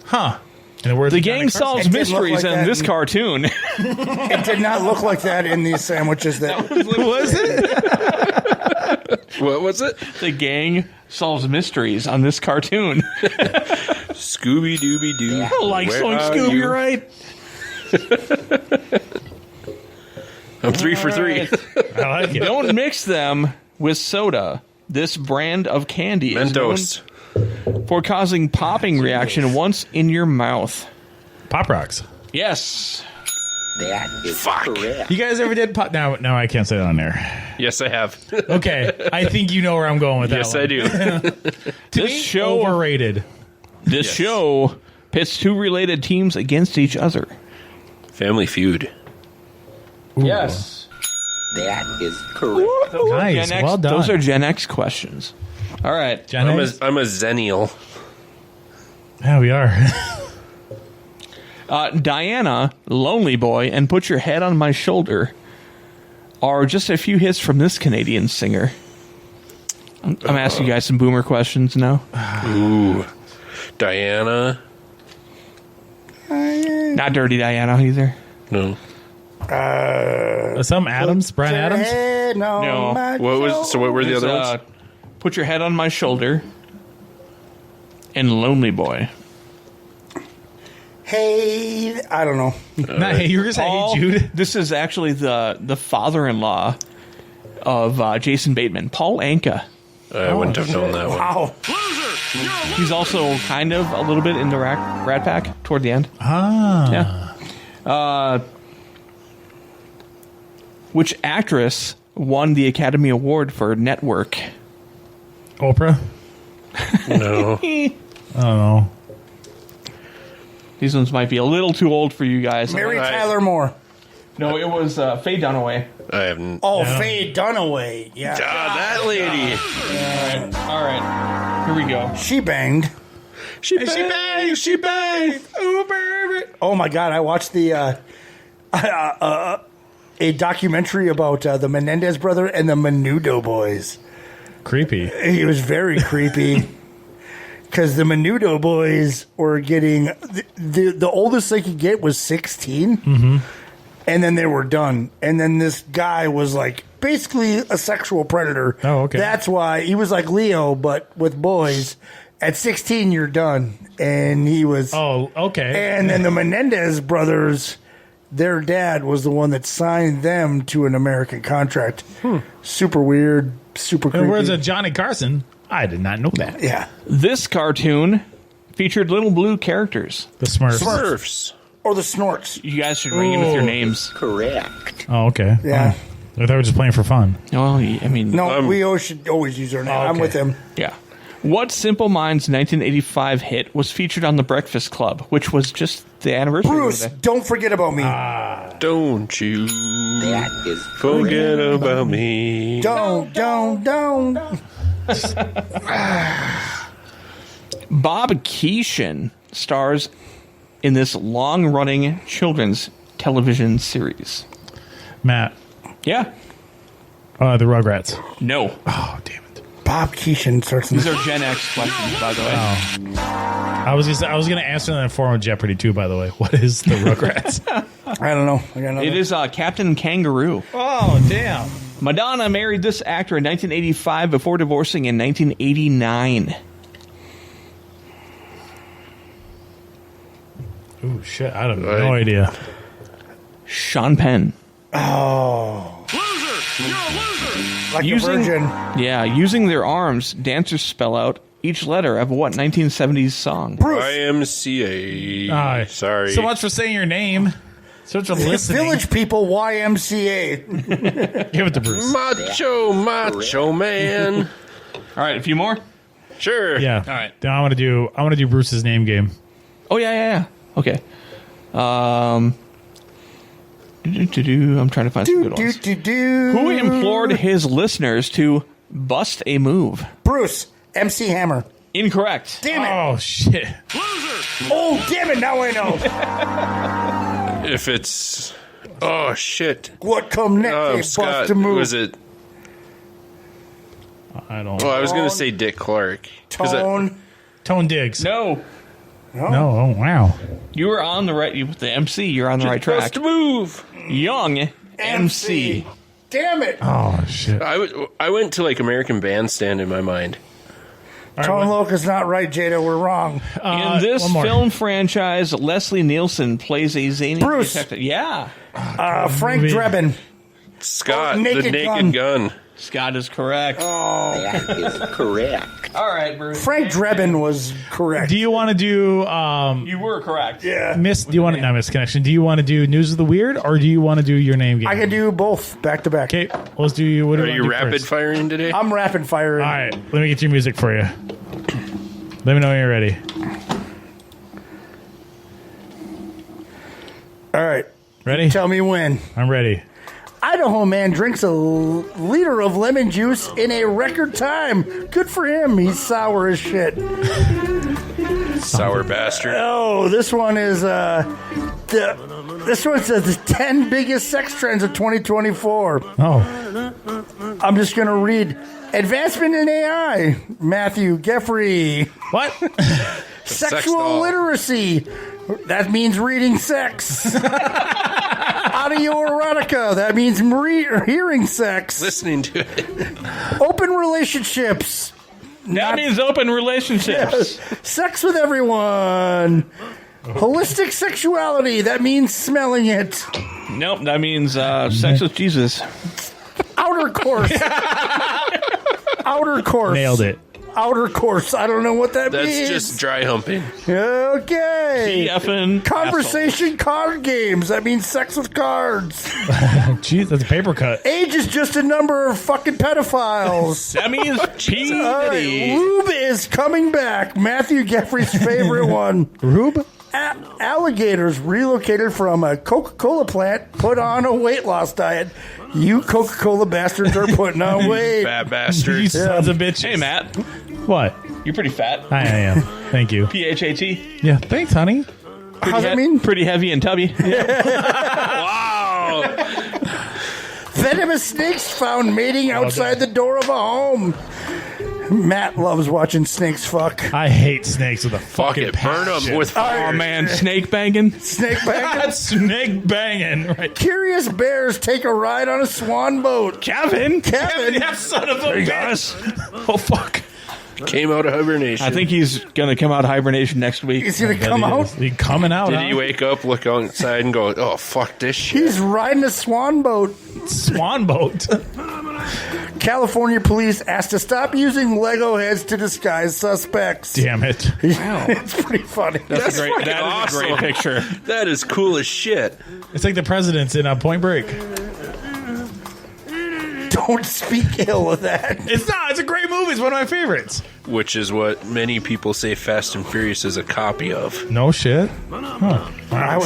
Huh. The gang solves mysteries in this cartoon. It did not look like that in these sandwiches. Was it? What was it? The gang solves mysteries on this cartoon. Scooby Dooby Doo. I don't like Slowing Scooby, right? I'm 3 for 3. I like it. Don't mix them with soda. This brand of candy Mentos. is known for causing popping reaction once in your mouth. Pop Rocks. Yes. That is correct. You guys ever did pop? No, I can't say that on there. Yes, I have. Okay, I think you know where I'm going with that. Yes, I do. This show overrated. This show pits two related teams against each other. Family Feud. Ooh. Yes. That is correct. Nice. Well done. Those are Gen X questions. All right. I'm a Zennial. Yeah, we are. Diana, Lonely Boy, and Put Your Head on My Shoulder are just a few hits from this Canadian singer. I'm asking you guys some boomer questions now. Ooh. Diana. Not Dirty Diana either. No. Some Adams? Brian Adams? No. What were the other ones? Put Your Head on My Shoulder and Lonely Boy. Hey, I don't know. Not hey, you were going to say Hey Jude. This is actually the father-in-law of Jason Bateman, Paul Anka. I wouldn't have known that one. Wow. He's also kind of a little bit in the Rat Pack toward the end. Ah. Yeah. Which actress won the Academy Award for Network? Oprah? No. I don't know. These ones might be a little too old for you guys. Mary Tyler Moore. No, it was Faye Dunaway. I haven't. Oh, Faye Dunaway. Yeah. That lady. All right. Here we go. She banged. She banged. Ooh, baby. Oh, my God. I watched a documentary about the Menendez brother and the Menudo boys. Creepy. He was very creepy. Because the Menudo boys were getting... The oldest they could get was 16. Mm-hmm. And then they were done. And then this guy was like basically a sexual predator. Oh, okay. That's why he was like Leo, but with boys. At 16, you're done. And he was... Oh, okay. And then the Menendez brothers, their dad was the one that signed them to an American contract. Super weird, super creepy. In the words of Johnny Carson, I did not know that. Yeah. This cartoon featured little blue characters. The Smurfs. Smurfs. Or the snorts. You guys should ring in with your names. Correct. Oh, okay. Yeah. I thought we were just playing for fun. Oh, I mean... No, we should always use our name. I'm with him. Yeah. What Simple Minds 1985 hit was featured on The Breakfast Club, which was just the anniversary? Bruce, don't forget about me. Don't you That is forget about me. Don't. Bob Keeshan stars in this long-running children's television series. Matt. Yeah. The Rugrats. No. Oh, damn it. Bob Keeshan starts in These are Gen X questions, by the way. I was going to answer that in form of Jeopardy, too, by the way. What is the Rugrats? I don't know. I got another. It is Captain Kangaroo. Oh, damn. Madonna married this actor in 1985 before divorcing in 1989. Ooh, shit. I have no idea. Sean Penn. Oh. Loser! You're a loser! Like a virgin. Yeah, using their arms, dancers spell out each letter of what 1970s song? YMCA. Sorry. So much for saying your name. So much for listening. Village People YMCA. Give it to Bruce. Macho man. All right, a few more? Sure. Yeah. All right. Then I want to do Bruce's name game. Oh, yeah. Okay. I'm trying to find some good ones. Who implored his listeners to bust a move? Bruce, MC Hammer. Incorrect. Damn it. Oh, shit. Oh, damn it. Now I know. If it's... Oh, shit. What come next? Scott, bust a move. was it... I don't know. Well, I was going to say Dick Clark. Tone Diggs. No. Oh, wow. You were on the right... With the MC, you're on the right track. Bust a move. Young MC. Damn it. Oh, shit. I went to, like, American Bandstand in my mind. Tone Loc is not right, Jada. We're wrong. In this film franchise, Leslie Nielsen plays a zany detective. Yeah. Frank Drebin. Scott, the Naked Gun. Scott is correct. Oh. That is correct. All right, Bruce. Frank Drebin was correct. Do you want to do... you were correct. Yeah. Miss Connection. Do you want to do News of the Weird, or do you want to do your name game? I can do both back to back. Okay, let's do you. What Are do you do rapid first? firing today? I'm rapid firing. All right, let me get your music for you. Let me know when you're ready. All right. Ready? Tell me when. I'm ready. Idaho man drinks a liter of lemon juice in a record time. Good for him. He's sour as shit. Sour bastard. Oh, this one is this one says the 10 biggest sex trends of 2024. Oh. I'm just gonna read. Advancement in AI. Matthew Geffrey. What? Sexual literacy. That means reading sex. Audio erotica. That means hearing sex. Listening to it. Open relationships. That means open relationships. Sex with everyone. Holistic sexuality. That means smelling it. Nope, that means sex with Jesus. Outer course. Outer course. Nailed it. Outer course. I don't know what that means. That's just dry humping. Okay. TFN Conversation card games. That means sex with cards. Jeez, that's a paper cut. Age is just a number of fucking pedophiles. That means P. All right, lube is coming back. Matthew Geffrey's favorite one. Rube? Alligators relocated from a Coca-Cola plant put on a weight loss diet. You Coca-Cola bastards are putting on weight. Fat bastards. You sons of bitches. Hey, Matt. What? You're pretty fat. I am. Thank you. PHAT. Yeah, thanks, honey. How's it mean? Pretty heavy and tubby. Wow. Venomous snakes found mating outside the door of a home. Matt loves watching snakes fuck. I hate snakes with a Fuck fucking it. Burn passion. them with fire. Oh, man. Snake banging. Snake banging. Snake banging. Right. Curious bears take a ride on a swan boat. Kevin, that son of a bitch. Oh, fuck. Came out of hibernation. I think he's going to come out of hibernation next week. He's going to come out. He's coming out. Did huh? he wake up, look outside, and go, oh, fuck this shit? He's riding a swan boat. Swan boat. California police asked to stop using Lego heads to disguise suspects. Damn it. It's pretty funny. That's a great, awesome. a great picture. That is cool as shit. It's like the presidents in Point Break. Don't speak ill of that. It's not. It's a great movie. It's one of my favorites. Which is what many people say Fast and Furious is a copy of. No shit. Huh. I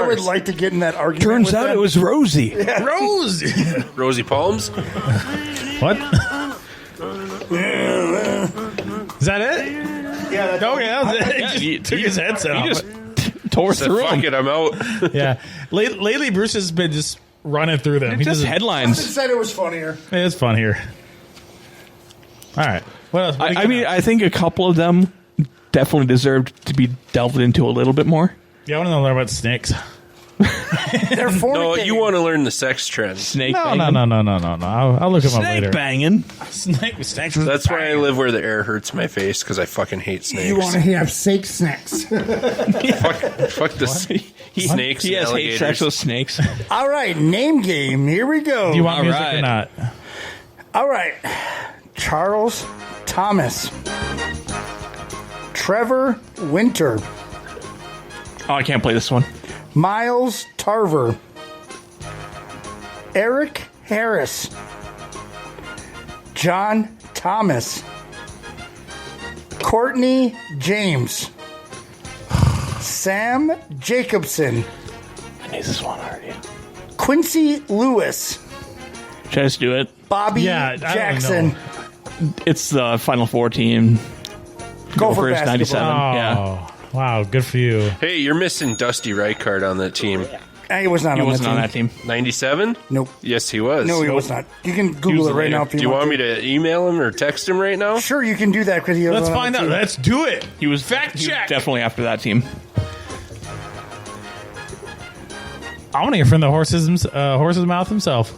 would like to get in that argument. Turns with out them. it was Rosie. Yeah. Rosie. Rosie Palms? What? Is that it? Yeah. Okay, that was it. He just took his headset off. He just tore through Fuck him. it, I'm out. Yeah. Lately, Bruce has been just running through them. He just I headlines. said it was funnier. It's fun here. All right. What else? What do you I mean, got? I think a couple of them definitely deserved to be delved into a little bit more. Yeah, I want to know about snakes. They're fornicating. No, you want to learn the sex trends. Snake No. banging. I'll look them up later. Snake banging. Snakes. That's why I live where the air hurts my face, because I fucking hate snakes. You want to have steak snacks. Fuck the snakes He and has hate alligators. sex with snakes. All right, name game. Here we go. Do you want All music right. or not? All right. Charles Thomas. Trevor Winter. Oh, I can't play this one. Miles Tarver. Eric Harris. John Thomas. Courtney James. Sam Jacobson. I knew this one already. Quincy Lewis. Should I just do it? Bobby Yeah, I don't Jackson. know. It's the Final Four team. Gophers Gophers 97. Oh, Yeah. wow. Good for you. Hey, you're missing Dusty Reichard on that team. He was not He on wasn't that on team. that team. 97? Nope. Yes, he was. No, he was not. You can Google it right now if Do you want me to email him or text him right now? Sure, you can do that because he. Let's find out. Let's do it. He was Fact check. definitely after that team. I want to hear from the horse's mouth himself.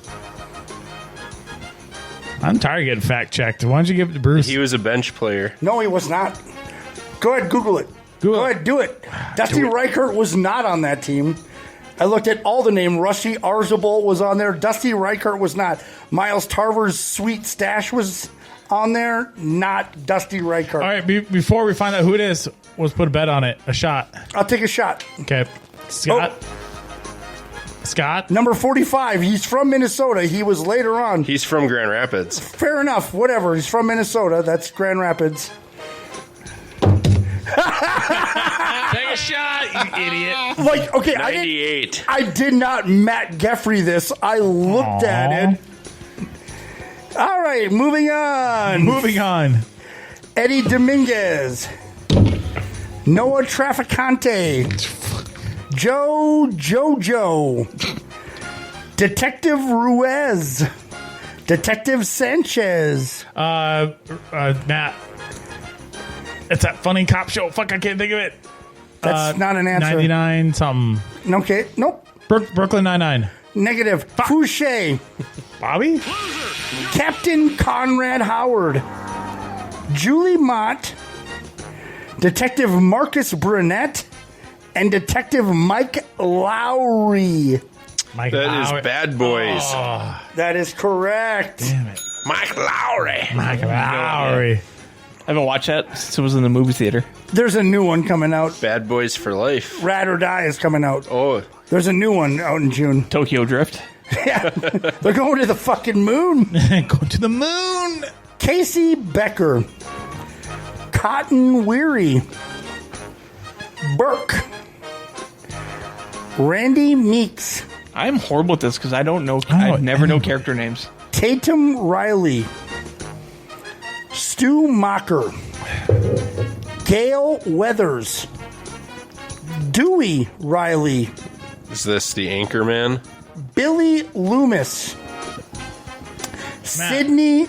I'm tired of getting fact checked. Why don't you give it to Bruce? He was a bench player. No, he was not. Go ahead, Google it. Go ahead, do it. Dusty Reichert was not on that team. I looked at all the name. Rusty Arzabal was on there. Dusty Reichert was not. Miles Tarver's Sweet Stash was on there. Not Dusty Reichert. All right, before we find out who it is, let's put a bet on it. A shot. I'll take a shot. Okay. Scott? Scott? Number 45. He's from Minnesota. He was later on. He's from Grand Rapids. Fair enough. Whatever. He's from Minnesota. That's Grand Rapids. Take a shot, you idiot. Like, okay, 98. I did not Matt Geffrey this. I looked at it. All right, moving on. Eddie Dominguez. Noah Traficante. Jojo. Detective Ruiz. Detective Sanchez. Matt. It's that funny cop show. Fuck, I can't think of it. That's not an answer. 99 something. Okay, nope. Brooklyn Nine-Nine. Negative. Fouché. Bobby? Captain Conrad Howard. Julie Mott. Detective Marcus Burnett. And Detective Mike Lowry. That is Bad Boys. Oh, That is correct. damn it. Mike Lowry. Mike Lowry. I haven't watched that since it was in the movie theater. There's a new one coming out. Bad Boys for Life. Rad or Die is coming out. Oh, There's a new one out in June. Tokyo Drift. Yeah. They're going to the fucking moon. Go to the moon. Casey Becker. Cotton Weary. Burke. Randy Meeks. I'm horrible at this because I don't know. I never know character names. Tatum Riley. Stu Mocker. Gail Weathers. Dewey Riley. is this the Anchorman? Billy Loomis. Sydney.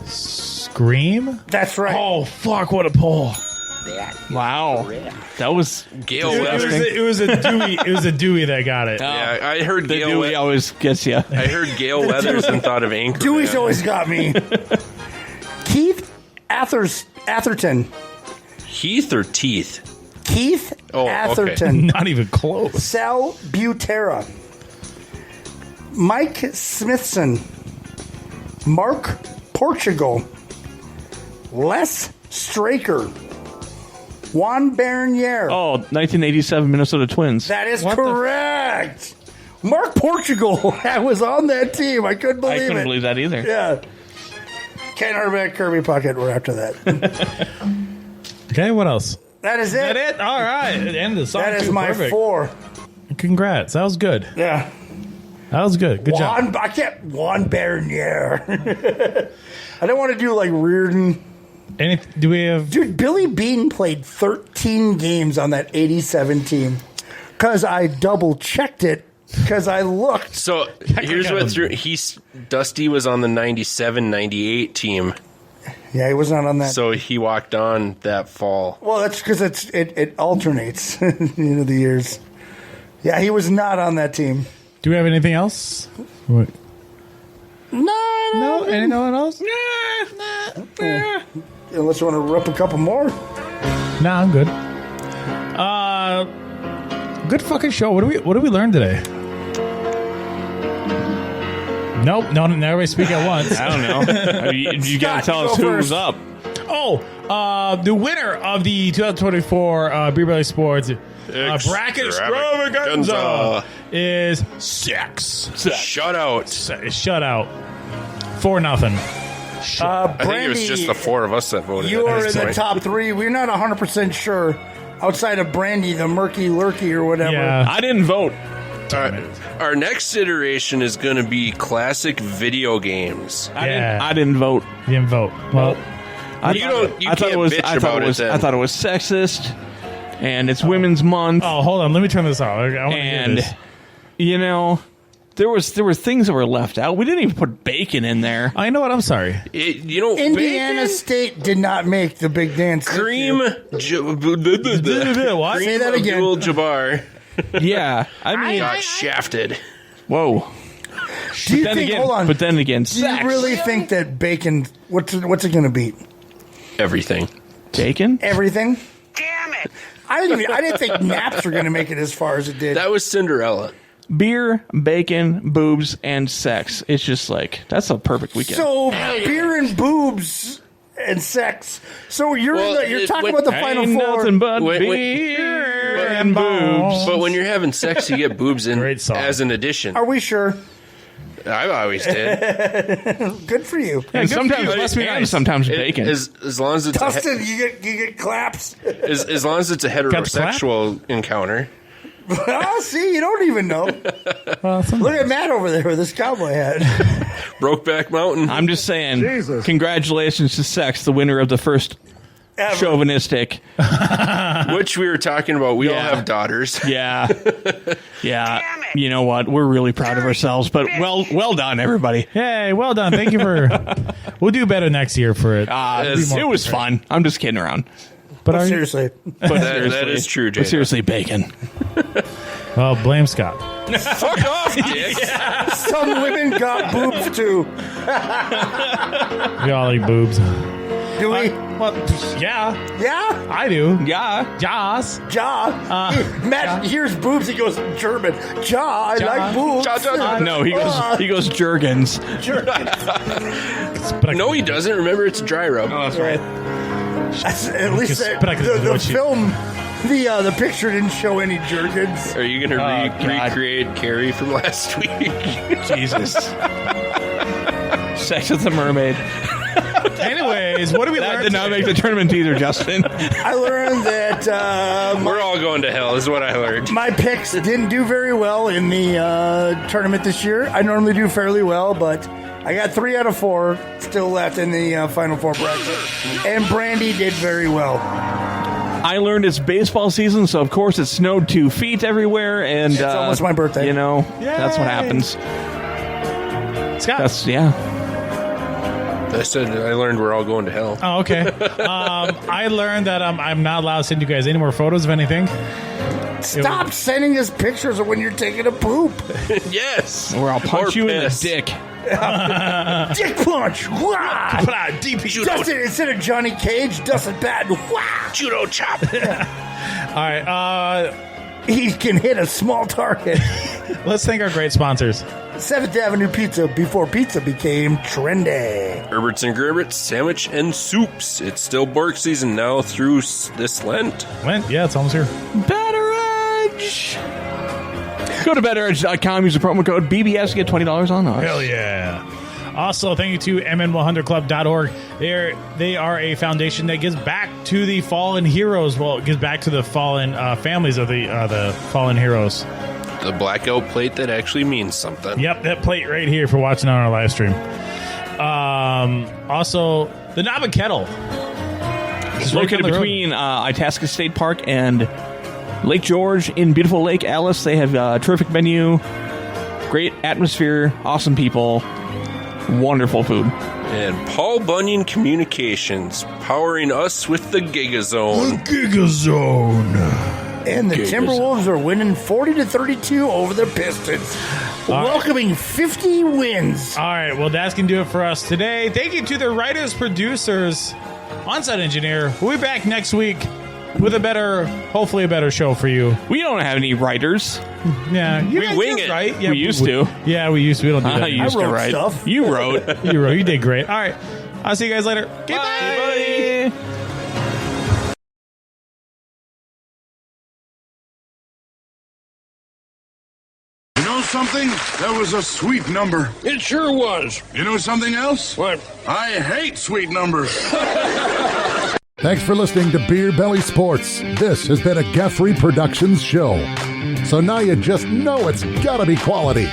Scream? That's right. Oh, fuck, what a pull. Wow. That was Gail disgusting. Weathers. It was a Dewey that got it. Yeah, I heard The Gail. Dewey always gets you. I heard Gail Weathers and thought of Anchorman. Dewey's always got me. Keith Atherton. Heath or Teeth? Keith Oh, Atherton. Not even close. Sal Butera. Mike Smithson. Mark Portugal, Les Straker, Juan Bernier. Oh, 1987 Minnesota Twins. That is correct. Mark Portugal was on that team. I couldn't believe it. I couldn't believe that either. Yeah. Ken Harbeck, Kirby Puckett were after that. Okay, what else? That is it. That it? All right. End of the song. That is too. my Perfect. 4. Congrats. That was good. Yeah. That was good. Good job. I can't. Juan Bernier. I don't want to do like Reardon. Do we have... Dude, Billy Bean played 13 games on that 87 team because I double-checked it because I looked. So here's what threw. Dusty was on the 97-98 team. Yeah, he was not on that. So he walked on that fall. Well, that's because it alternates the years. Yeah, he was not on that team. Do we have anything else? What? No, anyone else? Nah. Unless you want to rip a couple more. Nah, I'm good. Good fucking show. What do we learn today? Nope. No, everybody speak at once. I don't know. You got to tell us who was up. Oh, the winner of the 2024 Beer Belly Sports bracket extravaganza is Sex. Shutout. Shut out. 4-0. I think it was just the 4 of us that voted. You are in the top 3. We're not 100% sure. Outside of Brandy, the Murky Lurky or whatever. Yeah. I didn't vote. Our next iteration is going to be classic video games. I didn't vote. You didn't vote. Well, I thought it was sexist, and it's Women's Month. Oh, hold on. Let me turn this off. I want to hear this. You know, there were things that were left out. We didn't even put bacon in there. I know what. I'm sorry. Indiana bacon? State did not make the big dance. Cream. What? Say that again. Abdul-Jabbar. Yeah, I mean, got shafted. Whoa. Do you think? Hold on. But then again, do you really think that bacon? What's it going to beat? Everything. Bacon? Everything. Damn it! I didn't think naps were going to make it as far as it did. That was Cinderella. Beer, bacon, boobs, and sex. It's just like that's a perfect weekend. So beer and boobs and sex. So you're talking about the Final Four. Nothing but beer and boobs. But when you're having sex, you get boobs in as an addition. Are we sure? I always did. Good for you. And sometimes bacon. As long as it's Dustin, you get claps. As long as it's a heterosexual encounter. Well, see, you don't even know. Look at Matt over there with this cowboy hat. Brokeback Mountain. I'm just saying, congratulations to Sex, the winner of the first chauvinistic. Which we were talking about. We all have daughters. Yeah. Yeah. You know what? We're really proud of ourselves, but well done, everybody. Hey, well done. Thank you for... We'll do better next year for it. It was fun. I'm just kidding around. But seriously. That is true, Jay. But seriously, bacon. Well, blame Scott. Fuck off, Dick. Yeah. Some women got boobs, too. We all eat boobs. Do we? Yeah. Yeah? I do. Yeah. Jaws. Matt hears boobs, he goes German. I like boobs. No, he goes Jergens. No, he doesn't. Remember, it's a dry rub. Oh, that's right. At least the film, the picture didn't show any Jergens. Are you going to recreate Carrie from last week? Jesus. Sex with a mermaid. Anyways, what did we learn? That did not make the tournament either, Justin. I learned that we're all going to hell, is what I learned. My picks didn't do very well in the tournament this year. I normally do fairly well, but I got 3 out of 4 still left in the Final Four bracket. And Brandy did very well. I learned it's baseball season, so of course it snowed 2 feet everywhere. And it's almost my birthday. You know, that's what happens. Scott. I said I learned we're all going to hell. Oh, okay. I learned that I'm not allowed to send you guys any more photos of anything. Stop sending us pictures of when you're taking a poop. Yes. Or I'll punch you in the dick. Dick punch. Wow. Dustin, instead of Johnny Cage, Dustin Batten. Wow. Judo chop. All right. He can hit a small target. Let's thank our great sponsors. 7th Avenue Pizza before pizza became trendy. Erbs and Gerbs, sandwich and soups. It's still bark season now through this Lent. Lent? Yeah, it's almost here. BettorEdge. Go to BettorEdge.com. Use the promo code BBS to get $20 on us. Hell yeah. Also, thank you to MN100Club.org. They are a foundation that gives back to the fallen heroes. Well, it gives back to the fallen families of the fallen heroes. The blackout plate that actually means something. Yep, that plate right here for watching on our live stream. Also, the Knob and Kettle. It's located between Itasca State Park and Lake George in beautiful Lake Alice. They have a terrific menu, great atmosphere, awesome people, wonderful food. And Paul Bunyan Communications, powering us with the Gigazone. The Gigazone. And the Timberwolves are winning 40-32 over the Pistons, welcoming 50 wins. All right, well, that's going to do it for us today. Thank you to the writers, producers, on-site engineer. We'll be back next week with hopefully a better show for you. We don't have any writers. Yeah, we wing it. Right? Yeah, we used to. Yeah, we used to. We don't do that. I used to write stuff. You wrote. You did great. All right, I'll see you guys later. Bye. You know something? That was a sweet number. It sure was. You know something else? What? I hate sweet numbers. Thanks for listening to Beer Belly Sports. This has been a Guthrie Productions show. So now you just know it's gotta be quality.